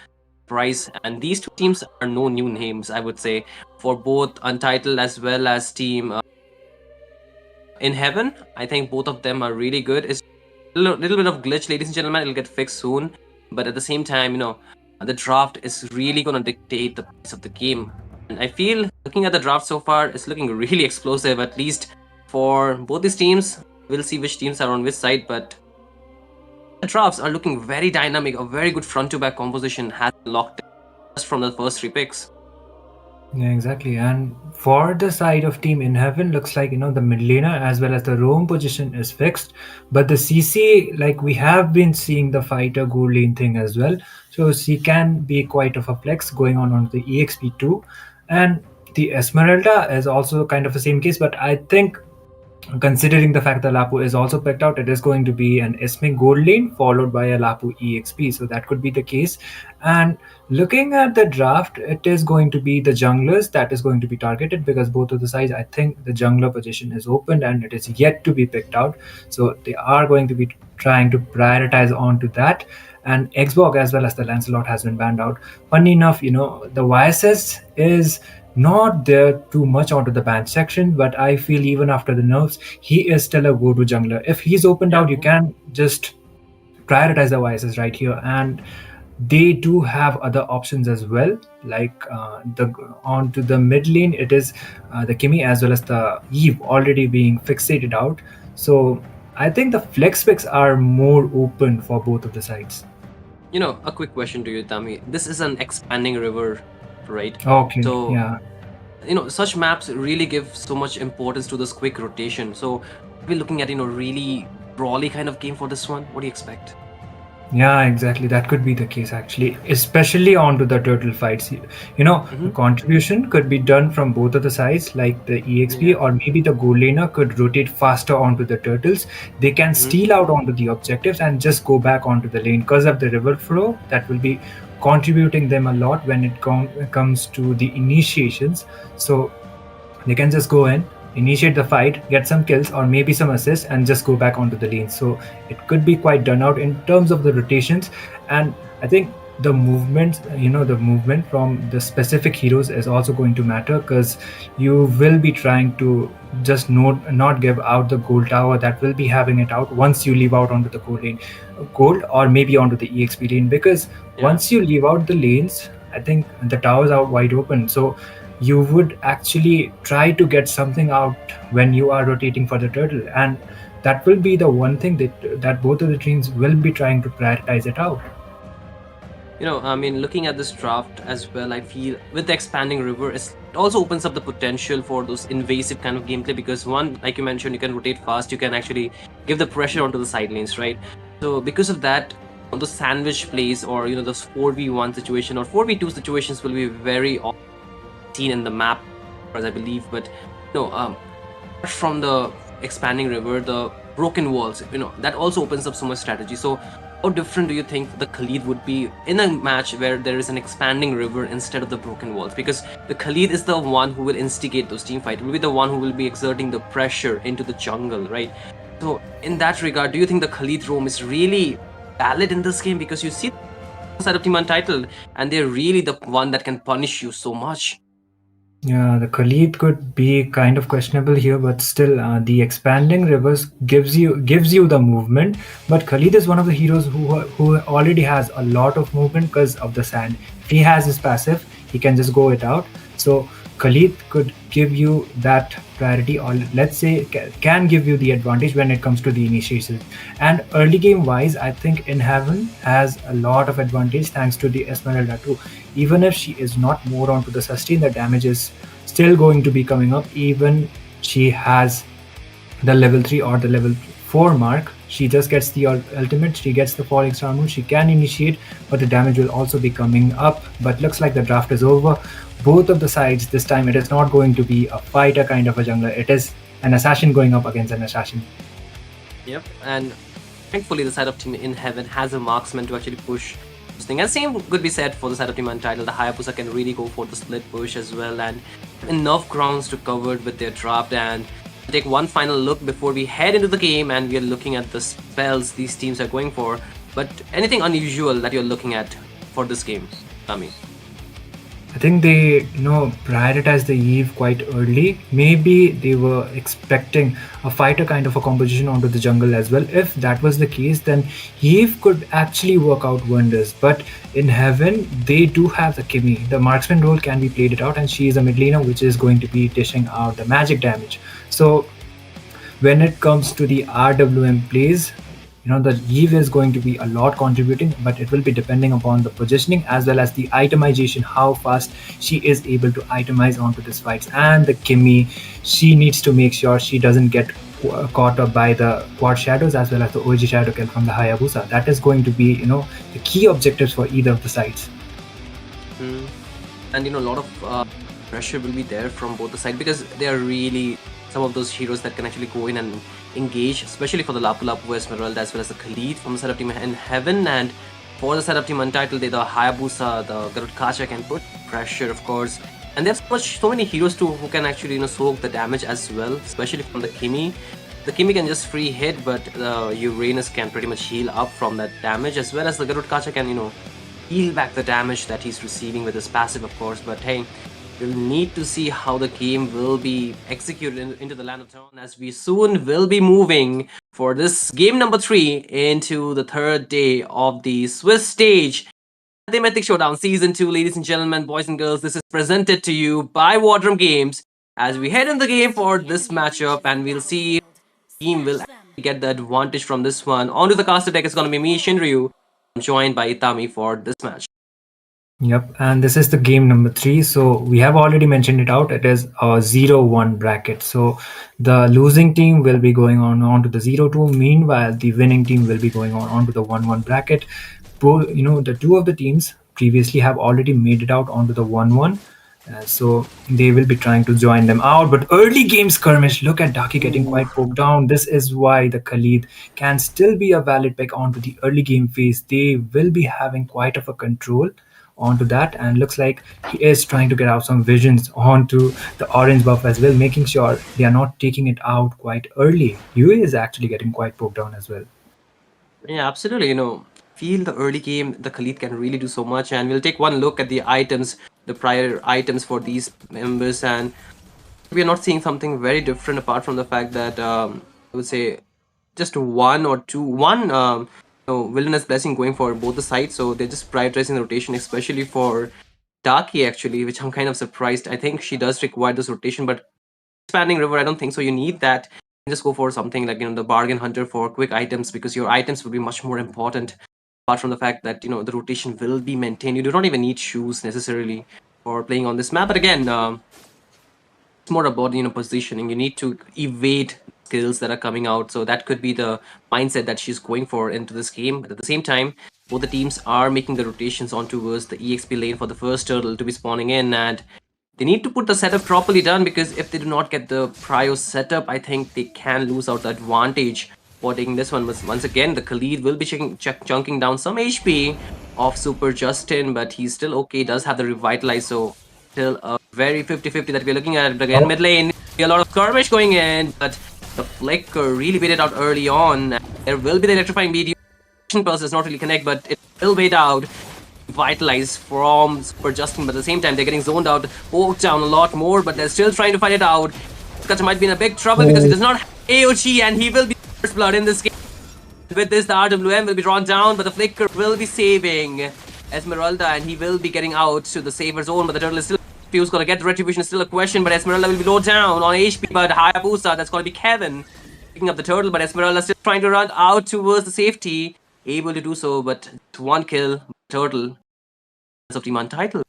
prize. And these 2 teams are no new names, I would say, for both Untitled as well as Team In Heaven. I think both of them are really good. It's a little bit of glitch, ladies and gentlemen. It'll get fixed soon. But at the same time, the draft is really going to dictate the pace of the game. And I feel, looking at the draft so far, it's looking really explosive, at least for both these teams. We'll see which teams are on which side, but the drafts are looking very dynamic. A very good front-to-back composition has been locked in just from the first 3 picks. Yeah, exactly. And for the side of Team In Heaven, looks like the mid laner as well as the roam position is fixed, but the CC, like we have been seeing the fighter gold lane thing as well, so she can be quite of a flex going on the EXP2. And the Esmeralda is also kind of the same case, but I think, considering the fact that Lapu is also picked out, it is going to be an Esme gold lane followed by a Lapu EXP. So that could be the case. And looking at the draft, it is going to be the junglers that is going to be targeted, because both of the sides, I think the jungler position is opened and it is yet to be picked out. So they are going to be trying to prioritize onto that. And Xbox as well as the Lancelot has been banned out. Funny enough, the YSS is not there too much onto the ban section, but I feel even after the nerfs, he is still a go-to jungler. If he's opened out, you can just prioritize the YSS right here. And they do have other options as well, like onto the mid lane, it is the Kimi as well as the Eve already being fixated out. So I think the flex picks are more open for both of the sides. A quick question to you, Tami. This is an expanding river, right? Okay. So, yeah. Such maps really give so much importance to this quick rotation. So we're looking at, really brawly kind of game for this one. What do you expect? Yeah, exactly. That could be the case actually, especially onto the turtle fights. The contribution could be done from both of the sides, like the EXP or maybe the gold laner could rotate faster onto the turtles. They can steal out onto the objectives and just go back onto the lane because of the river flow. That will be contributing them a lot when it comes to the initiations. So they can just go in, initiate the fight, get some kills or maybe some assists, and just go back onto the lane. So it could be quite done out in terms of the rotations. And I think the movement from the specific heroes is also going to matter, because you will be trying to just not give out the gold tower that will be having it out once you leave out onto the gold or maybe onto the EXP lane, because once you leave out the lanes, I think the towers are wide open. So you would actually try to get something out when you are rotating for the turtle, and that will be the one thing that both of the teams will be trying to prioritize it out. I mean, looking at this draft as well, I feel with the expanding river, it also opens up the potential for those invasive kind of gameplay because one, like you mentioned, you can rotate fast, you can actually give the pressure onto the side lanes, right? So because of that, those sandwich plays or those 4v1 situation or 4v2 situations will be very often seen in the map, as I believe. But apart from the expanding river, the broken walls, that also opens up so much strategy. So how different do you think the Khalid would be in a match where there is an expanding river instead of the broken walls? Because the Khalid is the one who will instigate those team fights, will be the one who will be exerting the pressure into the jungle, right? So in that regard, do you think the Khalid roam is really valid in this game? Because you see the side of Team Untitled, and they're really the one that can punish you so much. Yeah, the Khalid could be kind of questionable here, but still, the expanding rivers gives you the movement. But Khalid is one of the heroes who already has a lot of movement because of the sand. If he has his passive, he can just go it out. So Khalid could give you that priority, or let's say can give you the advantage when it comes to the initiation. And early game wise, I think In Heaven has a lot of advantage thanks to the Esmeralda too. Even if she is not more onto the sustain, the damage is still going to be coming up. Even she has the level 3 or the level 4 mark, she just gets the ultimate, she gets the falling star moon, she can initiate, but the damage will also be coming up. But looks like the draft is over. Both of the sides, this time it is not going to be a fighter kind of a jungler, it is an assassin going up against an assassin. Yep, and thankfully the side of Team In Heaven has a marksman to actually push this thing. And same could be said for the side of Team Untitled. The Hayabusa can really go for the split push as well, and enough grounds to cover with their draft. And take one final look before we head into the game, and we are looking at the spells these teams are going for. But anything unusual that you're looking at for this game, Tami? I think they, prioritized the Eve quite early. Maybe they were expecting a fighter kind of a composition onto the jungle as well. If that was the case, then Eve could actually work out wonders. But in Heaven, they do have the Kimmy. The marksman role can be played it out, and she is a mid laner, which is going to be dishing out the magic damage. So when it comes to the RWM plays, the Eve is going to be a lot contributing, but it will be depending upon the positioning as well as the itemization, how fast she is able to itemize onto this fights. And the Kimmy, she needs to make sure she doesn't get caught up by the quad shadows as well as the OG shadow kill from the Hayabusa. That is going to be, the key objectives for either of the sides. And a lot of pressure will be there from both the sides because they are really some of those heroes that can actually go in and engage, especially for the Lapu Lapu Esmeralda as well as the Khalid from the side of Team In Heaven. And for the side of Team Untitled, the Hayabusa, the Garud Kacha can put pressure, of course. And there's so many heroes too who can actually soak the damage as well, especially from the Kimmy. The Kimmy can just free hit, but the Uranus can pretty much heal up from that damage, as well as the Garud Kacha can heal back the damage that he's receiving with his passive, of course. But hey, we'll need to see how the game will be executed into the land of Town, as we soon will be moving for this game number 3 into the third day of the Swiss stage. The Mythic Showdown Season 2, ladies and gentlemen, boys and girls, this is presented to you by War Drum Games as we head in the game for this matchup, and we'll see if the team will actually get the advantage from this one. Onto the caster deck is going to be me, Shinryu. I'm joined by Itami for this match. Yep, and this is the game number 3. So we have already mentioned it out. It is a 0-1 bracket. So the losing team will be going on to the 0-2. Meanwhile, the winning team will be going on to the 1-1 bracket. The two of the teams previously have already made it out onto the 1-1. So they will be trying to join them out. But early game skirmish, look at Daki getting quite poked down. This is why the Khalid can still be a valid pick onto the early game phase. They will be having quite of a control onto that, and looks like he is trying to get out some visions onto the orange buff as well, making sure they are not taking it out quite early. Yui is actually getting quite poked down as well. Yeah, absolutely. Feel the early game, the Khalid can really do so much. And we'll take one look at the items, the prior items for these members. And we are not seeing something very different apart from the fact that I would say just one Wilderness Blessing going for both the sides. So they're just prioritizing the rotation, especially for Daki, actually, which I'm kind of surprised. I think she does require this rotation, but Expanding River, I don't think so. You need that. Just go for something like the Bargain Hunter for quick items, because your items will be much more important apart from the fact that the rotation will be maintained. You do not even need shoes necessarily for playing on this map. But again, it's more about positioning. You need to evade skills that are coming out. So that could be the mindset that she's going for into this game. But at the same time, both the teams are making the rotations on towards the EXP lane for the first turtle to be spawning in, and they need to put the setup properly done, because if they do not get the prio setup, I think they can lose out the advantage for taking this one. But once again, the Khalid will be chunking down some HP of Super Justin, but he's still okay, does have the revitalize, so still a very 50-50 that we're looking at. But again, mid lane, a lot of skirmish going in, but the Flicker really waited out early on. There will be the electrifying beat. Pulse does not really connect, but it will wait out. Vitalize from Super Justin, but at the same time they're getting zoned out, poked down a lot more, but they're still trying to fight it out. Cutter might be in a big trouble because he does not have AOG, and he will be first blood in this game. With this, the RWM will be drawn down, but the Flicker will be saving Esmeralda, and he will be getting out to the safer zone, but the turtle is still who's gonna get the retribution is still a question, but Esmeralda will be low down on HP, but Hayabusa, that's gonna be Kevin picking up the turtle, but Esmeralda still trying to run out towards the safety, able to do so, but it's one kill, turtle of Team Untitled.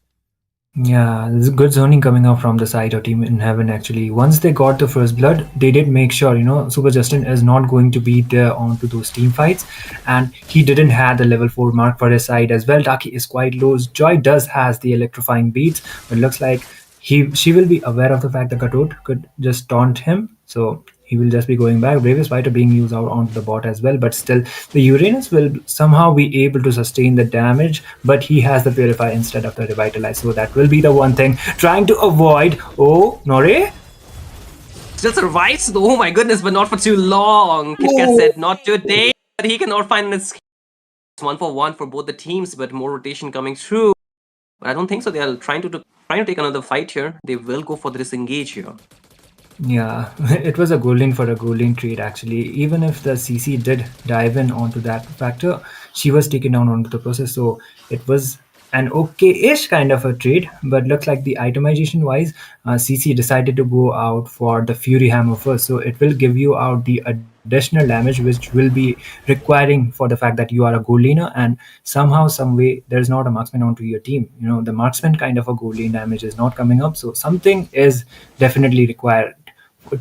Yeah, there's good zoning coming up from the side of Team in Heaven actually. Once they got the first blood, they did make sure, Super Justin is not going to be there onto those team fights. And he didn't have the level 4 mark for his side as well. Taki is quite low. Joy does has the electrifying beats, but looks like she will be aware of the fact that Katot could just taunt him. So he will just be going back. Bravest Fighter being used out onto the bot as well, but still the Uranus will somehow be able to sustain the damage, but he has the Purify instead of the Revitalize, so that will be the one thing trying to avoid. Oh, Nore? Still survives, oh my goodness, but not for too long. KitKat said not today, but he cannot find an escape. It's 1-for-1 for both the teams, but more rotation coming through. But I don't think so. They are trying to take another fight here. They will go for the disengage here. Yeah, it was a golden for a golden trade actually. Even if the CC did dive in onto that factor, she was taken down onto the process. So it was an okay-ish kind of a trade, but looks like the itemization wise, CC decided to go out for the Fury Hammer first. So it will give you out the additional damage, which will be requiring for the fact that you are a gold laner, and somehow, some way, there's not a marksman onto your team. The marksman kind of a gold lane damage is not coming up. So something is definitely required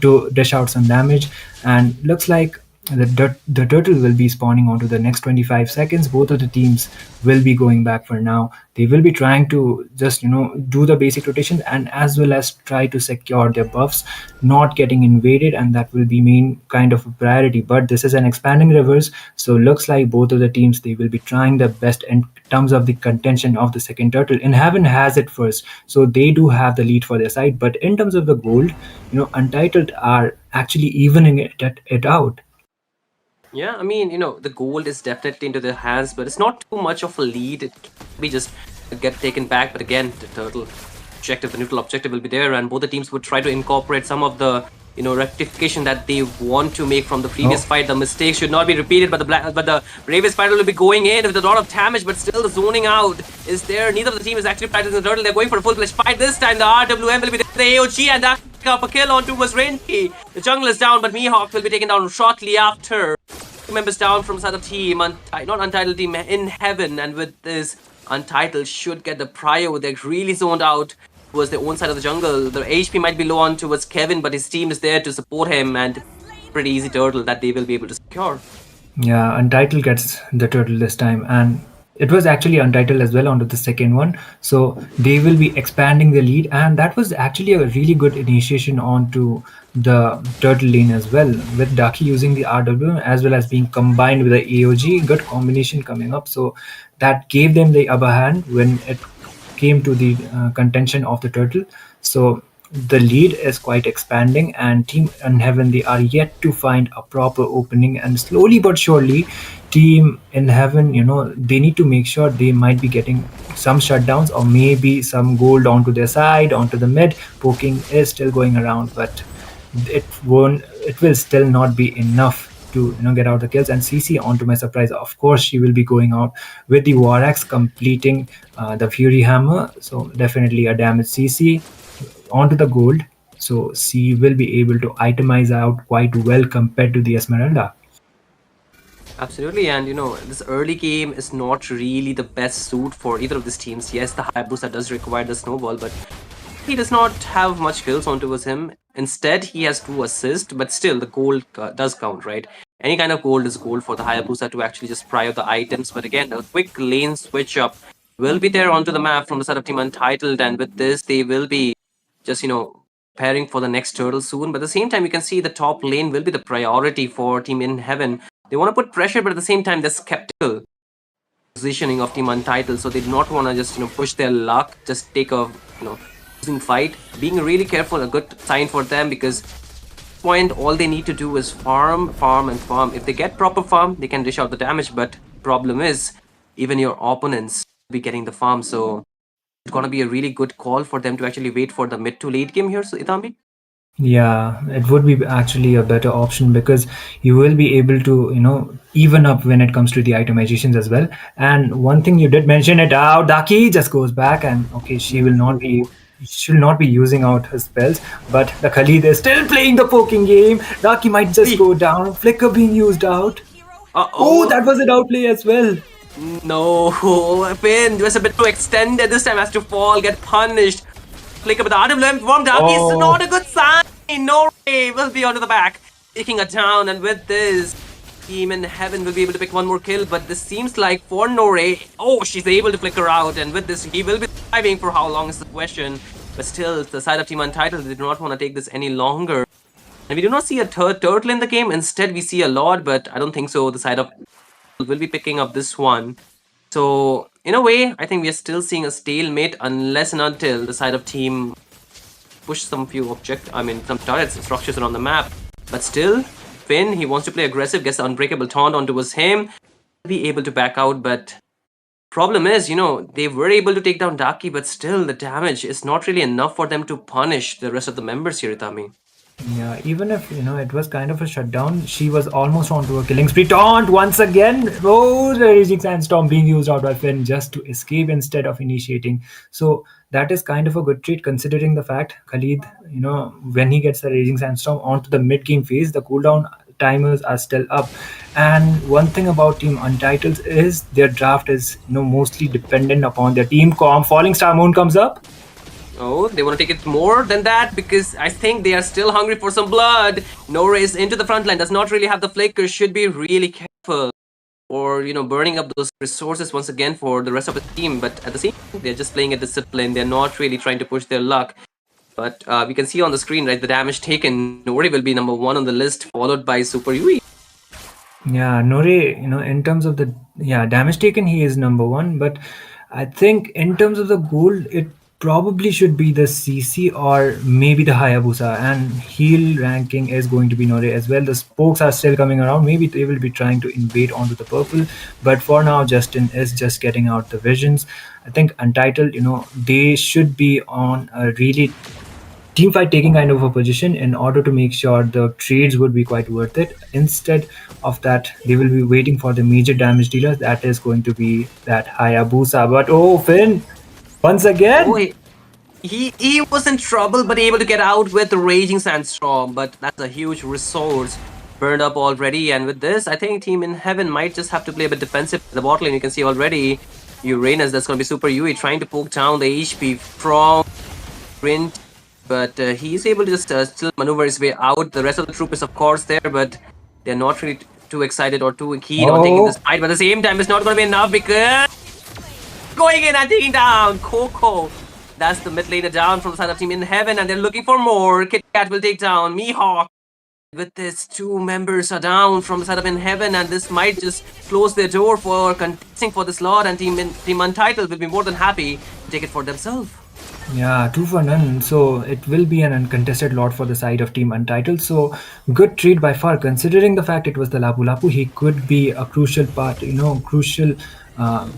to dish out some damage, and looks like the turtle will be spawning onto the next 25 seconds. Both of the teams will be going back for now. They will be trying to just do the basic rotation, and as well as try to secure their buffs not getting invaded, and that will be main kind of a priority. But this is an expanding reverse, so looks like both of the teams, they will be trying their best in terms of the contention of the second turtle. In Heaven has it first, so they do have the lead for their side, but in terms of the gold, Untitled are actually evening it out. Yeah, I mean, the gold is definitely into their hands, but it's not too much of a lead. It can be just get taken back. But again, the turtle objective, the neutral objective will be there, and both the teams would try to incorporate some of the rectification that they want to make from the previous fight. The mistakes should not be repeated, but the Bravest Fighter will be going in with a lot of damage, but still the zoning out is there. Neither of the team is actually practicing the turtle. They're going for a full-fledged fight this time. The RWM will be there, the AOG, and that up a kill onto was Renki. The jungle is down, but Mihawk will be taken down shortly after. Two members down from side of team, not Untitled team in Heaven, and with this, Untitled should get the prio. They're really zoned out towards their own side of the jungle. The HP might be low on towards Kevin, but his team is there to support him, and pretty easy turtle that they will be able to secure. Yeah, Untitled gets the turtle this time, and it was actually Untitled as well onto the second one. So they will be expanding the lead, and that was actually a really good initiation onto the turtle lane as well, with Daki using the RW as well as being combined with the AOG. Good combination coming up, so that gave them the upper hand when it came to the contention of the turtle. So the lead is quite expanding, and Team in Heaven, they are yet to find a proper opening, and slowly but surely Team in Heaven, they need to make sure they might be getting some shutdowns or maybe some gold onto their side, onto the mid. Poking is still going around, but it will still not be enough to get out the kills. And CC, onto my surprise, of course, she will be going out with the War Axe, completing the Fury Hammer. So definitely a damage CC onto the gold, so she will be able to itemize out quite well compared to the Esmeralda. Absolutely, and this early game is not really the best suit for either of these teams. Yes, the Hayabusa does require the snowball, but he does not have much kills on towards him. Instead, he has 2 assists, but still the gold does count, right? Any kind of gold is gold for the Hayabusa to actually just pry out the items. But again, a quick lane switch up will be there onto the map from the side of Team Untitled, and with this, they will be just preparing for the next turtle soon. But at the same time, you can see the top lane will be the priority for Team In Heaven. They want to put pressure, but at the same time, they're skeptical positioning of Team Untitled, so they do not want to just push their luck, just take a losing fight. Being really careful, a good sign for them, because point all they need to do is farm, farm, and farm. If they get proper farm, they can dish out the damage. But problem is, even your opponents will be getting the farm, so it's gonna be a really good call for them to actually wait for the mid to late game here. So Itambi. Yeah, it would be actually a better option because you will be able to, even up when it comes to the itemizations as well. And one thing you did mention it out, Daki just goes back and okay, she will not be using out her spells, but the Khalid is still playing the poking game. Daki might just go down, Flicker being used out. Oh, that was an outplay as well. No, Finn was a bit too extended. This time has to fall, get punished. Flicker with the RWM from Daki is not a good sign. No way, will be onto the back, taking it down, and with this, Team In Heaven will be able to pick one more kill. But this seems like for Nore, she's able to flicker out, and with this, he will be surviving for how long is the question. But still, the side of Team Untitled, they do not want to take this any longer. And we do not see a third turtle in the game. Instead, we see a lot, but I don't think so. The side of will be picking up this one. So, in a way, I think we are still seeing a stalemate unless and until the side of team push some some turrets, structures around the map. But still, Finn, he wants to play aggressive, gets the unbreakable taunt onto him, be able to back out, but problem is, they were able to take down Daki, but still the damage is not really enough for them to punish the rest of the members here, Itami. Yeah, even if it was kind of a shutdown, she was almost onto a killing spree. Taunt once again. Oh, the Raging Sandstorm being used out by Finn just to escape instead of initiating. So that is kind of a good trait considering the fact Khalid, when he gets the Raging Sandstorm onto the mid game phase, the cooldown timers are still up. And one thing about Team Untitled is their draft is mostly dependent upon their team comp. Falling Star Moon comes up. Oh, they want to take it more than that because I think they are still hungry for some blood. Nora is into the front line, does not really have the flicker, should be really careful or, burning up those resources once again for the rest of the team. But at the same time, they're just playing a discipline. They're not really trying to push their luck. But we can see on the screen, right, the damage taken. Nori will be number 1 on the list, followed by Super Yui. Yeah, Nori, in terms of the damage taken, he is number 1. But I think in terms of the gold, it probably should be the CC or maybe the Hayabusa, and heal ranking is going to be Nore as well. The spokes are still coming around. Maybe they will be trying to invade onto the purple, but for now, Justin is just getting out the visions. I think Untitled, they should be on a really team fight taking kind of a position in order to make sure the trades would be quite worth it. Instead of that, they will be waiting for the major damage dealer. That is going to be that Hayabusa. But oh, Finn, once again. Oh, he was in trouble, but able to get out with the Raging Sandstorm. But that's a huge resource burned up already. And with this, I think Team In Heaven might just have to play a bit defensive. The bot lane, you can see already Uranus, that's going to be Super Yui, trying to poke down the HP from Print. But he's able to just still maneuver his way out. The rest of the troop is, of course, there, but they're not really too excited or too keen on taking this fight. But at the same time, it's not going to be enough because going in and taking down Coco. That's the mid laner down from the side of Team In Heaven, and they're looking for more. Kit Kat will take down Mihawk. With this, 2 members are down from the side of In Heaven, and this might just close their door for contesting for this lot, and Team Untitled will be more than happy to take it for themselves. Yeah, 2 for none. So it will be an uncontested lot for the side of Team Untitled. So good trade by far, considering the fact it was the Lapu Lapu. He could be a crucial part, crucial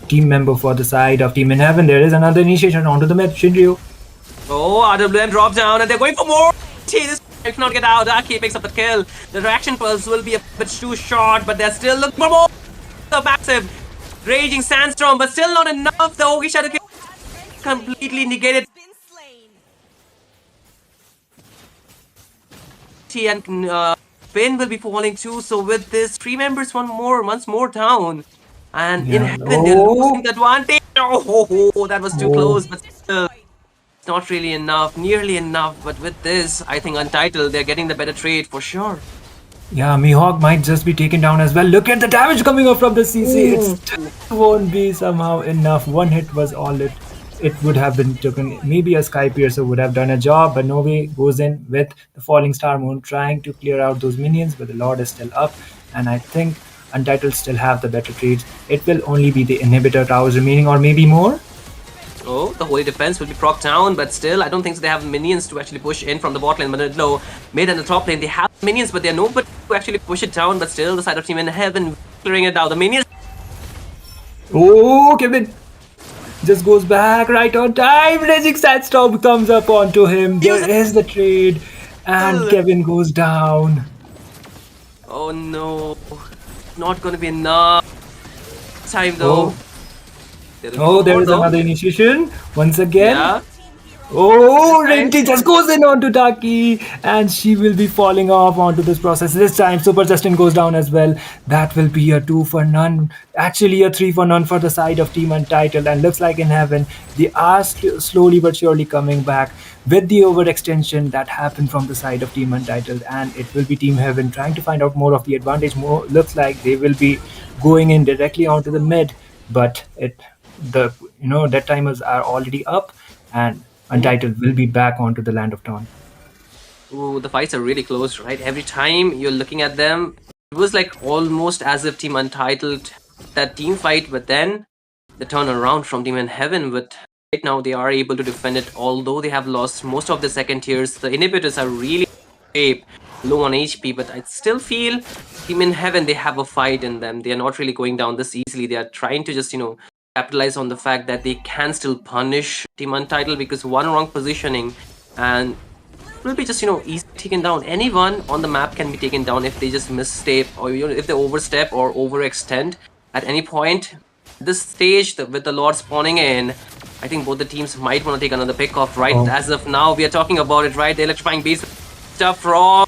team member for the side of Team In Heaven. There is another initiation onto the mid, Shinryu. Oh, RWM drop down and they're going for more. This cannot get out. Aki picks up the kill. The reaction pulse will be a bit too short, but they're still looking for more. The massive Raging Sandstorm, but still not enough. The Ogi Shadow kill completely negated. And Finn will be falling too. So with this, 3 members once more down. And in Yeah. heaven, they're losing the advantage. Oh, that was too Oh. close, but still, it's not really enough, nearly enough. But with this, I think Untitled, they're getting the better trade for sure. Yeah, Mihawk might just be taken down as well. Look at the damage coming up from the CC. It still won't be somehow enough. One hit was all it would have been taken. Maybe a Sky Piercer would have done a job, but Novi goes in with the Falling Star Moon trying to clear out those minions, but the Lord is still up. And I think Untitled still have the better trades. It will only be the inhibitor towers remaining, or maybe more. Oh, the Holy Defense will be procced down, but still, I don't think so they have minions to actually push in from the bot lane. But no, mid and the top lane, they have minions, but they're nobody to actually push it down. But still, the side of Team in Heaven clearing it down. The minions. Oh, Kevin just goes back right on time. Raging Sandstorm comes up onto him. There is the trade, and Kevin goes down. Oh no, not gonna be enough time though. Oh, there is another initiation once again. Yeah. Oh, Rinty just goes in onto Taki, and she will be falling off onto this process. This time, Super Justin goes down as well. That will be a 2 for none. Actually, a 3 for none for the side of Team Untitled. And looks like in Heaven, they are slowly but surely coming back with the overextension that happened from the side of Team Untitled. And it will be Team Heaven trying to find out more of the advantage. More looks like they will be going in directly onto the mid, but dead timers are already up, and Untitled will be back onto the land of Dawn. Ooh, the fights are really close, right? Every time you're looking at them, it was like almost as if Team Untitled that team fight, but then the turnaround from Team in Heaven. But right now they are able to defend it, although they have lost most of the second tiers. The inhibitors are really low on HP, but I still feel Team in Heaven, they have a fight in them. They are not really going down this easily. They are trying to just, capitalize on the fact that they can still punish Team Untitled, because one wrong positioning and will be just easily taken down. Anyone on the map can be taken down if they just misstep, or if they overstep or overextend at any point. This stage with the Lord spawning in, I think both the teams might want to take another pick off, right? As of now, we are talking about it, right? The electrifying beast stuff from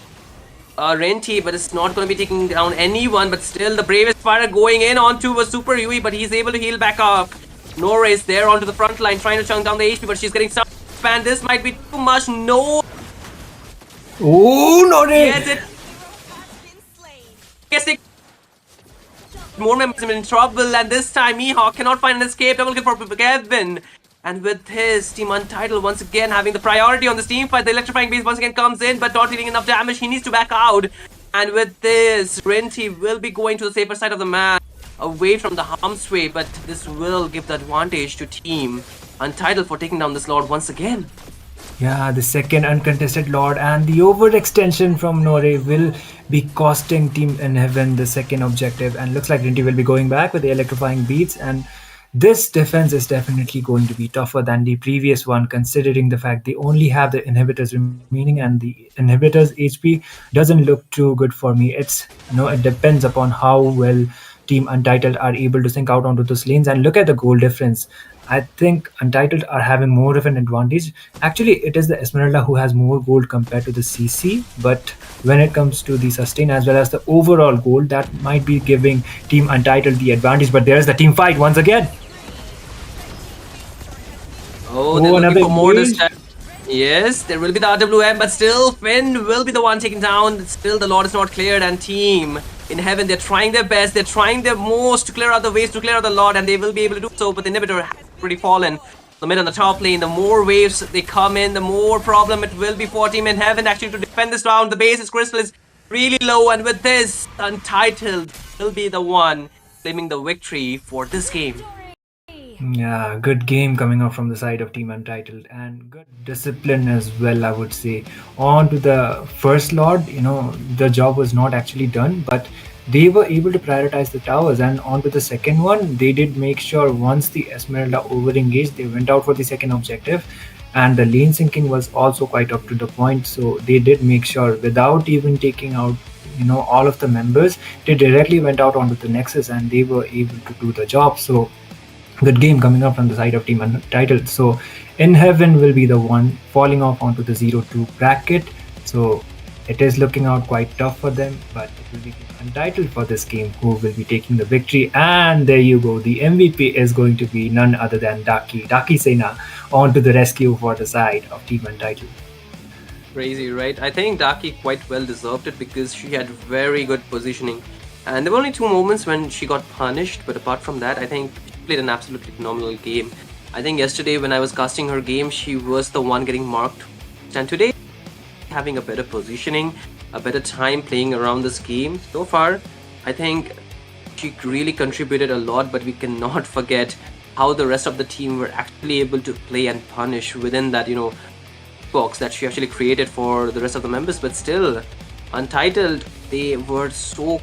Renty, but it's not going to be taking down anyone. But still, the bravest fighter going in onto a Super Yui, but he's able to heal back up. Nora is there onto the front line, trying to chunk down the HP, but she's getting some span. This might be too much. No. Oh, Nora! Yes, it. Guessing. More members are in trouble, and this time Mihawk cannot find an escape. Double kill for Kevin. And with his Team Untitled once again having the priority on this team fight, the electrifying beast once again comes in, but not dealing enough damage. He needs to back out. And with this, Renty will be going to the safer side of the map, away from the harm's way, but this will give the advantage to Team Untitled for taking down this Lord once again. Yeah, the second uncontested Lord, and the overextension from Nore will be costing Team in Heaven the second objective, and looks like Rinty will be going back with the electrifying beats. And this defense is definitely going to be tougher than the previous one, considering the fact they only have the inhibitors remaining, and the inhibitors HP doesn't look too good for me. It depends upon how well Team Untitled are able to sync out onto those lanes. And look at the goal difference. I think Untitled are having more of an advantage. Actually, it is the Esmeralda who has more gold compared to the CC, but when it comes to the sustain as well as the overall gold, that might be giving Team Untitled the advantage. But there's the team fight once again. Oh, they're looking for more this time. Yes, there will be the RWM, but still Finn will be the one taken down. Still, the Lord is not cleared, and Team in Heaven, they're trying their best. They're trying their most to clear out the waves, to clear out the Lord, and they will be able to do so. But the inhibitor has already fallen. The mid on the top lane, the more waves they come in, the more problem it will be for Team in Heaven actually to defend this round. The base's crystal is really low, and with this, Untitled will be the one claiming the victory for this game. Yeah, good game coming out from the side of Team Untitled, and good discipline as well, I would say. On to the first Lord, the job was not actually done, but they were able to prioritize the towers. And on to the second one, they did make sure once the Esmeralda over-engaged, they went out for the second objective, and the lane syncing was also quite up to the point. So they did make sure, without even taking out all of the members, they directly went out onto the Nexus, and they were able to do the job. So good game coming up from the side of Team Untitled. So in Heaven will be the one falling off onto the 0-2 bracket. So it is looking out quite tough for them, but it will be Team Untitled for this game who will be taking the victory. And there you go, the MVP is going to be none other than Daki Sena, on to the rescue for the side of Team Untitled. Crazy, right? I think Daki quite well deserved it because she had very good positioning. And there were only 2 moments when she got punished, but apart from that, I think she played an absolutely phenomenal game. I think yesterday when I was casting her game, she was the one getting marked. And today, having a better positioning, a better time playing around this game. So far, I think she really contributed a lot, but we cannot forget how the rest of the team were actually able to play and punish within that, box that she actually created for the rest of the members. But still, Untitled, they were so,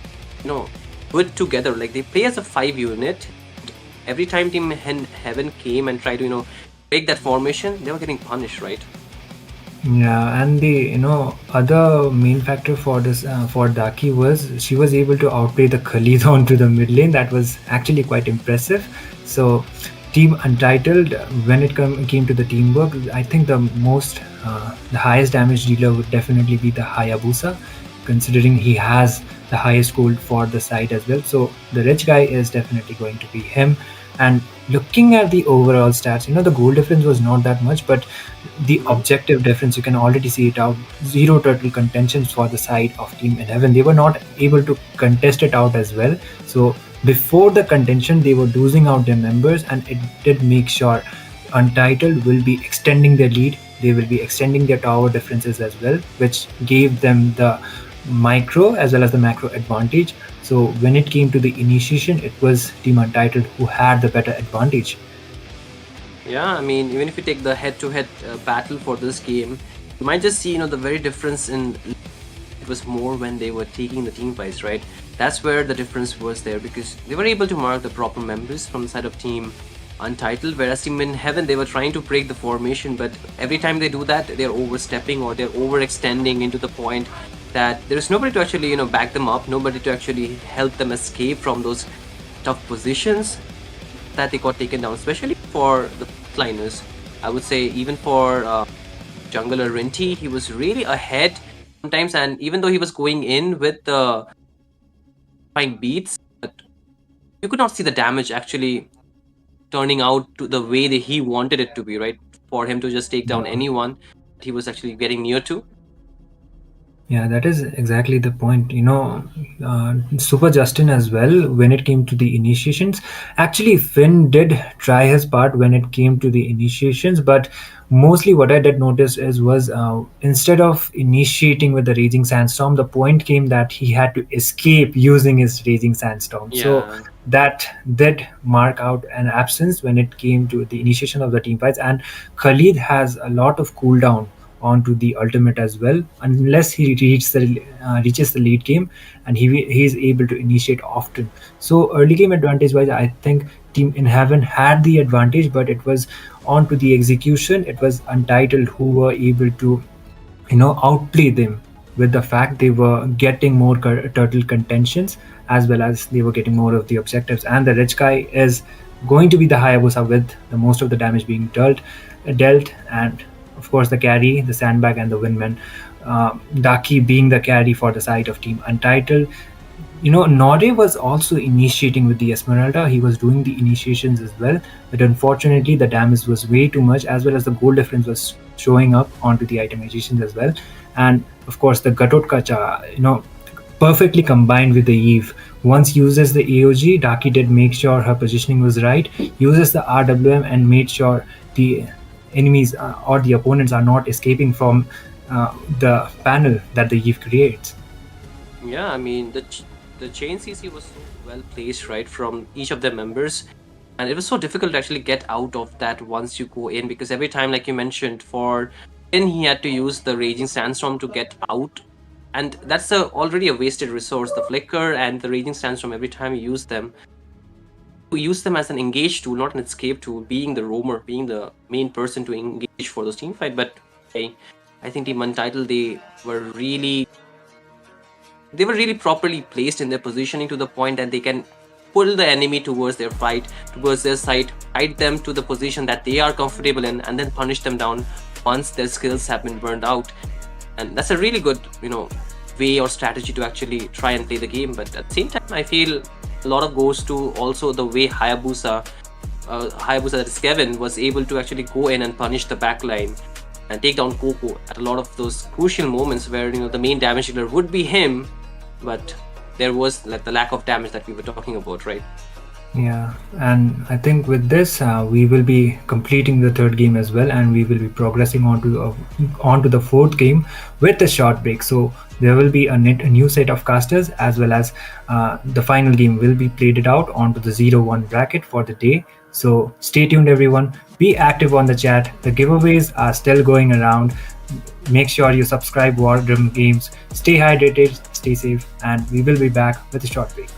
good together. Like, they play as a 5 unit. Every time Team Heaven came and tried to, break that formation, they were getting punished, right? Yeah, and the other main factor for this for Daki was she was able to outplay the Khalid onto the mid lane. That was actually quite impressive. So, Team Untitled, when it came to the teamwork, I think the highest damage dealer would definitely be the Hayabusa, considering he has the highest gold for the side as well. So the rich guy is definitely going to be him. And looking at the overall stats, the goal difference was not that much, but the objective difference, you can already see it out. 0 turtle contentions for the side of Team 11. They were not able to contest it out as well. So before the contention, they were losing out their members, and it did make sure Untitled will be extending their lead. They will be extending their tower differences as well, which gave them the micro as well as the macro advantage. So when it came to the initiation, it was Team Untitled who had the better advantage. Yeah, I mean, even if you take the head-to-head battle for this game, you might just see, the very difference in it was more when they were taking the team fights, right? That's where the difference was there, because they were able to mark the proper members from the side of Team Untitled, whereas Team in Heaven, they were trying to break the formation, but every time they do that, they're overstepping or they're overextending into the point that there's nobody to actually, back them up, nobody to actually help them escape from those tough positions that they got taken down, especially for the liners. I would say even for jungler Rinty, he was really ahead sometimes, and even though he was going in with the fine beats, but you could not see the damage actually turning out to the way that he wanted it to be, right? For him to just take down anyone that he was actually getting near to. Yeah, that is exactly the point. Super Justin as well, when it came to the initiations. Actually, Finn did try his part when it came to the initiations, but mostly what I did notice was instead of initiating with the Raging Sandstorm, the point came that he had to escape using his Raging Sandstorm. Yeah. So that did mark out an absence when it came to the initiation of the team fights. And Khalid has a lot of cooldown onto the ultimate as well, unless he reaches the late game, and he is able to initiate often. So early game advantage wise, I think Team in Heaven had the advantage, but it was onto the execution. It was Untitled who were able to outplay them, with the fact they were getting more turtle contentions as well as they were getting more of the objectives. And the rich guy is going to be the Hayabusa, with the most of the damage being dealt, and of course the carry, the sandbag, and the windman. Daki being the carry for the side of Team Untitled. Nore was also initiating with the Esmeralda. He was doing the initiations as well, but unfortunately the damage was way too much, as well as the goal difference was showing up onto the itemizations as well. And of course the Gatot Kacha, perfectly combined with the Eve. Once uses the AOG, Daki did make sure her positioning was right, uses the RWM and made sure the enemies or the opponents are not escaping from the panel that the Eve creates. Yeah, I mean, the chain CC was so well placed, right, from each of their members. And it was so difficult to actually get out of that once you go in, because every time, like you mentioned, for Finn, he had to use the Raging Sandstorm to get out. And that's already a wasted resource. The Flicker and the Raging Sandstorm, every time you use them as an engage tool, not an escape tool, being the roamer, being the main person to engage for those team fight. But I think Team Untitled, they were really properly placed in their positioning to the point that they can pull the enemy towards their fight, towards their side, hide them to the position that they are comfortable in, and then punish them down once their skills have been burned out. and that's a really good way or strategy to actually try and play the game. But at the same time, I feel a lot of goes to also the way Hayabusa, that is Kevin, was able to actually go in and punish the backline and take down Coco at a lot of those crucial moments where the main damage dealer would be him, but there was like the lack of damage that we were talking about, right? Yeah, and I think with this, we will be completing the third game as well, and we will be progressing onto the fourth game with a short break. So there will be a new set of casters, as well as the final game will be played it out onto the 0-1 bracket for the day. So stay tuned, everyone. Be active on the chat. The giveaways are still going around. Make sure you subscribe War Drum Games. Stay hydrated, stay safe, and we will be back with a short break.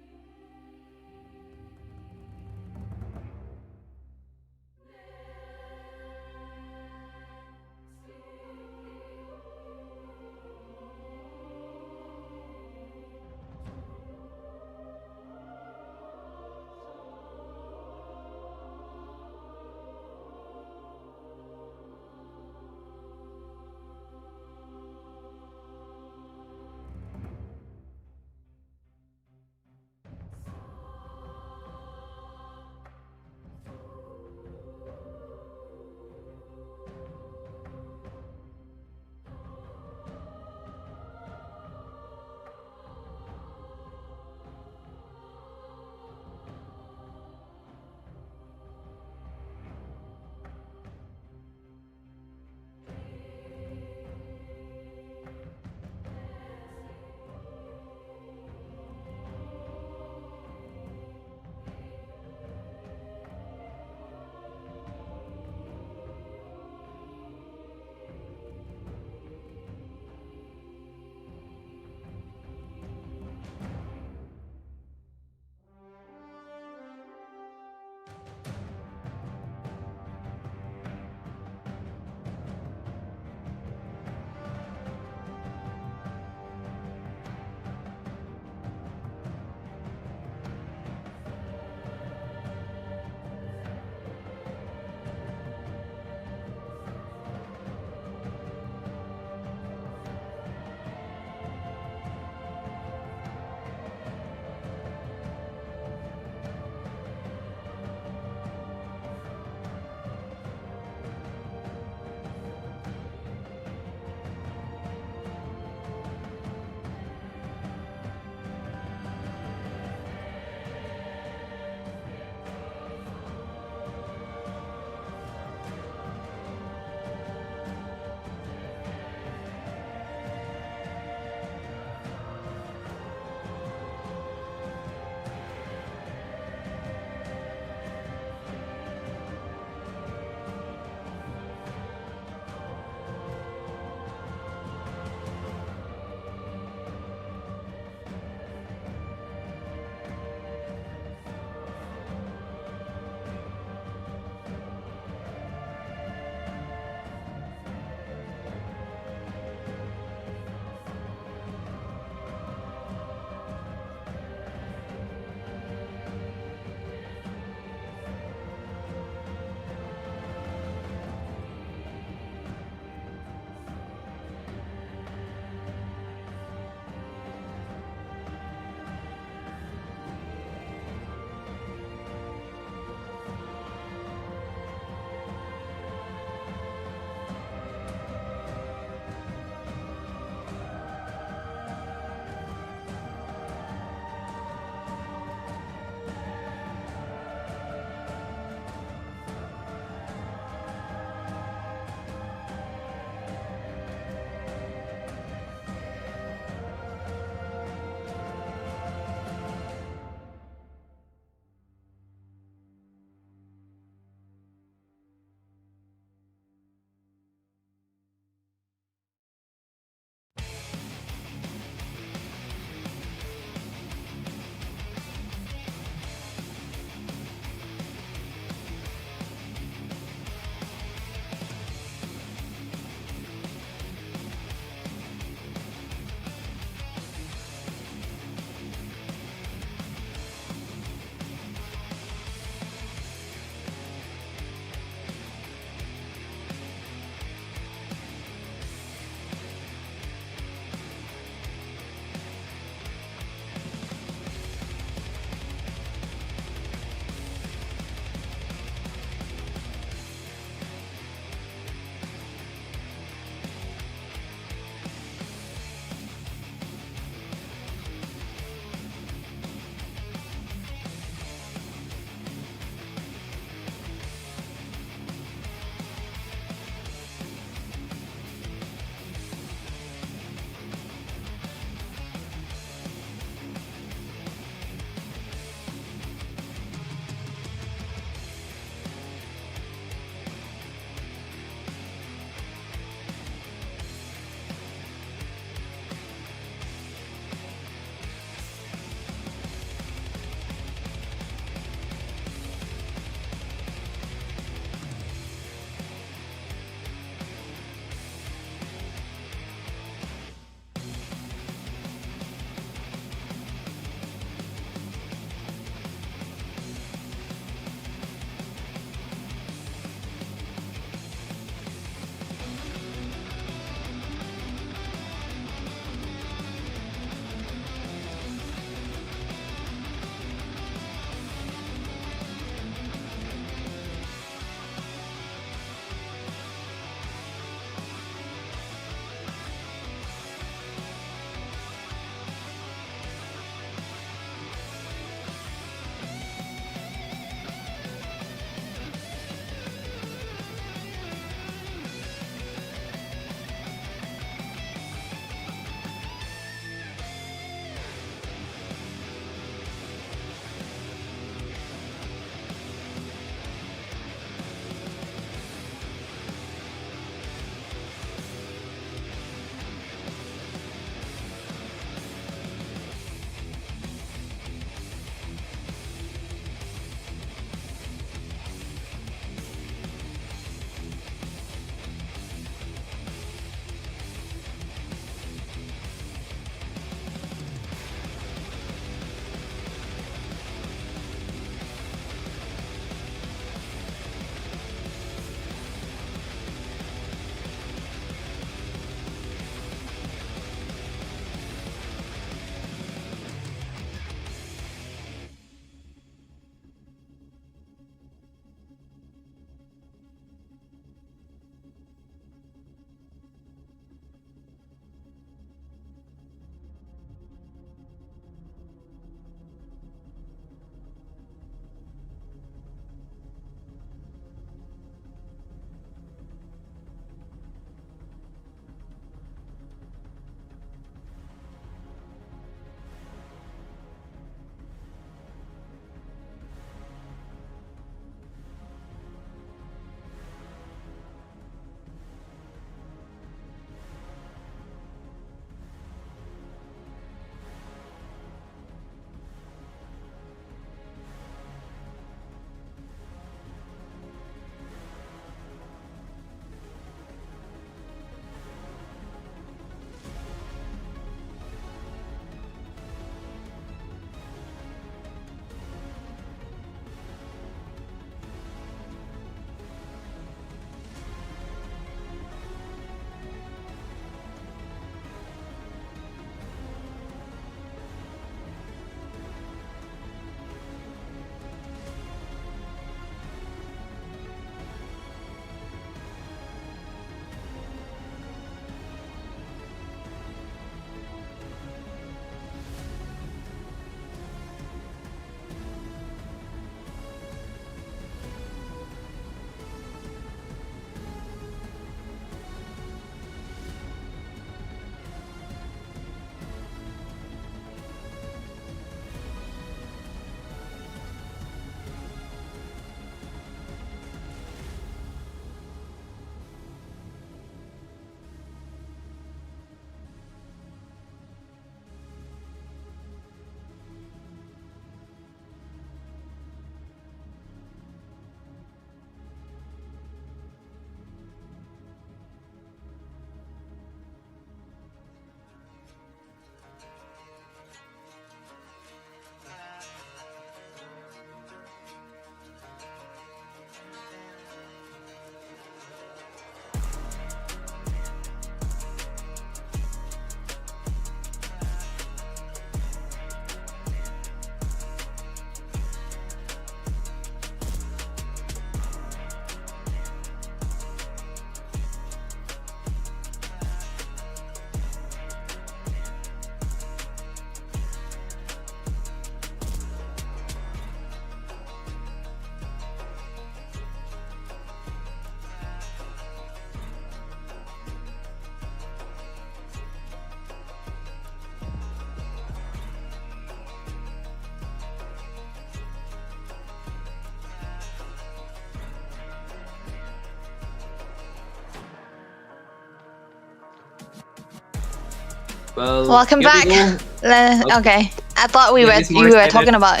Well, Welcome here back. we go. Okay. I thought Yeah, he's more we were excited. talking about,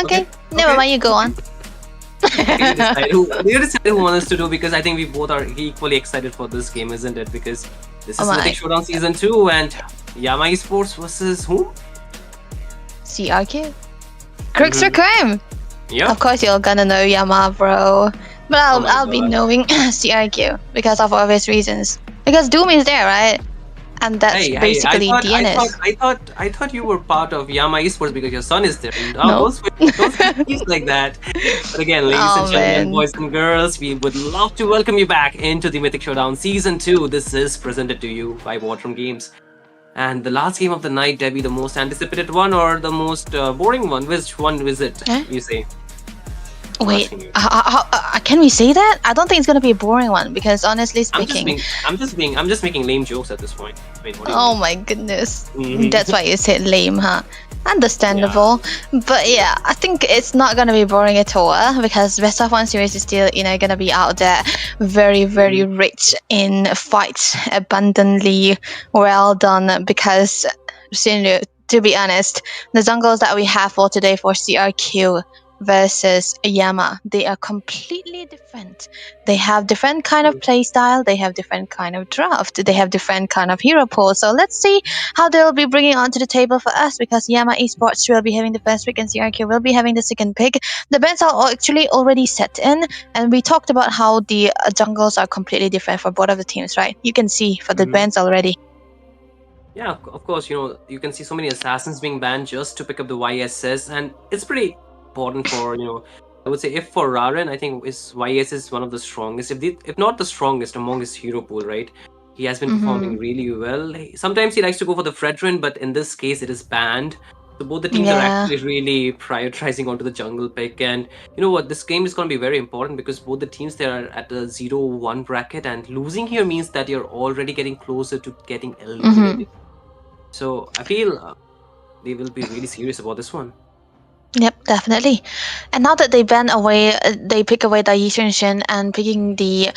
Okay. Never mind, you go on. You decide who wants to do, because I think we both are equally excited for this game, isn't it? Because this Oh is my. Mythic Showdown Season 2 and Yama Esports versus whom? CRQ. Crooks or crime? Yeah. Of course you're gonna know Yama, bro. But Oh my I'll be God. knowing CRQ because of obvious reasons. Because Doom is there, right? And that's Hey, basically DNS. I thought you were part of Yama Esports because your son is there. No. Don't speak like that. But again, ladies Oh, and gentlemen, man. boys and girls, we would love to welcome you back into the Mythic Showdown Season 2. This is presented to you by War Drum Games. And the last game of the night, Debbie, the most anticipated one or the most boring one? Which one is it, Huh? you say? Wait, asking you. can we say that? I don't think it's gonna be a boring one because honestly speaking, I'm just making lame jokes at this point. I mean, what do you oh mean? my goodness, Mhm. that's why you said lame, huh? Understandable, but yeah, I think it's not gonna be boring at all because best of one series is still gonna be out there, very rich in fights, abundantly well done. Because to be honest, the jungles that we have for today for CRQ versus Yama, they are completely different. They have different kind of playstyle, they have different kind of draft, they have different kind of hero pool. So let's see how they'll be bringing onto the table for us, because Yama Esports will be having the first pick and CRQ will be having the second pick. The bans are actually already set in, and we talked about how the jungles are completely different for both of the teams, right? You can see for the bans already. Yeah, of course, you can see so many assassins being banned just to pick up the YSS, and it's pretty important for, I would say, if for Raren, I think YSS is one of the strongest, if not the strongest among his hero pool, right? He has been performing really well. Sometimes he likes to go for the Fredrin, but in this case, it is banned. So both the teams are actually really prioritizing onto the jungle pick. And you know what? This game is going to be very important because both the teams, they are at a 0-1 bracket, and losing here means that you're already getting closer to getting eliminated. So I feel they will be really serious about this one. Yep, definitely. And now that they ban away, they pick away the Yi Shin and picking the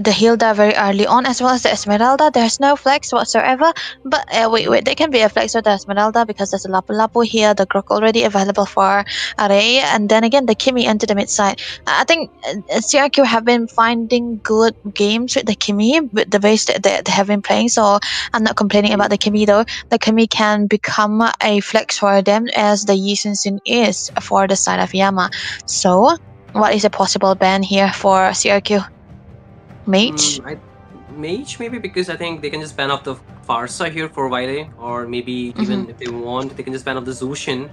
Hilda very early on, as well as the Esmeralda. There's no flex whatsoever. But wait, there can be a flex with the Esmeralda because there's a Lapu Lapu here, the Grok already available for Array, and then again the Kimi into the mid side. I think CRQ have been finding good games with the Kimi, with the base that they have been playing. So I'm not complaining about the Kimi though. The Kimi can become a flex for them as the Yi Shin is for the side of Yama. So, what is a possible ban here for CRQ? Mage? Mage, maybe, because I think they can just ban off the Farsa here for Vile, or maybe even if they want, they can just ban off the Zushin,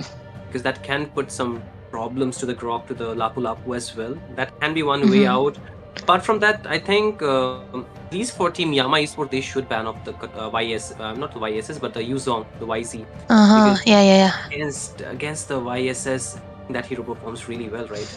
because that can put some problems to the Grok, to the Lapu Lapu as well. That can be one way out. Apart from that, I think at least for Team Yama Esports, they should ban off the YS, not the YSS, but the Yuzong, the YZ. Yeah. Against the YSS, that hero performs really well, right?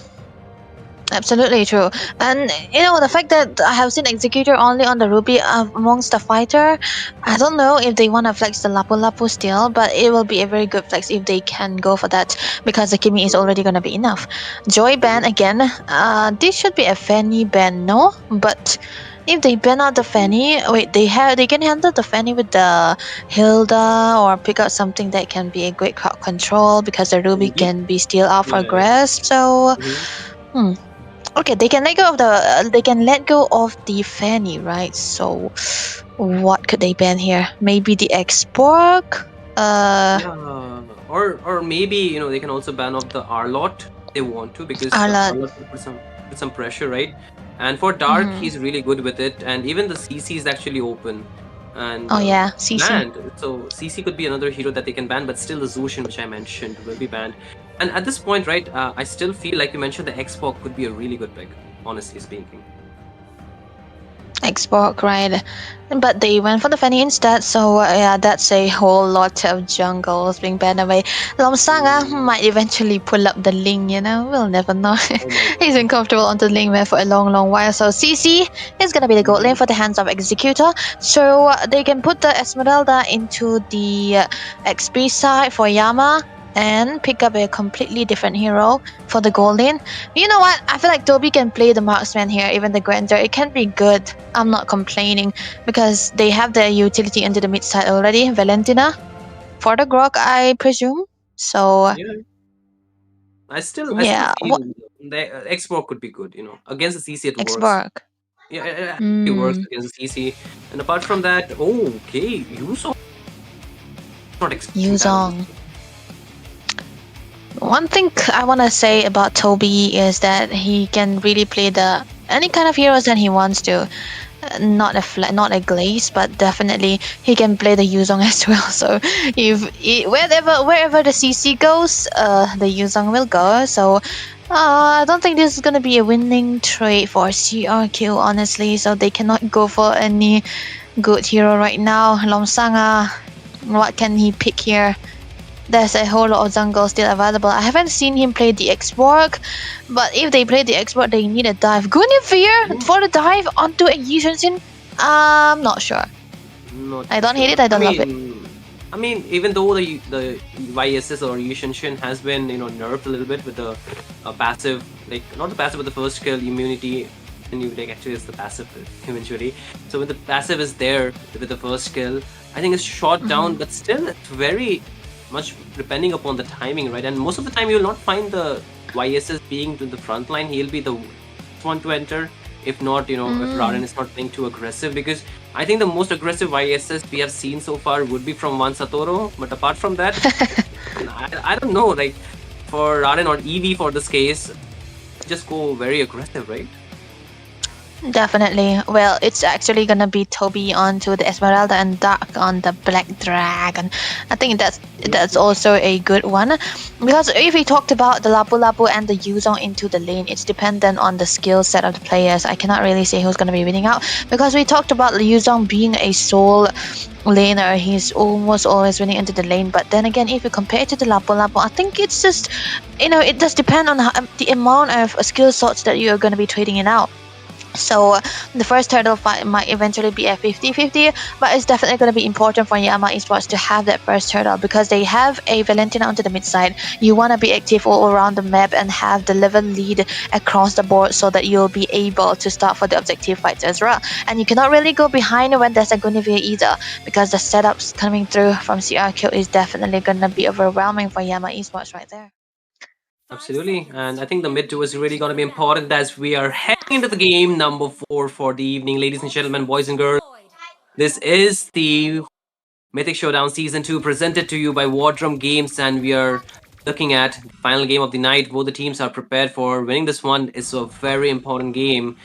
Absolutely true. And the fact that I have seen Executor only on the Ruby amongst the fighter, I don't know if they want to flex the Lapu Lapu still, but it will be a very good flex if they can go for that, because the Kimi is already going to be enough. Joy ban again. This should be a Fanny ban, no? But if they ban out the Fanny, they can handle the Fanny with the Hilda, or pick out something that can be a great crowd control, because the Ruby can be still out for grasp. So, okay, they can let go of the Fanny, right? So, what could they ban here? Maybe the X-Borg? Or maybe they can also ban off the Arlot if they want to, because Arlot will put some pressure, right? And for Dark, he's really good with it, and even the CC is actually open. And CC. Banned. So CC could be another hero that they can ban, but still the Zushin, which I mentioned, will be banned. And at this point, right, I still feel like you mentioned the X-Borg could be a really good pick, honestly speaking. X-Borg, right? But they went for the Fanny instead, so that's a whole lot of jungles being banned away. Lomsanga might eventually pull up the Ling, we'll never know. He's been comfortable on the Ling man for a long while, so CC is gonna be the gold lane for the hands of Executor, so they can put the Esmeralda into the XP side for Yama. and pick up a completely different hero for the gold lane. You know what? I feel like Toby can play the marksman here, even the Grander. It can be good. I'm not complaining because they have their utility into the mid side already. Valentina for the Grok, I presume. So Yeah. I still yeah, feel the X-Borg could be good, Against the CC it works. Xborg. Yeah, it works against the CC. And apart from that, okay, Yuzong. Not expecting that. Yuzong. One thing I want to say about Toby is that he can really play any kind of heroes that he wants to. Not a Glaze, but definitely he can play the Yuzong as well. So wherever the CC goes, the Yuzong will go. So I don't think this is gonna be a winning trade for CRQ, honestly. So they cannot go for any good hero right now. Lomsanga, what can he pick here? There's a whole lot of jungle still available. I haven't seen him play the X-Borg, but if they play the X-Borg, they need a dive. Guinevere for the dive onto a Yushin. I'm not sure. I don't hate it, I don't love it. I mean, even though the YSS or Yushin has been nerfed a little bit with the passive, like not the passive but the first skill immunity, and you actually it's the passive eventually. So when the passive is there with the first skill, I think it's shot down, but still it's very much depending upon the timing, right? And most of the time you'll not find the YSS being to the front line. He'll be the one to enter. If not, if Raden is not playing too aggressive, because I think the most aggressive YSS we have seen so far would be from one Satoru. But apart from that, I don't know. Like for Raden or Eevee for this case, just go very aggressive, right? Definitely. Well, it's actually gonna be Toby onto the Esmeralda and Dark on the Black Dragon. I think that's also a good one, because if we talked about the Lapu Lapu and the Yuzong into the lane, it's dependent on the skill set of the players. I cannot really say who's gonna be winning out, because we talked about Yuzong being a soul laner. He's almost always winning into the lane, but then again, if you compare it to the Lapu Lapu, I think it's just it does depend on the amount of skill slots that you're gonna be trading it out. So the first turtle fight might eventually be a 50-50, but it's definitely going to be important for Yama Esports to have that first turtle, because they have a Valentina onto the mid side. You want to be active all around the map and have the level lead across the board so that you'll be able to start for the objective fights as well. And you cannot really go behind when there's a Guinevere either, because the setups coming through from CRQ is definitely going to be overwhelming for Yama Esports right there. Absolutely, and I think the mid 2 is really going to be important as we are heading into the game number 4 for the evening. Ladies and gentlemen, boys and girls, this is the Mythic Showdown Season 2 presented to you by War Drum Games, and we are looking at the final game of the night. Both the teams are prepared for winning this one. It's a very important game.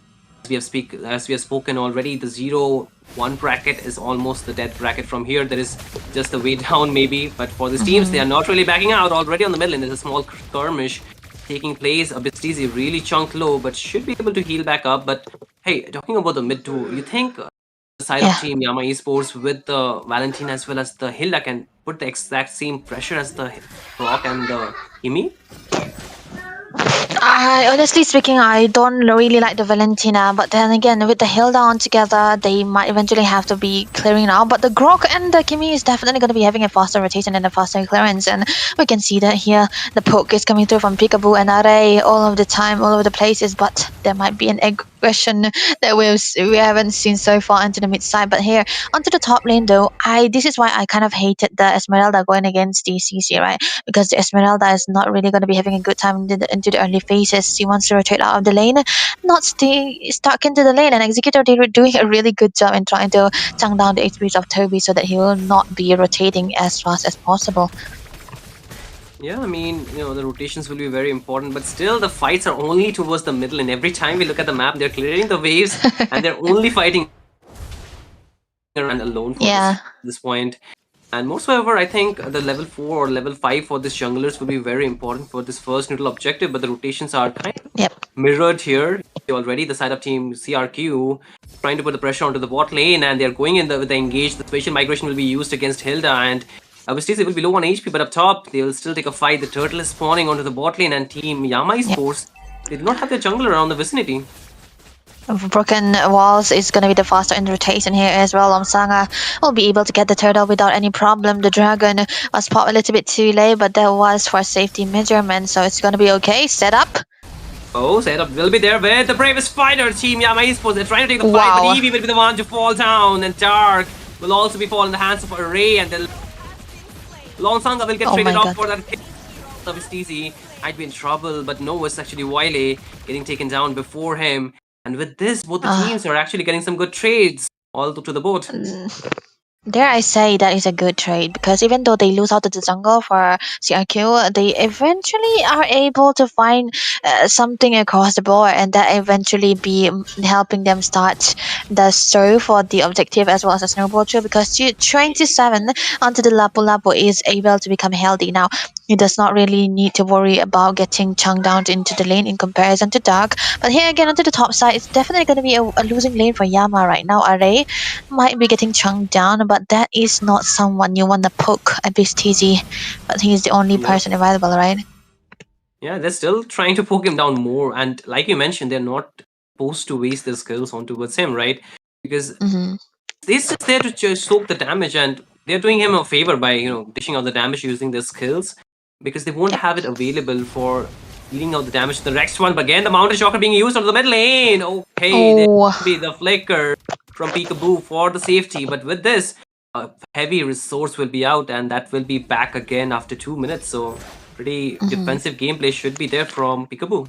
As we have spoken already, the 0-1 bracket is almost the dead bracket. From here, there is just a way down maybe, but for these teams, they are not really backing out. Already on the middle lane, there's a small skirmish taking place. A Bistizi really chunked low, but should be able to heal back up. But hey, talking about the mid 2, you think the side of team Yama Esports with the Valentina as well as the Hilda can put the exact same pressure as the Rock and the Himi? Honestly speaking, I don't really like the Valentina, but then again, with the Hilda on together, they might eventually have to be clearing now. But the Grok and the Kimi is definitely going to be having a faster rotation and a faster clearance, and we can see that here. The poke is coming through from Peekaboo and Array all of the time, all over the places, but there might be an aggression that we haven't seen so far into the mid side. But here, onto the top lane though, this is why I kind of hated the Esmeralda going against the CC, right? Because the Esmeralda is not really going to be having a good time into the early phases. She wants to rotate out of the lane, not stay stuck into the lane. And Executor, they were doing a really good job in trying to chunk down the HPs of Toby so that he will not be rotating as fast as possible. Yeah, I mean, the rotations will be very important, but still the fights are only towards the middle, and every time we look at the map, they're clearing the waves and they're only fighting around alone for this point. And moreover, I think the level 4 or level 5 for this junglers will be very important for this first neutral objective, but the rotations are kind of mirrored here already. The side of team CRQ trying to put the pressure onto the bot lane, and they're going in with the engage. The spatial migration will be used against Hilda, and obviously they will be low on HP, but up top they will still take a fight. The turtle is spawning onto the bot lane, and team Yama Esports, they do not have their jungler around the vicinity. Broken walls is going to be the faster in rotation here as well. Lomsanga will be able to get the turtle without any problem. The dragon was popped a little bit too late, but that was for safety measurement, so it's going to be okay. Set up. Oh, setup will be there with the bravest fighter, Team Yama Esports. They're trying to take the fight, Wow. but Eevee will be the one to fall down, and Dark will also be fall in the hands of Array, and the Longsanga will get Oh traded my off God. for that kill. Service TC might be in trouble, but no, it's actually Wiley getting taken down before him. And with this, both the teams are actually getting some good trades all to the boat. Dare I say that is a good trade, because even though they lose out to the jungle for CRQ, they eventually are able to find something across the board, and that eventually be helping them start the serve for the objective as well as the snowball too, because 27 onto the Lapu Lapu is able to become healthy now. He does not really need to worry about getting chunked down into the lane in comparison to Dark. But here again onto the top side, it's definitely going to be a losing lane for Yama right now. Array might be getting chunked down, but that is not someone you want to poke at this TZ. But he's the only Yep. person available, right? Yeah, they're still trying to poke him down more, and like you mentioned, they're not supposed to waste their skills on towards him, right? Because Mm-hmm. this is there to just soak the damage, and they're doing him a favor by dishing out the damage using their skills, because they won't Yep. have it available for dealing out the damage to the next one. But again, the Mountain Shocker being used on the mid lane. Okay, there Oh, will be the flicker from Peekaboo for the safety, but with this, a heavy resource will be out, and that will be back again after 2 minutes. So pretty defensive gameplay should be there from Peekaboo.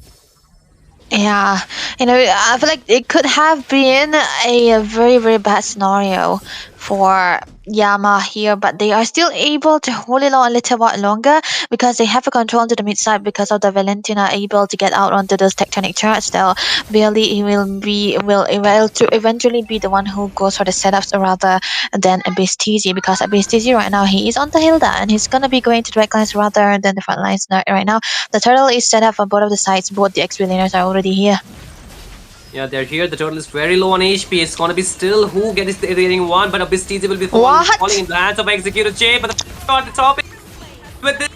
yeah. I feel like it could have been a very, very bad scenario for Yama here, but they are still able to hold it on a little while longer because they have a control onto the mid side because of the Valentina able to get out onto those tectonic charts. Though Billy he will eventually be the one who goes for the setups rather than Abyss TZ, because Abyss TZ right now he is on the Hilda and he's gonna be going to the back lines rather than the front lines right now. The turtle is set up on both of the sides. Both the XP laners are already here. Yeah, they're here. The turtle is very low on HP. It's gonna be still who gets the rating 1, but Abyss TZ will be falling in the hands of Executor J. But the on the top with this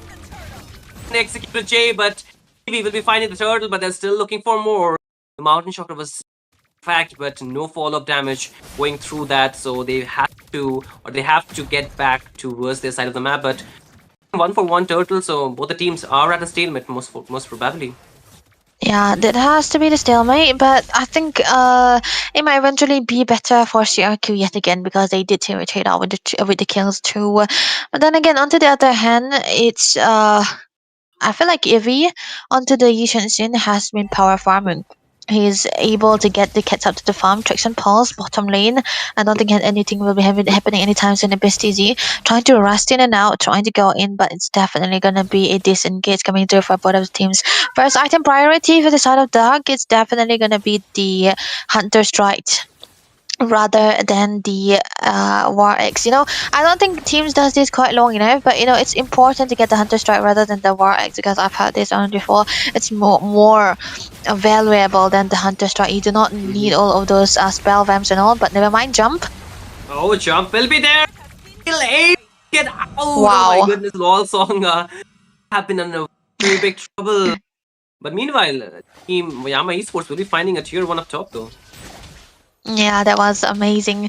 Executor J, but we will be finding the turtle, but they're still looking for more. The Mountain Shocker was fact, but no follow-up damage going through that, so they have to get back towards their side of the map. But 1-for-1 turtle, so both the teams are at a stalemate most probably. Yeah, that has to be the stalemate, but I think it might eventually be better for CRQ yet again because they did trade out with the kills too. But then again, on to the other hand, it's I feel like Ivy onto the Yishan Xin has been power farming. He's able to get the cats up to the farm, tricks and pulse, bottom lane. I don't think anything will be happening anytime soon in Abyss TZ. Trying to rust in and out, trying to go in, but it's definitely gonna be a disengage coming through for both of the teams. First item priority for the side of Dark, it's definitely gonna be the Hunter Strike rather than the War X. I don't think teams does this quite long enough, but it's important to get the Hunter Strike rather than the War X, because I've heard this on before. It's more valuable than the Hunter Strike. You do not need all of those spell vamps and all, but never mind. Jump. Oh, jump will be there. Get out! Wow. Oh my goodness, LOL song have been in a very big trouble. But meanwhile, Team Yama Esports will be finding a tier 1 up top though. Yeah, that was amazing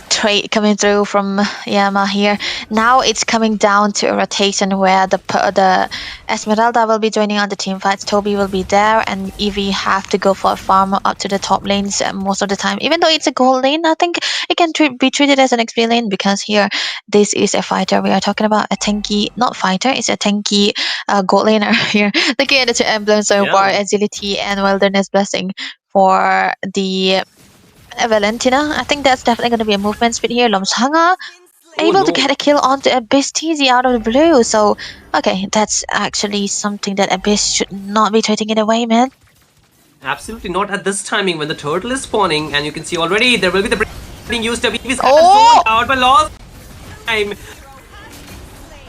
trade coming through from Yama here. Now it's coming down to a rotation where the Esmeralda will be joining on the team fights. Toby will be there, and Eevee have to go for a farm up to the top lanes most of the time. Even though it's a gold lane, I think it can be treated as an XP lane, because here this is a fighter. We are talking about a tanky, not fighter, it's a tanky gold laner here. Looking at the two emblems so far, agility and wilderness blessing for the Valentina. I think that's definitely going to be a movement speed here. Lomsanga able to get a kill onto Abyss TZ out of the blue. So, okay, that's actually something that Abyss should not be trading it away, man. Absolutely not at this timing when the turtle is spawning, and you can see already there will be the being used. Eevee's out, but lost time.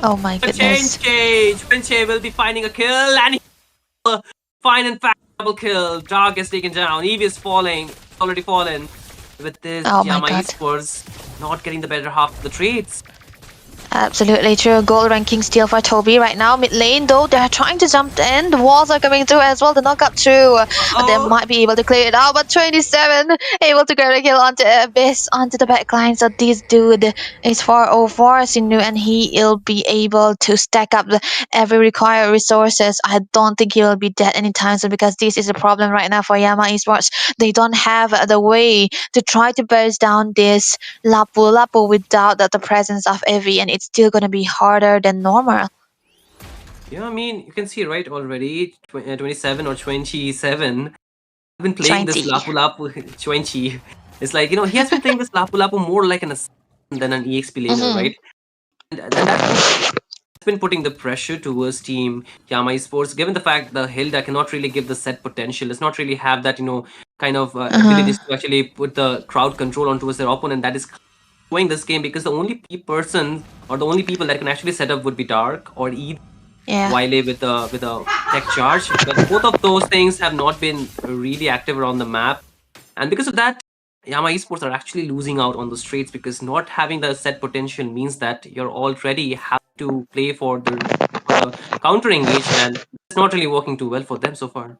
Oh my goodness. Pinche will be finding a kill, and he will find in fact double kill. Dark is taken down. Eevee is falling. Already fallen. With this, Oh my Yama God. Esports not getting the better half of the trades. Absolutely true. Gold ranking still for Toby right now. Mid lane though, they're trying to jump in. The walls are coming through as well. The knock up through. They might be able to clear it out, but 27 able to get a kill onto Abyss, onto the backline. So this dude is 404 Sinu, and he'll be able to stack up every required resources. I don't think he will be dead anytime soon, because this is a problem right now for Yama Esports. They don't have the way to try to burst down this Lapu Lapu without the presence of Evi, and it's still gonna be harder than normal. Yeah, I mean, you can see right already, 27 or 27. I've been playing this 20. Lapu Lapu 20. It's like, he has been playing this Lapu Lapu more like an assassin than an EXP laner, right? And that's been putting the pressure towards Team Yama Esports, given the fact the Hilda cannot really give the set potential, does not really have that, kind of abilities to actually put the crowd control on towards their opponent. That is doing this game, because the only person or the only people that can actually set up would be Dark or either Yeah. Wile with a tech charge. But both of those things have not been really active around the map, and because of that, Yama Esports are actually losing out on the straights, because not having the set potential means that you're already have to play for the counter engage, and it's not really working too well for them so far.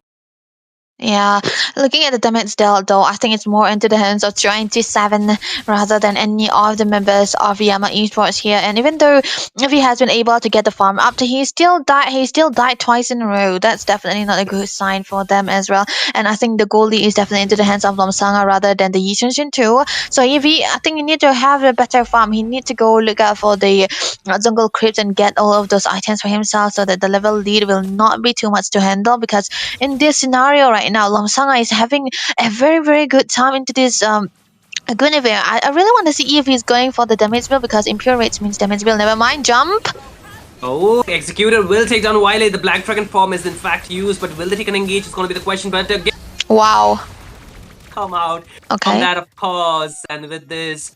Yeah, looking at the damage dealt though, I think it's more into the hands of 27 rather than any of the members of Yama Esports here. And even though if he has been able to get the farm up, he still died twice in a row. That's definitely not a good sign for them as well. And I think the goalie is definitely into the hands of Lomsanga rather than the Yishunshin too. So I think he need to have a better farm. He need to go look out for the jungle crypts and get all of those items for himself, so that the level lead will not be too much to handle. Because in this scenario right now, Lomsanga is having a very, very good time into this Guinevere. I really want to see if he's going for the damage bill, because impure rates means damage bill. Never mind, jump. Oh, Executor will take down Wile. The Black Dragon form is in fact used, but will they take an engage? It's going to be the question. But Wow. come out Okay. from that, of course. And with this,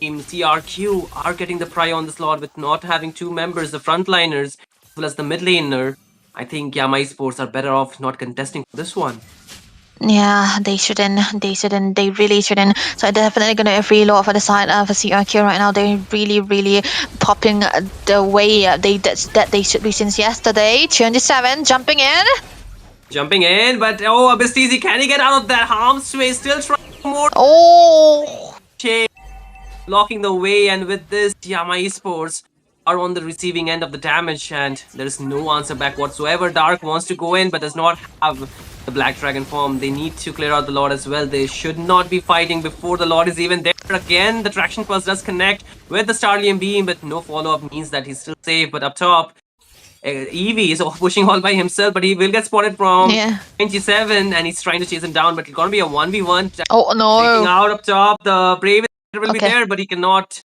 Team CRQ are getting the pry on the slot with not having two members, the frontliners, as well as the mid laner. I think Yama Esports are better off not contesting this one. Yeah, they shouldn't. They really shouldn't. So definitely gonna reload for the side of CRQ right now. They're really, really popping the way that they should be since yesterday. 27 jumping in. Jumping in, but Abyss TZ, can he get out of that harm's way? Still trying more. Oh. Blocking the way, and with this, Yama Esports are on the receiving end of the damage, and there is no answer back whatsoever. Dark wants to go in, but does not have the Black Dragon form. They need to clear out the Lord as well. They should not be fighting before the Lord is even there. Again, the Traction Pulse does connect with the Starlium Beam, but no follow-up means that he's still safe. But up top, Eevee is pushing all by himself, but he will get spotted from 27, and he's trying to chase him down, but it's gonna be a 1v1. Oh no. Taking out up top, the Brave will be there, but he cannot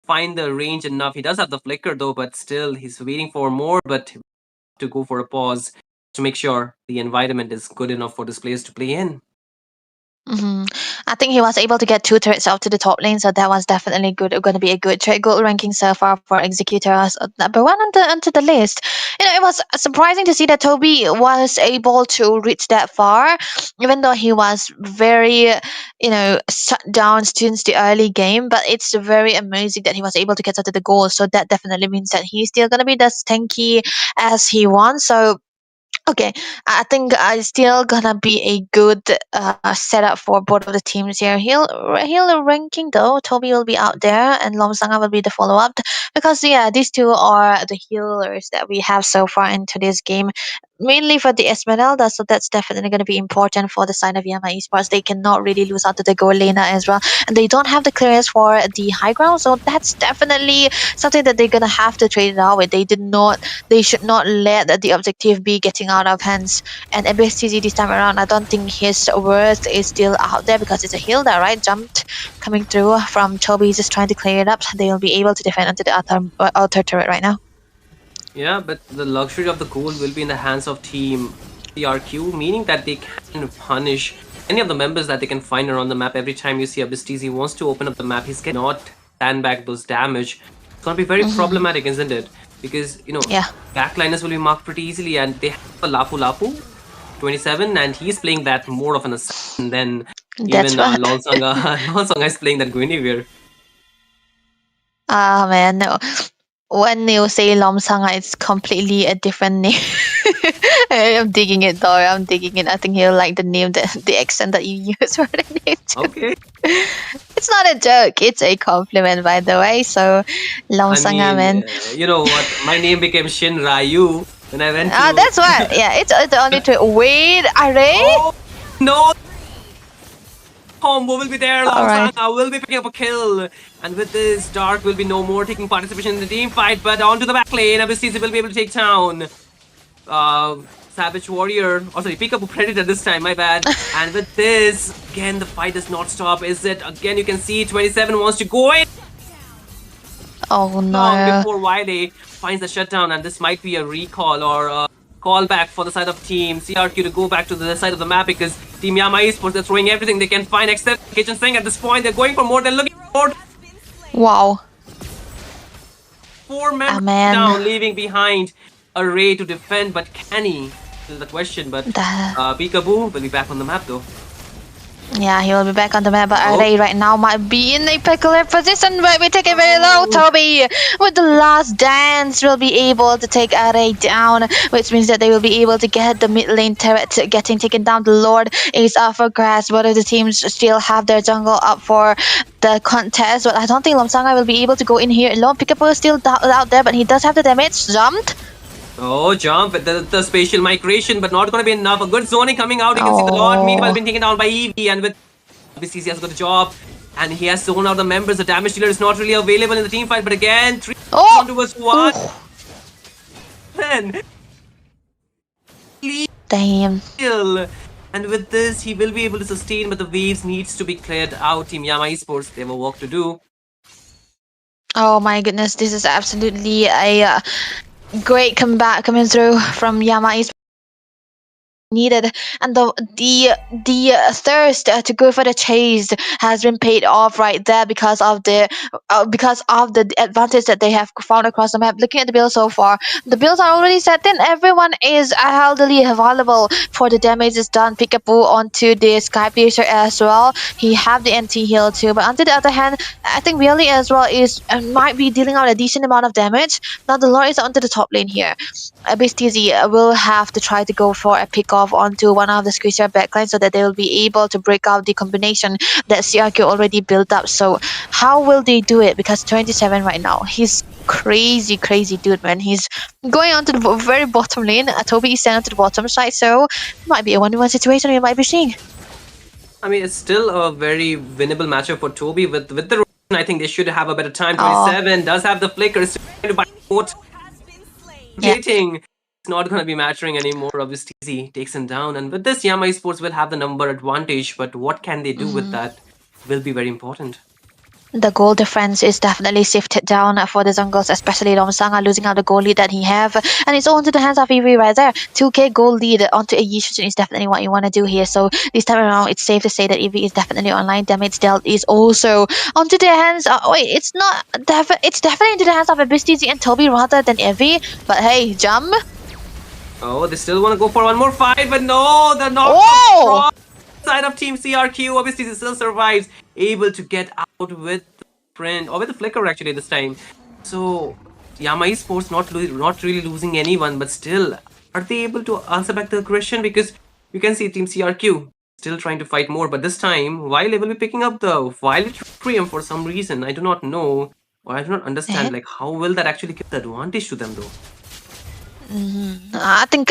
find the range enough. He does have the flicker though, but still he's waiting for more, but to go for a pause to make sure the environment is good enough for this players to play in. I think he was able to get 2 turrets out to the top lane, so that was definitely going to be a good trade. Gold ranking so far for Executors, number 1 onto the list. It was surprising to see that Toby was able to reach that far, even though he was very, shut down since the early game. But it's very amazing that he was able to get out to the goal. So that definitely means that he's still going to be as tanky as he wants. So okay, I think it's still gonna be a good setup for both of the teams here. He'll ranking though. Toby will be out there, and Lomsanga will be the follow up, because these two are the healers that we have so far into this game. Mainly for the Esmeralda, so that's definitely going to be important for the side of Yama Esports. They cannot really lose out to the gold laner as well, and they don't have the clearance for the high ground, so that's definitely something that they're going to have to trade it out with. They should not let the objective be getting out of hands. And MSTZ this time around, I don't think his worth is still out there, because it's a Hilda, right? Jumped coming through from Toby, just trying to clear it up. They will be able to defend onto the outer turret right now. Yeah, but the luxury of the goal will be in the hands of Team CRQ, meaning that they can punish any of the members that they can find around the map. Every time you see Abyss TZ wants to open up the map, he's cannot stand back those damage. It's gonna be very problematic, isn't it? Because backliners will be marked pretty easily, and they have a Lapu Lapu 27, and he's playing that more of an assassin than even Lonsanga. Lonsanga is playing that Guinevere. Ah man, no. when you say Lomsanga, it's completely a different name. I'm digging it though. I'm digging it. I think he'll like the name, the accent that you use for the name. Too. Okay. It's not a joke. It's a compliment, by the way. So, I Lomsanga, mean, man. you know what? My name became Shin Ryu when I went to. That's why. Yeah, it's only to wait. Array. Oh no! Combo will be there. Alright. Longsanga will be picking up a kill. And with this, Dark will be no more taking participation in the team fight, but onto the back lane. Obviously, will be able to take down Savage Warrior. Oh, sorry, Peekaboo Predator this time, my bad. And with this, again, the fight does not stop. Is it? Again, you can see 27 wants to go in. Oh Long no. before Wiley finds the shutdown, and this might be a recall or a callback for the side of Team CRQ to go back to the side of the map because Team Yama Esports, they're throwing everything they can find except Kitchen Sink at this point. They're going for more, they're looking for more. Wow. 4 members man. down, leaving behind a Ray to defend, but can he? This is the question, but Peekaboo will be back on the map though. Yeah, he will be back on the map, but Oh. Array right now might be in a peculiar position, but we take it very low. Toby, with the last dance, will be able to take Array down, which means that they will be able to get the mid lane turret getting taken down. The Lord is up for grabs. Both of the teams still have their jungle up for the contest, but I don't think Lomsanga will be able to go in here alone. Peekaboo is still out there, but he does have the damage. Jumped. Oh, jump with the spatial migration, but not gonna be enough. A good zoning coming out. You can see the Lord meanwhile been taken down by Eevee, and with BCC has got the job, and he has zoned out the members. The damage dealer is not really available in the team fight, but again, 3 onto us 1. Then Damn. kill. And with this, he will be able to sustain, but the waves needs to be cleared out. Team Yama Esports, they have a work to do. Oh my goodness, this is absolutely a great comeback coming through from Yama Esports. Needed, and the thirst to go for the chase has been paid off right there because of the advantage that they have found across the map. Looking at the build so far, the builds are already set in. Everyone is healthily available for the damage is done. Peekaboo onto the Sky Piercer as well. He have the anti heal too, but on the other hand, I think Really as well is might be dealing out a decent amount of damage. Now the Lord is onto the top lane here. BSTZ will have to try to go for a pick off onto one of the squeezer backlines so that they will be able to break out the combination that CRQ already built up. So how will they do it? Because 27 right now, he's crazy dude, man. He's going onto the very bottom lane. Toby is sent to the bottom side, so it might be a 1v1 situation we might be seeing. I mean, it's still a very winnable matchup for Toby with the rotation. I think they should have a better time. 27 does have the flicker. Is trying to buy both. Rotating. It's not going to be mattering anymore. Obviously, he takes him down, and with this, Yama Esports will have the number advantage. But what can they do with that will be very important. The goal difference is definitely shifted down for the jungles, especially Lomsanga losing out the goal lead that he have, and it's all into the hands of Eevee right there. 2k goal lead onto a Yishun is definitely what you want to do here. So this time around, it's safe to say that Eevee is definitely online. Damage dealt is also onto the hands. Wait, it's not. It's definitely into the hands of a BSTZ and Toby rather than Eevee. But hey, jump. Oh, they still want to go for one more fight, but no, they're not. Oh! Side of Team CRQ, obviously, he still survives, able to get out with the print or with the flicker actually this time. So Yama Esports not really losing anyone, but still, are they able to answer back the aggression? Because you can see Team CRQ still trying to fight more, but this time Wiley will be picking up the Violet Triumph for some reason. I do not know, or I do not understand. Like, how will that actually give the advantage to them though? I think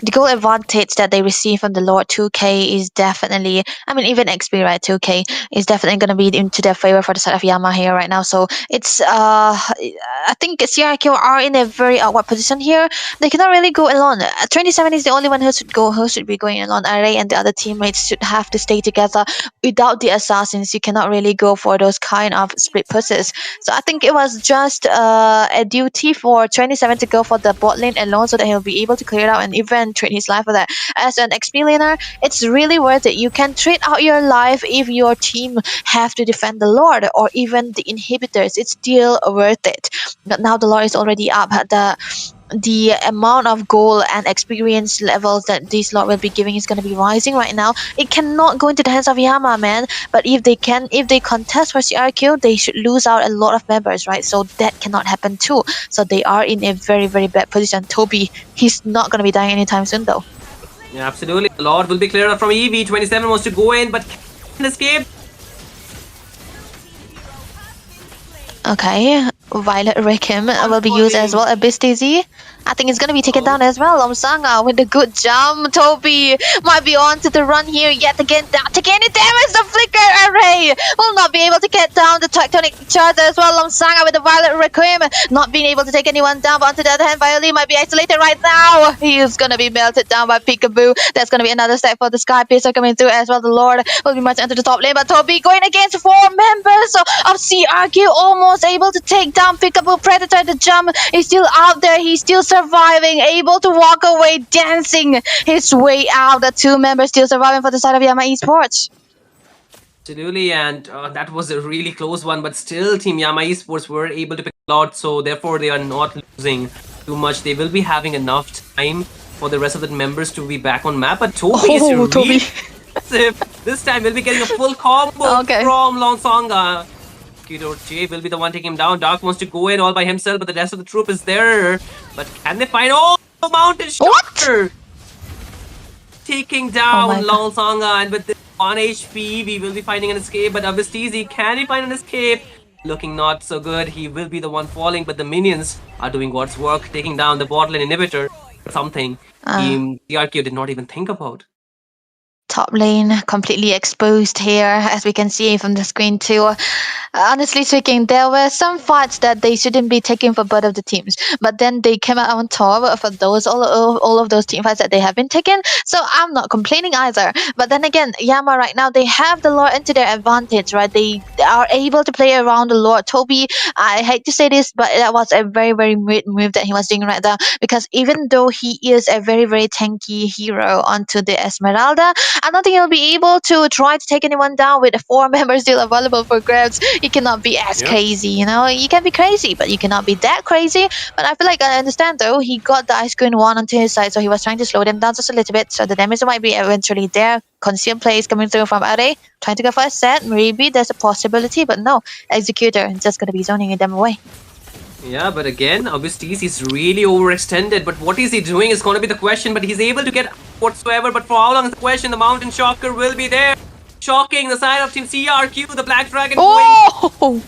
the goal advantage that they receive from the Lord 2k is definitely, I mean, even XP, right? 2k is definitely going to be into their favor for the side of Yama here right now. So it's I think CRQ are in a very awkward position here. They cannot really go alone. 27 is the only one who should be going alone. Array and the other teammates should have to stay together. Without the assassins, you cannot really go for those kind of split pushes. So I think it was just a duty for 27 to go for the bot lane alone so that he'll be able to clear it out and even trade his life for that. As an XP laner, it's really worth it. You can trade out your life if your team have to defend the Lord or even the inhibitors. It's still worth it. But now the Lord is already up. the amount of goal and experience levels that this lot will be giving is going to be rising right now. It cannot go into the hands of Yama, man. But if they contest for CRQ, they should lose out a lot of members, right? So that cannot happen too. So they are in a very, very bad position. Toby, he's not going to be dying anytime soon, though. Yeah, absolutely. The Lord will be cleared up from EV. 27 wants to go in, but can escape. Okay, Violet Requiem will be used as well. Abyss DZ, I think it's going to be taken down as well. Lomsanga with the good jump. Toby might be on to the run here yet again. Take any damage. The flicker array will not be able to get down the tectonic charge as well. Lomsanga with the Violet Requiem not being able to take anyone down. But on the other hand, Violet might be isolated right now. He is going to be melted down by Peekaboo. That's going to be another step for the Sky Piercer coming through as well. The Lord will be much into the top lane. But Toby going against 4 members of CRQ, almost able to take down Peekaboo. Predator, the jump is still out there. He's still surviving, able to walk away, dancing his way out. The 2 members still surviving for the side of Yama Esports. Absolutely, and that was a really close one, but still Team Yama Esports were able to pick a lot, so therefore they are not losing too much. They will be having enough time for the rest of the members to be back on map, but Toby is really aggressive. This time we'll be getting a full combo from Longsonga. Kido J will be the one taking him down. Dark wants to go in all by himself, but the rest of the troop is there. But can they find Mountain Shocker? Taking down Longsonga, and with this 1 HP, we will be finding an escape. But Avistizi, can he find an escape? Looking not so good. He will be the one falling, but the minions are doing God's work, taking down the bot lane inhibitor. Something Team CRQ did not even think about. Top lane completely exposed here, as we can see from the screen too. Honestly speaking, there were some fights that they shouldn't be taking for both of the teams, but then they came out on top for those all of those team fights that they have been taken. So I'm not complaining either. But then again, Yama right now, they have the lore into their advantage, right? They are able to play around the lore. Toby, I hate to say this, but that was a very, very weird move that he was doing right there, because even though he is a very, very tanky hero onto the Esmeralda, I don't think he'll be able to try to take anyone down with 4 members still available for grabs. You cannot be as crazy, you know? You can be crazy, but you cannot be that crazy. But I feel like I understand though, he got the Ice Queen 1 onto his side, so he was trying to slow them down just a little bit, so the damage might be eventually there. Concealed plays coming through from Array, trying to go for a set. Maybe there's a possibility, but no. Executor just gonna be zoning them away. Yeah, but again, obviously he's really overextended. But what is he doing is going to be the question. But he's able to get whatsoever. But for how long is the question? The Mountain Shocker will be there. Shocking the side of Team CRQ. The Black Dragon going.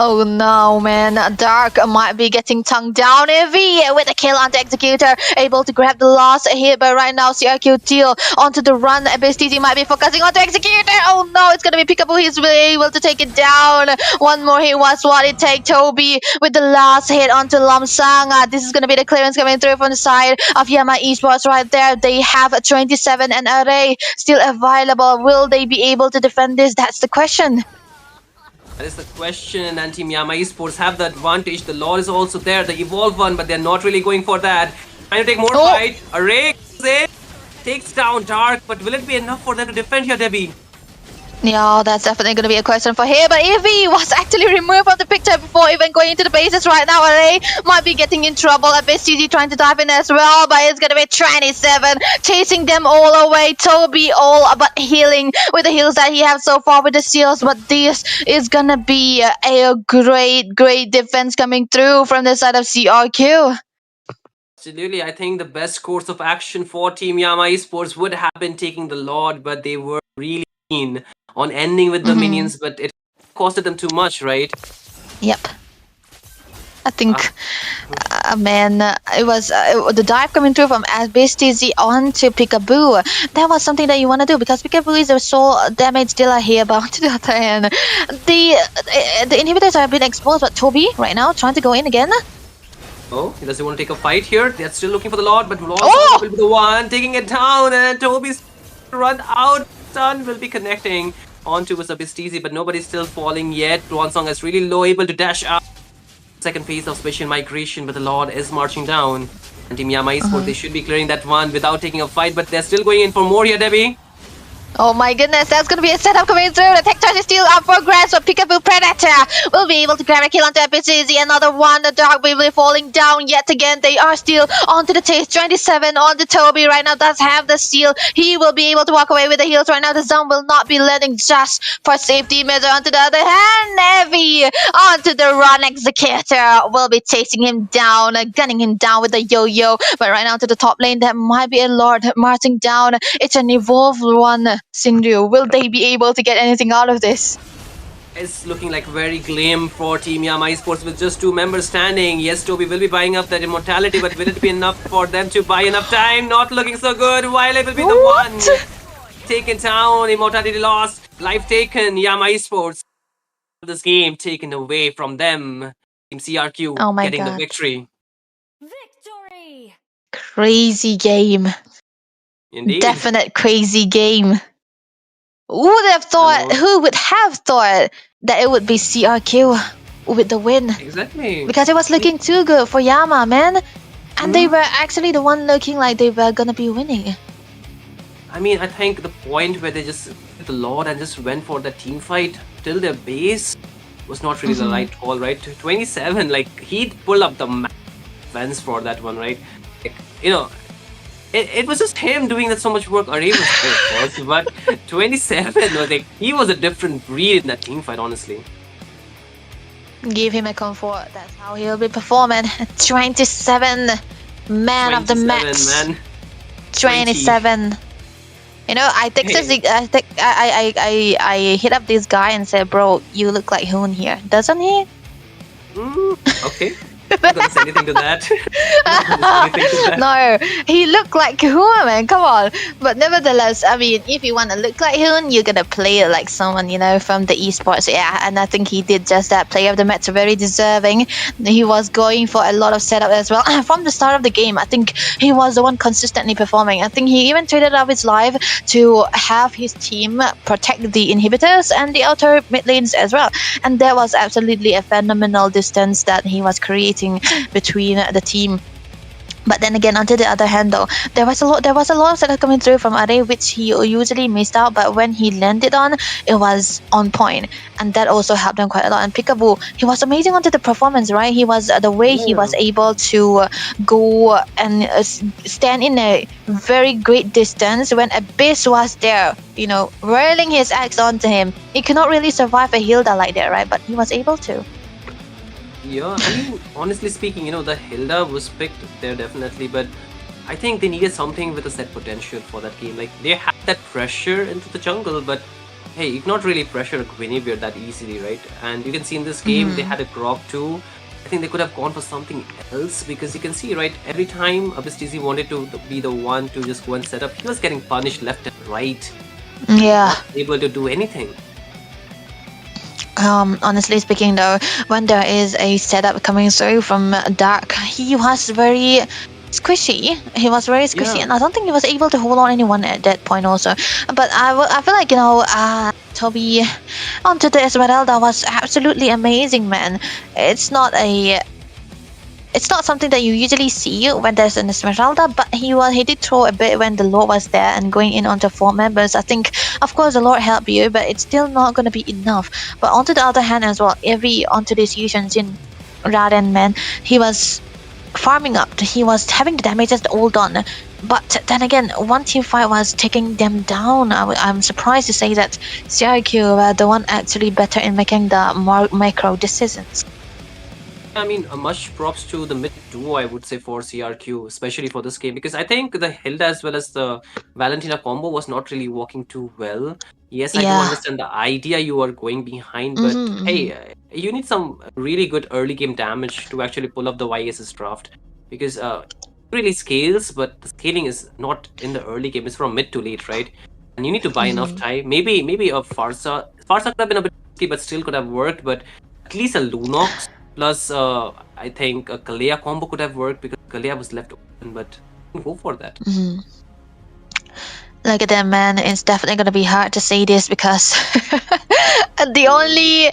Oh no, man. Dark might be getting tongued down. Evie with a kill onto Executor, able to grab the last hit, but right now CRQ Teal onto the run. Abyss TZ might be focusing onto Executor. Oh no, it's gonna be Peekaboo. He's really able to take it down. One more hit was what it takes. Toby with the last hit onto Lomsanga. This is gonna be the clearance coming through from the side of Yama Esports right there. They have a 27 and Array still available. Will they be able to defend this? That's the question. That is the question, and Team Yama Esports have the advantage. The Lord is also there, the Evolve one, but they're not really going for that. Trying to take more fight. Array goes in, takes down Dark, but will it be enough for them to defend here, Debbie? Yeah, that's definitely going to be a question for him. But if he was actually removed from the picture before even going into the bases right now, Array might be getting in trouble. Abyss TZ trying to dive in as well, but it's going to be 27 chasing them all away. Toby all but healing with the heals that he has so far with the seals, but this is going to be a great defense coming through from the side of CRQ. Absolutely, I think the best course of action for Team Yama Esports would have been taking the Lord, but they were really keen on ending with the minions, but it costed them too much, right? Yep. I think, man, it was the dive coming through from Abyss TZ onto Peekaboo. That was something that you want to do, because Peekaboo is a soul damage dealer here, but on to the other hand, the inhibitors have been exposed, but Toby right now trying to go in again. Oh, he doesn't want to take a fight here. They're still looking for the Lord, but Lord will be the one taking it down, and Toby's run out. Sun will be connecting onto Abyss TZ, but nobody's still falling yet. Song is really low, able to dash out. Second phase of special migration, but the Lord is marching down. And Team Yama Esports, they should be clearing that one without taking a fight, but they're still going in for more here, Debbie. Oh my goodness, that's gonna be a setup coming through. The tech charge is still up for grabs, but Peekaboo Predator will be able to grab a kill onto Epic. Another one, the Dark will be falling down yet again. They are still onto the taste. 27 on the Toby right now does have the steal. He will be able to walk away with the heals right now. The zone will not be letting just for safety measure. Onto the other hand, Heavy onto the run. Executor will be chasing him down, gunning him down with the yo-yo. But right now to the top lane, that might be a Lord marching down. It's an evolved one. Sindhu, will they be able to get anything out of this? It's looking like very glim for Team Yama Esports with just 2 members standing. Yes, Toby will be buying up that immortality, but will it be enough for them to buy enough time? Not looking so good. Violet will be the one taken down. Immortality lost. Life taken. Yama Esports. This game taken away from them. Team CRQ Oh my getting the God. victory. Victory! Crazy game. Indeed. Definite crazy game. Who would have thought? Who would have thought that it would be CRQ with the win? Exactly. Because it was looking too good for Yama, man. And they were actually the one looking like they were gonna be winning. I mean, I think the point where they just hit the Lord and just went for the team fight till their base was not really the right call, right? 27, like, he'd pull up the fence for that one, right? Like, you know, it was just him doing that so much work. Array was good, of course, but 27 was like, he was a different breed in that team fight, honestly. Give him a comfort. That's how he'll be performing. 27, man of the 27, match. man. 27. You know, I texted, I hit up this guy and said, "Bro, you look like Hoon here, doesn't he?" Okay. Not gonna say anything to that. Not gonna say anything to that. No, he looked like Hoon, man. Come on. But nevertheless, I mean, if you want to look like Hoon, you're gonna play it like someone, you know, from the esports. Yeah, and I think he did just that. Player of the match, very deserving. He was going for a lot of setup as well. From the start of the game, I think he was the one consistently performing. I think he even traded up his life to have his team protect the inhibitors and the outer mid lanes as well. And there was absolutely a phenomenal distance that he was creating between the team. But then again, on to the other hand, though, there was a lot of setup coming through from Array, which he usually missed out. But when he landed on, it was on point, and that also helped him quite a lot. And Peekaboo, he was amazing onto the performance, right? He was the way he was able to go and stand in a very great distance when Abyss was there, you know, whirling his axe onto him. He could not really survive a Hilda like that, right? But he was able to. Yeah, I mean, honestly speaking, you know, the Hilda was picked there definitely, but I think they needed something with a set potential for that game. Like, they had that pressure into the jungle, but hey, you cannot really pressure a Guinevere that easily, right? And you can see in this game, they had a Grog too. I think they could have gone for something else, because you can see, right, every time Abyss TZ wanted to be the one to just go and set up, he was getting punished left and right. Yeah. Not able to do anything. Honestly speaking, though, when there is a setup coming through from Dark, he was very squishy. And I don't think he was able to hold on anyone at that point also. But I feel like, you know, Toby onto the Esmeralda was absolutely amazing, man. It's not something that you usually see when there's an Esmeralda, but he did throw a bit when the Lord was there and going in onto 4 members. I think, of course, the Lord helped you, but it's still not going to be enough. But onto the other hand as well, onto this Yushan Jin Raden, man, he was farming up. He was having the damages all done. But then again, one team fight was taking them down. I'm surprised to say that CRQ were the one actually better in making the micro decisions. I mean, much props to the mid duo, I would say, for CRQ, especially for this game, because I think the Hilda as well as the Valentina combo was not really working too well. Yes, I do understand the idea you are going behind, but hey, you need some really good early game damage to actually pull up the YSS draft, because it really scales, but the scaling is not in the early game, it's from mid to late, right? And you need to buy enough time. Maybe a Farsa could have been a bit risky, but still could have worked, but at least a Lunox plus, I think a Kalea combo could have worked, because Kalea was left open, but go for that. Look at them, man. It's definitely going to be hard to say this because The only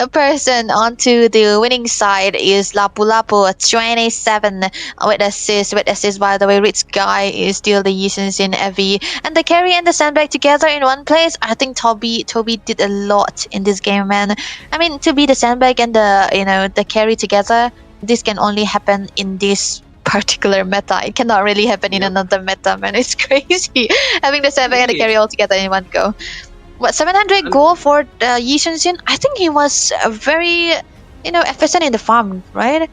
person onto the winning side is Lapu Lapu, 27 with assist. By the way, Rich Guy is still the Yisens in Evie, and the carry and the sandbag together in one place. I think Toby did a lot in this game, man. I mean, to be the sandbag and the carry together, this can only happen in this particular meta. It cannot really happen in another meta, man. It's crazy having the sandbag and the carry all together in one go. What 700 goal for Yi Shun-Xin? I think he was very, efficient in the farm, right?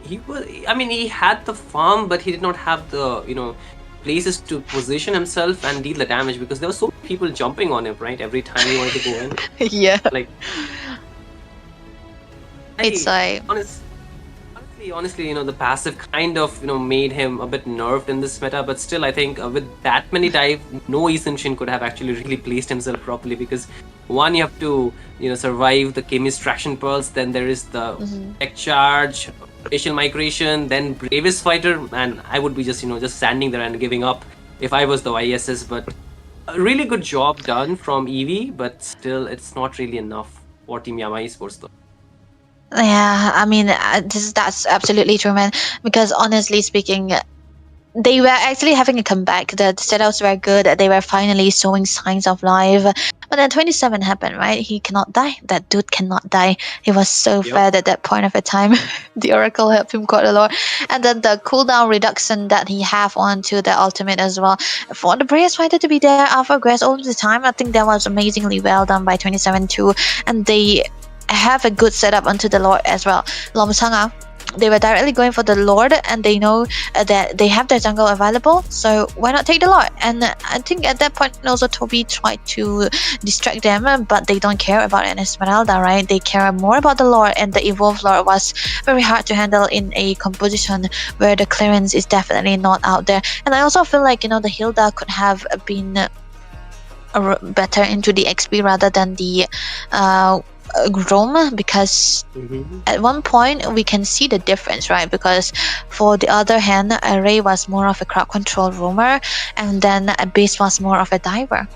He was. I mean, he had the farm, but he did not have the places to position himself and deal the damage because there were so many people jumping on him, right? Every time he wanted to go in. Yeah. Like. It's like. Honestly, the passive kind of made him a bit nerfed in this meta, but still I think with that many dive, no Yi Shun-Xin could have actually really placed himself properly because one, you have to survive the Kimi's traction pearls, then there is the tech charge, facial migration, then bravest fighter, and I would be just standing there and giving up if I was the ISS. But a really good job done from Eevee, but still it's not really enough for Team Yama Esports though. Yeah, I mean, that's absolutely true, man. Because honestly speaking, they were actually having a comeback. The setups were good. They were finally showing signs of life. But then 27 happened, right? He cannot die. That dude cannot die. He was so fed at that point of a time. The Oracle helped him quite a lot. And then the cooldown reduction that he have onto the ultimate as well. For the Brave Fighter to be there Alpha Grass all the time, I think that was amazingly well done by 27 too. And they have a good setup onto the Lord as well. Lomsanga, they were directly going for the Lord, and they know that they have their jungle available, so why not take the Lord? And I think at that point also Toby tried to distract them, but they don't care about an Esmeralda, right? They care more about the Lord, and the evolved Lord was very hard to handle in a composition where the clearance is definitely not out there. And I also feel like the Hilda could have been better into the XP rather than the Grom, because at one point we can see the difference, right? Because for the other hand, Ray was more of a crowd control roamer, and then Base was more of a diver.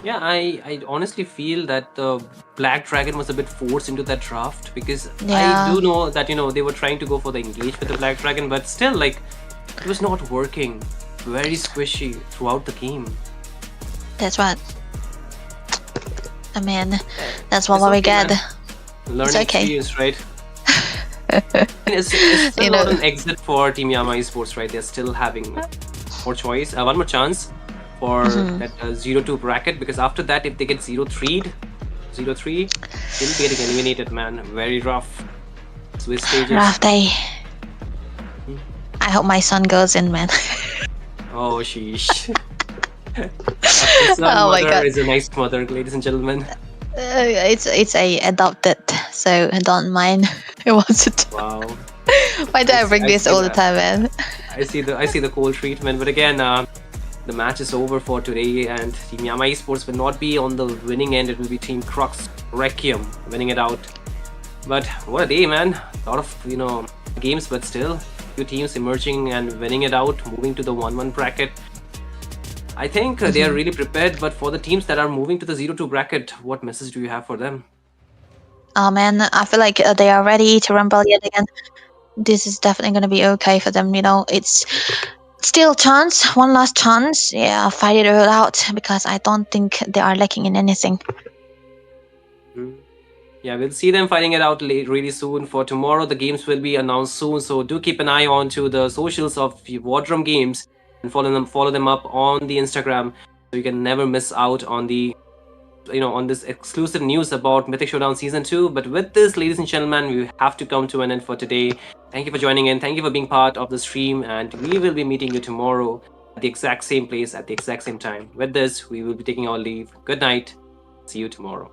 Yeah, I honestly feel that the Black Dragon was a bit forced into that draft because I do know that they were trying to go for the engage with the Black Dragon, but still like it was not working. Very squishy throughout the game. That's what. I mean, that's what we get. Learning experience, right? It's still not an exit for Team Yama Esports, right? They're still having more choice, one more chance for that 0-2 bracket, because after that, if they get 0-3, they'll be getting eliminated, man. Very rough. Swiss stages. Rough day. I hope my son goes in, man. Oh, sheesh. My God. Is a nice mother, ladies and gentlemen. It's a adopted, so don't mind. It wasn't. Wow. Why do I bring this all the time, man? I see the cold treatment, but again, the match is over for today, and Team Yama Esports will not be on the winning end. It will be Team Crux Requiem winning it out. But what a day, man! A lot of games, but still, few teams emerging and winning it out, moving to the 1-1 bracket. I think they are really prepared, but for the teams that are moving to the 0-2 bracket, what message do you have for them? Oh man, I feel like they are ready to rumble yet again. This is definitely going to be okay for them, It's still chance, one last chance. Yeah, fight it all out, because I don't think they are lacking in anything. Yeah, we'll see them fighting it out really soon. For tomorrow, the games will be announced soon, so do keep an eye on to the socials of War Drum Games and follow them up on the Instagram, so you can never miss out on the on this exclusive news about Mythic Showdown Season 2. But with this, ladies and gentlemen, we have to come to an end for today. Thank you for joining in. Thank you for being part of the stream, and we will be meeting you tomorrow at the exact same place at the exact same time. With this, we will be taking our leave. Good night. See you tomorrow.